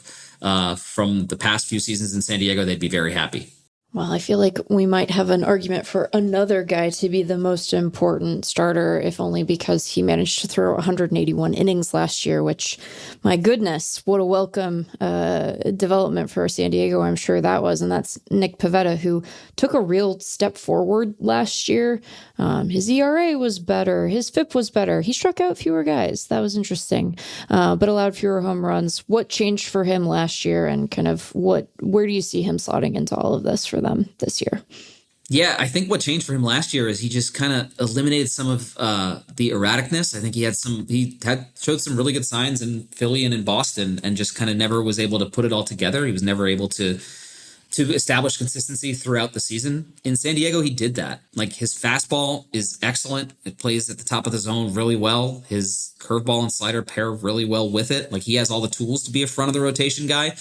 from the past few seasons in San Diego, they'd be very happy. Well, I feel like we might have an argument for another guy to be the most important starter, if only because he managed to throw 181 innings last year, which, my goodness, what a welcome development for San Diego. I'm sure that was. And that's Nick Pivetta, who took a real step forward last year. His ERA was better. His FIP was better. He struck out fewer guys. That was interesting, but allowed fewer home runs. What changed for him last year, and kind of where do you see him slotting into all of this for them this year? Yeah, I think what changed for him last year is he just kind of eliminated some of the erraticness. I think he showed some really good signs in Philly and in Boston, and just kind of never was able to put it all together. He was never able to establish consistency throughout the season. In San Diego, he did that. Like, his fastball is excellent. It plays at the top of the zone really well. His curveball and slider pair really well with it. Like, he has all the tools to be a front of the rotation guy.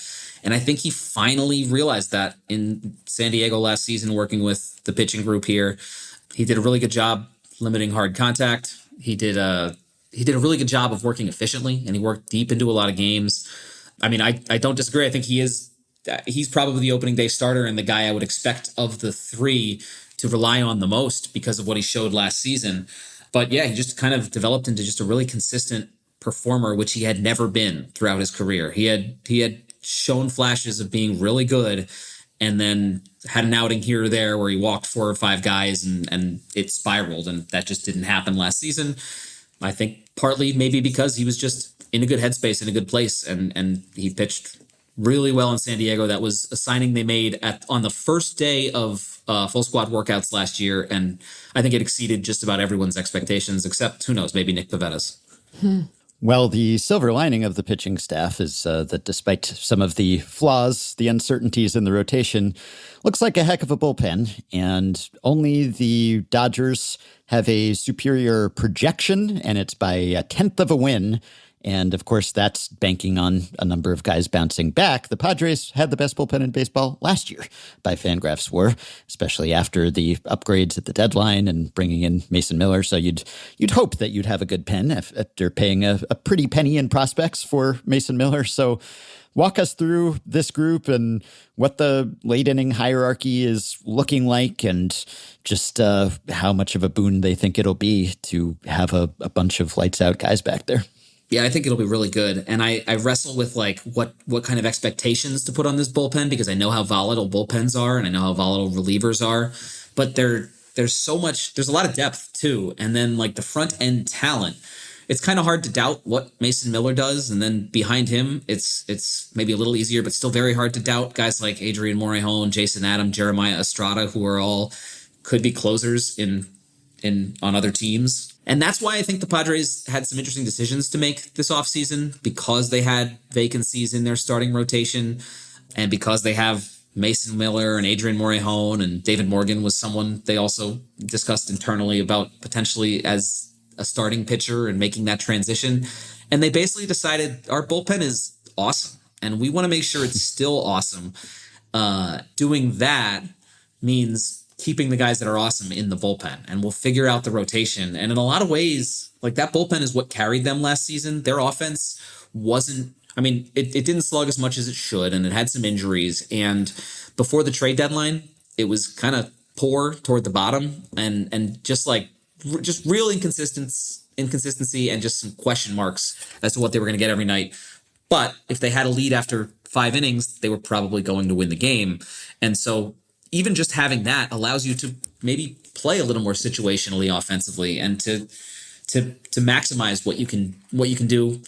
And I think he finally realized that in San Diego last season, working with the pitching group here. He did a really good job limiting hard contact. He did a really good job of working efficiently, and he worked deep into a lot of games. I mean, I don't disagree. I think he's probably the opening day starter and the guy I would expect of the three to rely on the most because of what he showed last season. But yeah, he just kind of developed into just a really consistent performer, which he had never been throughout his career. He had shown flashes of being really good, and then had an outing here or there where he walked 4 or 5 guys and it spiraled, and that just didn't happen last season. I think partly maybe because he was just in a good headspace, in a good place, and he pitched really well in San Diego. That was a signing they made on the first day of full squad workouts last year, and I think it exceeded just about everyone's expectations, except, who knows, maybe Nick Pivetta's. Well, the silver lining of the pitching staff is that despite some of the flaws, the uncertainties in the rotation, looks like a heck of a bullpen, and only the Dodgers have a superior projection, and it's by 1/10 of a win. And of course, that's banking on a number of guys bouncing back. The Padres had the best bullpen in baseball last year by FanGraphs WAR, especially after the upgrades at the deadline and bringing in Mason Miller. So you'd hope that you'd have a good pen after paying a pretty penny in prospects for Mason Miller. So walk us through this group and what the late inning hierarchy is looking like, and just how much of a boon they think it'll be to have a bunch of lights out guys back there. Yeah, I think it'll be really good. And I wrestle with like what kind of expectations to put on this bullpen, because I know how volatile bullpens are and I know how volatile relievers are. But there's a lot of depth too. And then like the front end talent, it's kind of hard to doubt what Mason Miller does. And then behind him, it's maybe a little easier, but still very hard to doubt guys like Adrian Morejon, Jason Adam, Jeremiah Estrada, who are all could be closers on other teams. And that's why I think the Padres had some interesting decisions to make this offseason, because they had vacancies in their starting rotation, and because they have Mason Miller and Adrian Morejon, and David Morgan was someone they also discussed internally about potentially as a starting pitcher and making that transition. And they basically decided our bullpen is awesome, and we want to make sure it's still awesome. Doing that means keeping the guys that are awesome in the bullpen, and we'll figure out the rotation. And in a lot of ways, like, that bullpen is what carried them last season. Their offense it didn't slug as much as it should, and it had some injuries. And before the trade deadline, it was kind of poor toward the bottom, and just real inconsistency and just some question marks as to what they were going to get every night. But if they had a lead after 5 innings, they were probably going to win the game. And so even just having that allows you to maybe play a little more situationally offensively, and to maximize what you can do.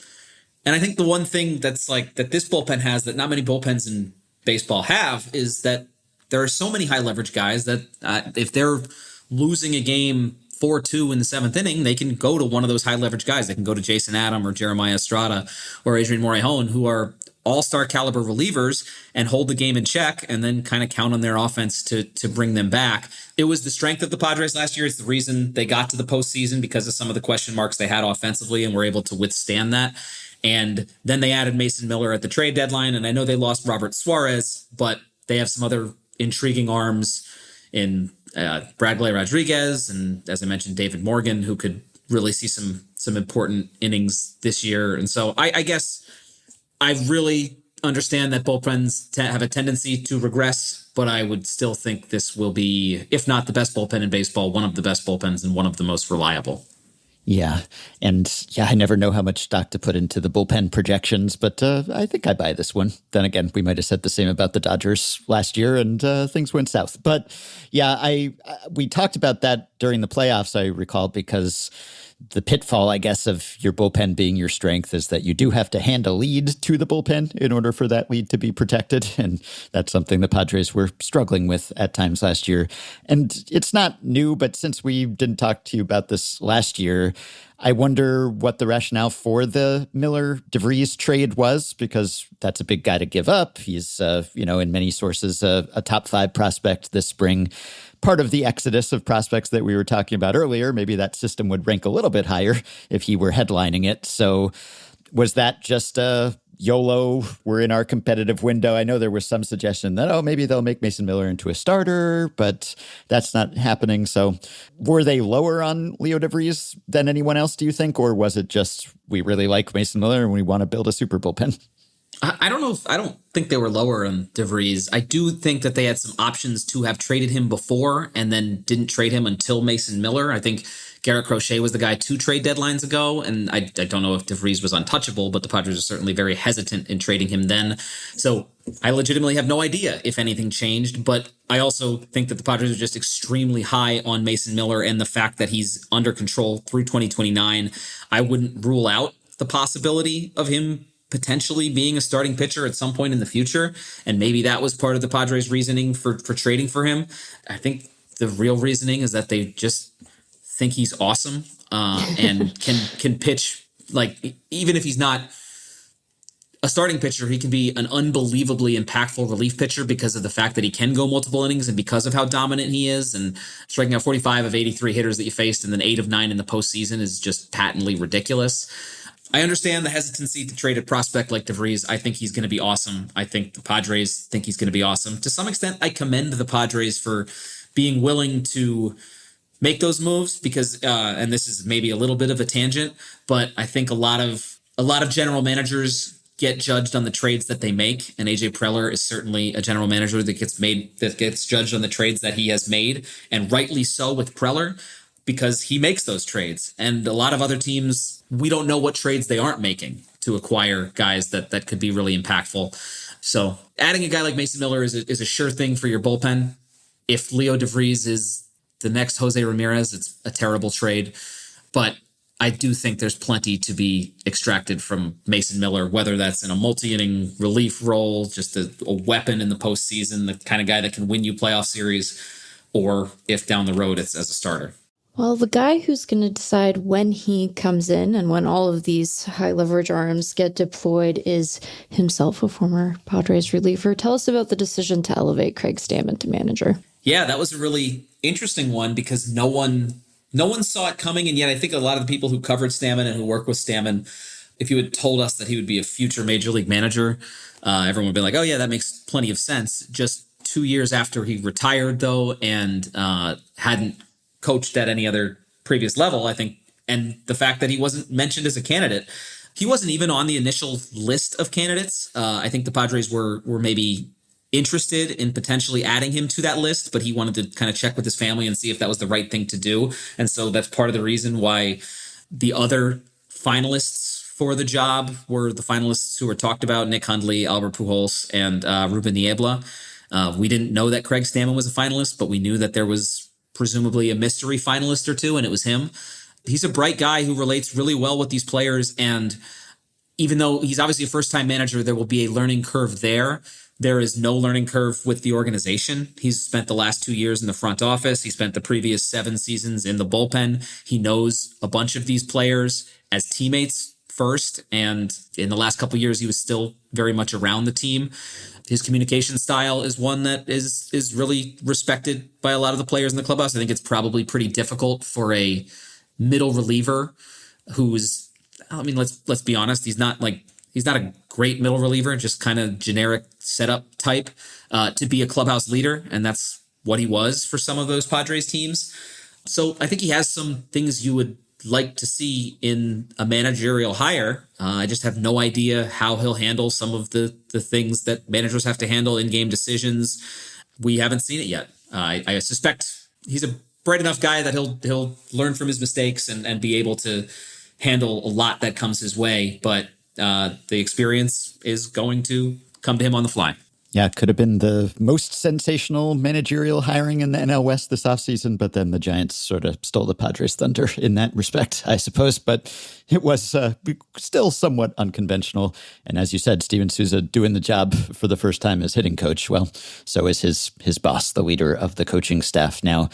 And I think the one thing that's like that this bullpen has that not many bullpens in baseball have is that there are so many high leverage guys that if they're losing a game 4-2 in the 7th inning, they can go to one of those high leverage guys. They can go to Jason Adam or Jeremiah Estrada or Adrian Morejon, who are all-star caliber relievers and hold the game in check and then kind of count on their offense to bring them back. It was the strength of the Padres last year. It's the reason they got to the postseason, because of some of the question marks they had offensively and were able to withstand that. And then they added Mason Miller at the trade deadline. And I know they lost Robert Suarez, but they have some other intriguing arms in Bradley Rodriguez and, as I mentioned, David Morgan, who could really see some important innings this year. And so I guess I really understand that bullpens have a tendency to regress, but I would still think this will be, if not the best bullpen in baseball, one of the best bullpens and one of the most reliable. Yeah. And I never know how much stock to put into the bullpen projections, but I think I buy this one. Then again, we might have said the same about the Dodgers last year and things went south. But yeah, we talked about that during the playoffs, I recall, because the pitfall, I guess, of your bullpen being your strength is that you do have to hand a lead to the bullpen in order for that lead to be protected. And that's something the Padres were struggling with at times last year. And it's not new, but since we didn't talk to you about this last year, I wonder what the rationale for the Miller-DeVries trade was, because that's a big guy to give up. He's, in many sources, a top 5 prospect this spring. Part of the exodus of prospects that we were talking about earlier, maybe that system would rank a little bit higher if he were headlining it. So was that just YOLO, we're in our competitive window? I know there was some suggestion that, maybe they'll make Mason Miller into a starter, but that's not happening. So were they lower on Leo DeVries than anyone else, do you think? Or was it just, we really like Mason Miller and we want to build a super bullpen? I don't know. I don't think they were lower on DeVries. I do think that they had some options to have traded him before and then didn't trade him until Mason Miller. I think Garrett Crochet was the guy 2 trade deadlines ago, and I don't know if DeVries was untouchable, but the Padres are certainly very hesitant in trading him then. So I legitimately have no idea if anything changed, but I also think that the Padres are just extremely high on Mason Miller, and the fact that he's under control through 2029, I wouldn't rule out the possibility of him potentially being a starting pitcher at some point in the future. And maybe that was part of the Padres' reasoning for trading for him. I think the real reasoning is that they just think he's awesome and can pitch. Like, even if he's not a starting pitcher, he can be an unbelievably impactful relief pitcher because of the fact that he can go multiple innings and because of how dominant he is. And striking out 45 of 83 hitters that you faced and then 8 of 9 in the postseason is just patently ridiculous. I understand the hesitancy to trade a prospect like DeVries. I think he's going to be awesome. I think the Padres think he's going to be awesome. To some extent, I commend the Padres for being willing to make those moves because, and this is maybe a little bit of a tangent, but I think a lot of general managers get judged on the trades that they make. And AJ Preller is certainly a general manager that gets judged on the trades that he has made, and rightly so with Preller, because he makes those trades. And a lot of other teams, we don't know what trades they aren't making to acquire guys that could be really impactful. So adding a guy like Mason Miller is a sure thing for your bullpen. If Leo DeVries is the next Jose Ramirez, it's a terrible trade. But I do think there's plenty to be extracted from Mason Miller, whether that's in a multi-inning relief role, just a weapon in the postseason, the kind of guy that can win you playoff series, or if down the road it's as a starter. Well, the guy who's going to decide when he comes in and when all of these high leverage arms get deployed is himself a former Padres reliever. Tell us about the decision to elevate Craig Stammen to manager. Yeah, that was a really interesting one because no one saw it coming. And yet I think a lot of the people who covered Stammen and who work with Stammen, if you had told us that he would be a future major league manager, everyone would be like, oh yeah, that makes plenty of sense. Just 2 years after he retired though, and hadn't coached at any other previous level, I think, and the fact that he wasn't mentioned as a candidate. He wasn't even on the initial list of candidates. I think the Padres were maybe interested in potentially adding him to that list, but he wanted to kind of check with his family and see if that was the right thing to do. And so that's part of the reason why the other finalists for the job were the finalists who were talked about: Nick Hundley, Albert Pujols, and Ruben Niebla. We didn't know that Craig Stammen was a finalist, but we knew that there was presumably a mystery finalist or two, and it was him. He's a bright guy who relates really well with these players, and even though he's obviously a first-time manager, there will be a learning curve there. There is no learning curve with the organization. He's spent the last 2 years in the front office. He spent the previous 7 seasons in the bullpen. He knows a bunch of these players as teammates first, and in the last couple of years, he was still very much around the team. His communication style is one that is really respected by a lot of the players in the clubhouse. I think it's probably pretty difficult for a middle reliever who's, I mean, let's be honest, he's not a great middle reliever, just kind of generic setup type, to be a clubhouse leader. And that's what he was for some of those Padres teams. So I think he has some things you would like to see in a managerial hire. I just have no idea how he'll handle some of the things that managers have to handle, in-game decisions. We haven't seen it yet. I suspect he's a bright enough guy that he'll learn from his mistakes and be able to handle a lot that comes his way. But the experience is going to come to him on the fly. Yeah, it could have been the most sensational managerial hiring in the NL West this offseason, but then the Giants sort of stole the Padres' thunder in that respect, I suppose. But it was still somewhat unconventional. And as you said, Steven Souza doing the job for the first time as hitting coach. Well, so is his boss, the leader of the coaching staff now.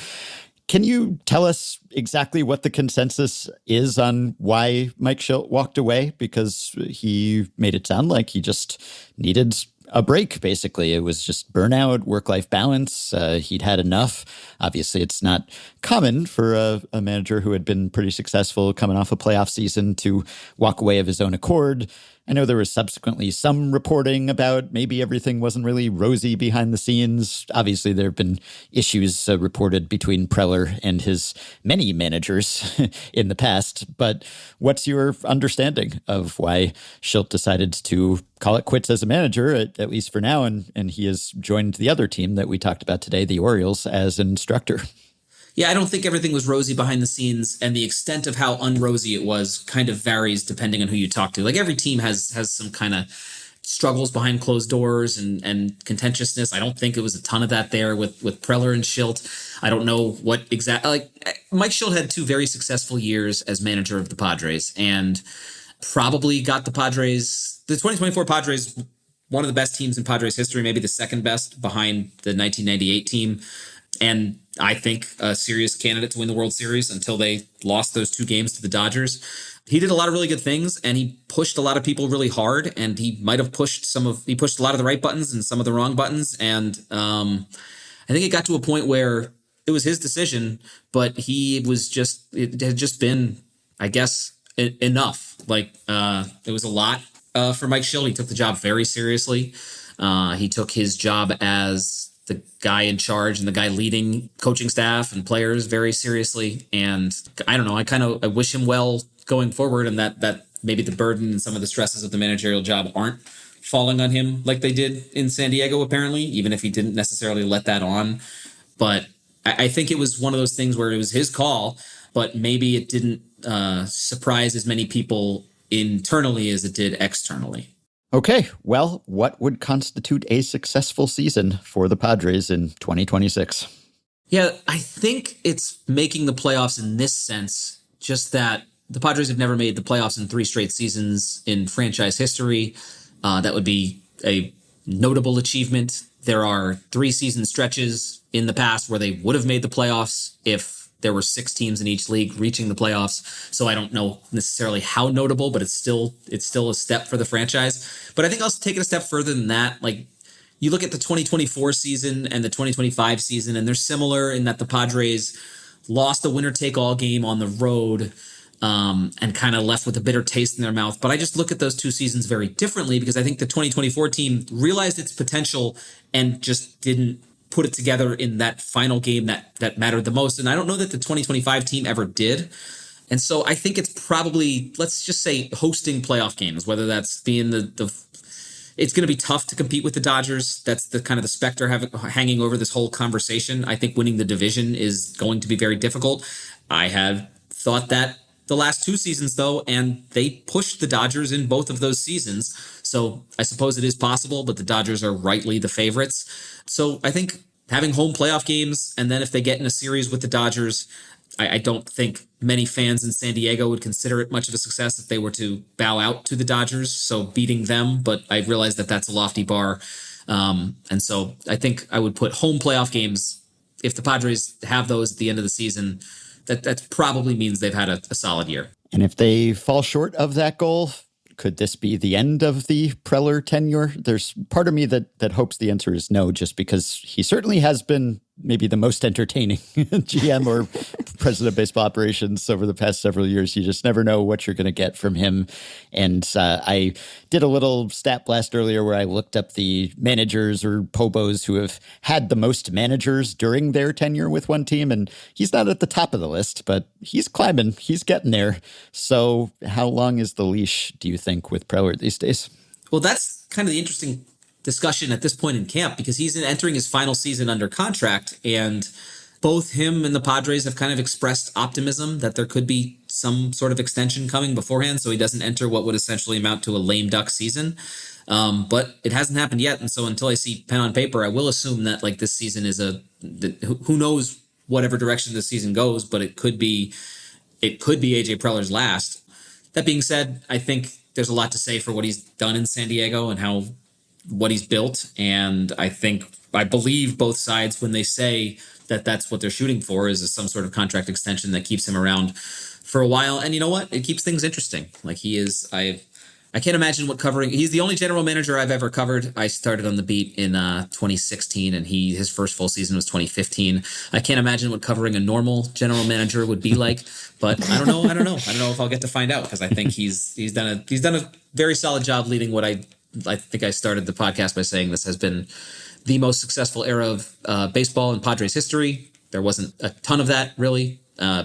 Can you tell us exactly what the consensus is on why Mike Shildt walked away? Because he made it sound like he just needed a break, basically. It was just burnout, work-life balance. He'd had enough. Obviously, it's not common for a manager who had been pretty successful coming off a playoff season to walk away of his own accord. I know there was subsequently some reporting about maybe everything wasn't really rosy behind the scenes. Obviously, there have been issues reported between Preller and his many managers in the past. But what's your understanding of why Shildt decided to call it quits as a manager, at least for now, and he has joined the other team that we talked about today, the Orioles, as an instructor? Yeah, I don't think everything was rosy behind the scenes, and the extent of how unrosy it was kind of varies depending on who you talk to. Like, every team has some kind of struggles behind closed doors and contentiousness. I don't think it was a ton of that there with Preller and Shildt. I don't know what exactly. Like, Mike Shildt had 2 very successful years as manager of the Padres, and probably got the 2024 Padres, one of the best teams in Padres history, maybe the second best behind the 1998 team. And I think a serious candidate to win the World Series until they lost those 2 games to the Dodgers. He did a lot of really good things, and he pushed a lot of people really hard, and he might have pushed a lot of the right buttons and some of the wrong buttons. And I think it got to a point where it was his decision, but it had just been, I guess, enough. Like, it was a lot for Mike Shildt. He took the job very seriously. He took his job as the guy in charge and the guy leading coaching staff and players very seriously. And I don't know, I wish him well going forward, and that maybe the burden and some of the stresses of the managerial job aren't falling on him like they did in San Diego, apparently, even if he didn't necessarily let that on. But I think it was one of those things where it was his call, but maybe it didn't surprise as many people internally as it did externally. Okay, well, what would constitute a successful season for the Padres in 2026? Yeah, I think it's making the playoffs in this sense, just that the Padres have never made the playoffs in 3 straight seasons in franchise history. That would be a notable achievement. There are 3 season stretches in the past where they would have made the playoffs if there were 6 teams in each league reaching the playoffs. So I don't know necessarily how notable, but it's still a step for the franchise. But I think I'll take it a step further than that. Like, you look at the 2024 season and the 2025 season, and they're similar in that the Padres lost a winner-take-all game on the road and kind of left with a bitter taste in their mouth. But I just look at those 2 seasons very differently, because I think the 2024 team realized its potential and just didn't put it together in that final game that mattered the most. And I don't know that the 2025 team ever did. And so I think it's probably, let's just say, hosting playoff games, whether that's being it's going to be tough to compete with the Dodgers. That's the kind of the specter hanging over this whole conversation. I think winning the division is going to be very difficult. I have thought that the last 2 seasons, though, and they pushed the Dodgers in both of those seasons. So I suppose it is possible, but the Dodgers are rightly the favorites. So I think having home playoff games, and then if they get in a series with the Dodgers, I don't think many fans in San Diego would consider it much of a success if they were to bow out to the Dodgers. So beating them, but I realize that that's a lofty bar. And so I think I would put home playoff games. If the Padres have those at the end of the season, that probably means they've had a solid year. And if they fall short of that goal, Could this be the end of the Preller tenure? There's part of me that hopes the answer is no, just because he certainly has been maybe the most entertaining GM or president of baseball operations over the past several years. You just never know what you're going to get from him. And I did a little stat blast earlier where I looked up the managers or pobos who have had the most managers during their tenure with one team. And he's not at the top of the list, but he's climbing. He's getting there. So how long is the leash, do you think, with Preller these days? Well, that's kind of the interesting discussion at this point in camp, because he's entering his final season under contract, and both him and the Padres have kind of expressed optimism that there could be some sort of extension coming beforehand, so he doesn't enter what would essentially amount to a lame duck season. But it hasn't happened yet, and so until I see pen on paper, I will assume that like this season is who knows whatever direction this season goes, but it could be AJ Preller's last. That being said, I think there's a lot to say for what he's done in San Diego and what he's built. And I believe both sides when they say that that's what they're shooting for is some sort of contract extension that keeps him around for a while. And you know what? It keeps things interesting. Like I can't imagine he's the only general manager I've ever covered. I started on the beat in 2016 and his first full season was 2015. I can't imagine what covering a normal general manager would be like, but I don't know. I don't know if I'll get to find out, because I think he's done a very solid job leading what I think I started the podcast by saying this has been the most successful era of baseball in Padres history. There wasn't a ton of that really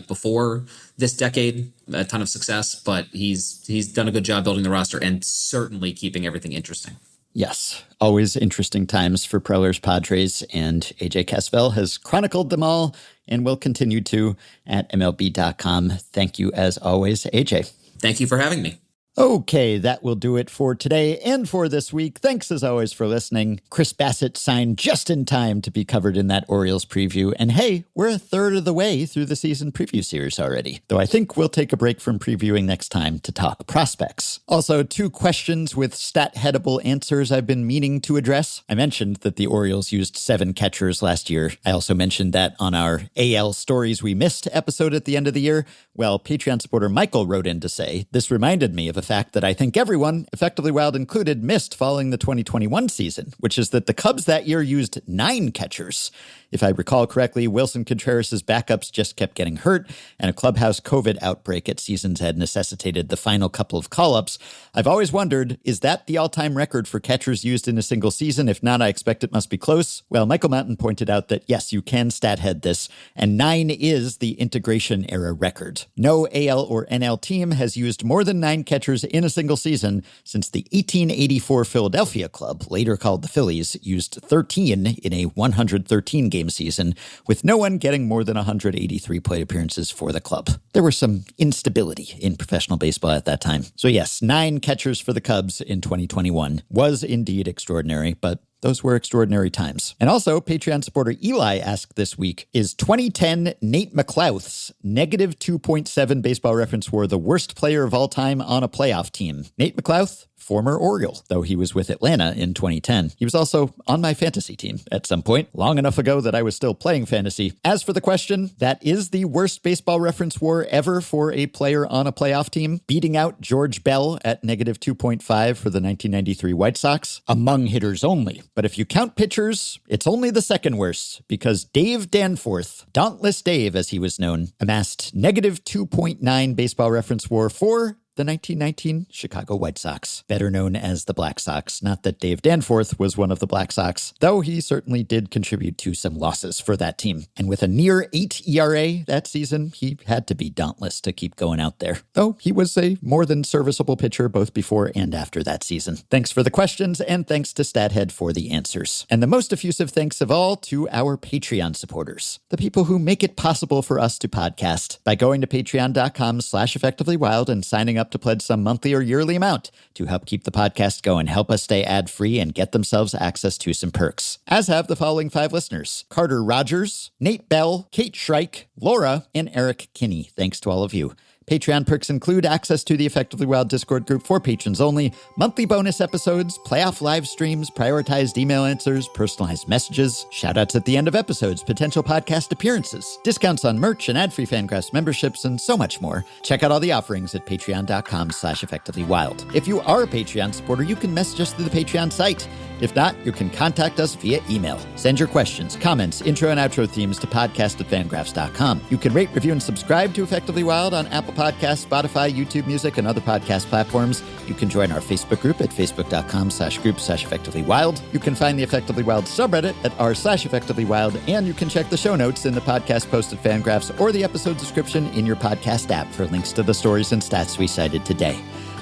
before this decade, a ton of success, but he's done a good job building the roster and certainly keeping everything interesting. Yes, always interesting times for Preller's Padres, and AJ Casvel has chronicled them all and will continue to at MLB.com. Thank you as always, AJ. Thank you for having me. Okay, that will do it for today and for this week. Thanks as always for listening. Chris Bassett signed just in time to be covered in that Orioles preview. And hey, we're a third of the way through the season preview series already, though I think we'll take a break from previewing next time to talk prospects. Also, 2 questions with stat-headable answers I've been meaning to address. I mentioned that the Orioles used 7 catchers last year. I also mentioned that on our AL Stories We Missed episode at the end of the year. Well, Patreon supporter Michael wrote in to say, this reminded me of a fact that I think everyone, Effectively Wild included, missed following the 2021 season, which is that the Cubs that year used 9 catchers. If I recall correctly, Wilson Contreras' backups just kept getting hurt, and a clubhouse COVID outbreak at season's end necessitated the final couple of call-ups. I've always wondered, is that the all-time record for catchers used in a single season? If not, I expect it must be close. Well, Michael Mountain pointed out that yes, you can stat-head this, and 9 is the integration-era record. No AL or NL team has used more than 9 catchers in a single season since the 1884 Philadelphia club, later called the Phillies, used 13 in a 113-game season, with no one getting more than 183 plate appearances for the club. There was some instability in professional baseball at that time. So yes, 9 catchers for the Cubs in 2021 was indeed extraordinary, but those were extraordinary times. And also, Patreon supporter Eli asked this week, is 2010 Nate McLouth's negative 2.7 Baseball Reference WAR the worst player of all time on a playoff team? Nate McLouth, former Oriole, though he was with Atlanta in 2010. He was also on my fantasy team at some point, long enough ago that I was still playing fantasy. As for the question, that is the worst Baseball Reference WAR ever for a player on a playoff team, beating out George Bell at negative 2.5 for the 1993 White Sox, among hitters only. But if you count pitchers, it's only the second worst, because Dave Danforth, Dauntless Dave as he was known, amassed negative 2.9 Baseball Reference WAR for the 1919 Chicago White Sox, better known as the Black Sox. Not that Dave Danforth was one of the Black Sox, though he certainly did contribute to some losses for that team. And with a near 8 ERA that season, he had to be dauntless to keep going out there. Though he was a more than serviceable pitcher both before and after that season. Thanks for the questions, and thanks to StatHead for the answers. And the most effusive thanks of all to our Patreon supporters, the people who make it possible for us to podcast by going to patreon.com/effectivelywild and signing up to pledge some monthly or yearly amount to help keep the podcast going, help us stay ad-free, and get themselves access to some perks. As have the following 5 listeners: Carter Rogers, Nate Bell, Kate Shrike, Laura, and Eric Kinney. Thanks to all of you. Patreon perks include access to the Effectively Wild Discord group for patrons only, monthly bonus episodes, playoff live streams, prioritized email answers, personalized messages, shoutouts at the end of episodes, potential podcast appearances, discounts on merch and ad-free FanGraphs memberships, and so much more. Check out all the offerings at patreon.com/effectivelywild. If you are a Patreon supporter, you can message us through the Patreon site. If not, you can contact us via email. Send your questions, comments, intro and outro themes to podcast@fangraphs.com. You can rate, review, and subscribe to Effectively Wild on Apple Podcasts, Spotify, YouTube Music, and other podcast platforms. You can join our Facebook group at facebook.com/group/effectivelywild. You can find the Effectively Wild subreddit at r/effectivelywild, and you can check the show notes in the podcast post at FanGraphs or the episode description in your podcast app for links to the stories and stats we cited today.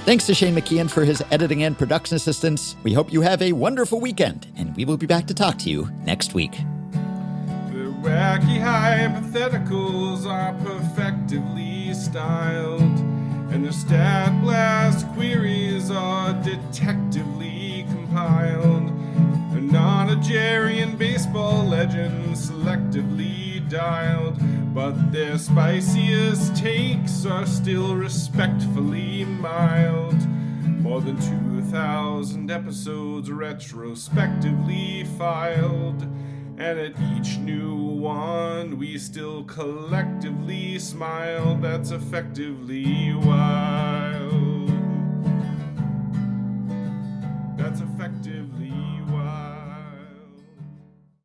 Thanks to Shane McKeon for his editing and production assistance. We hope you have a wonderful weekend, and we will be back to talk to you next week. The wacky hypotheticals are perfectively styled, and the stat blast queries are detectively compiled. A nonagerian baseball legend selectively dialed, but their spiciest takes are still respectfully mild. More than 2,000 episodes retrospectively filed, and at each new one we still collectively smile. That's effectively wild.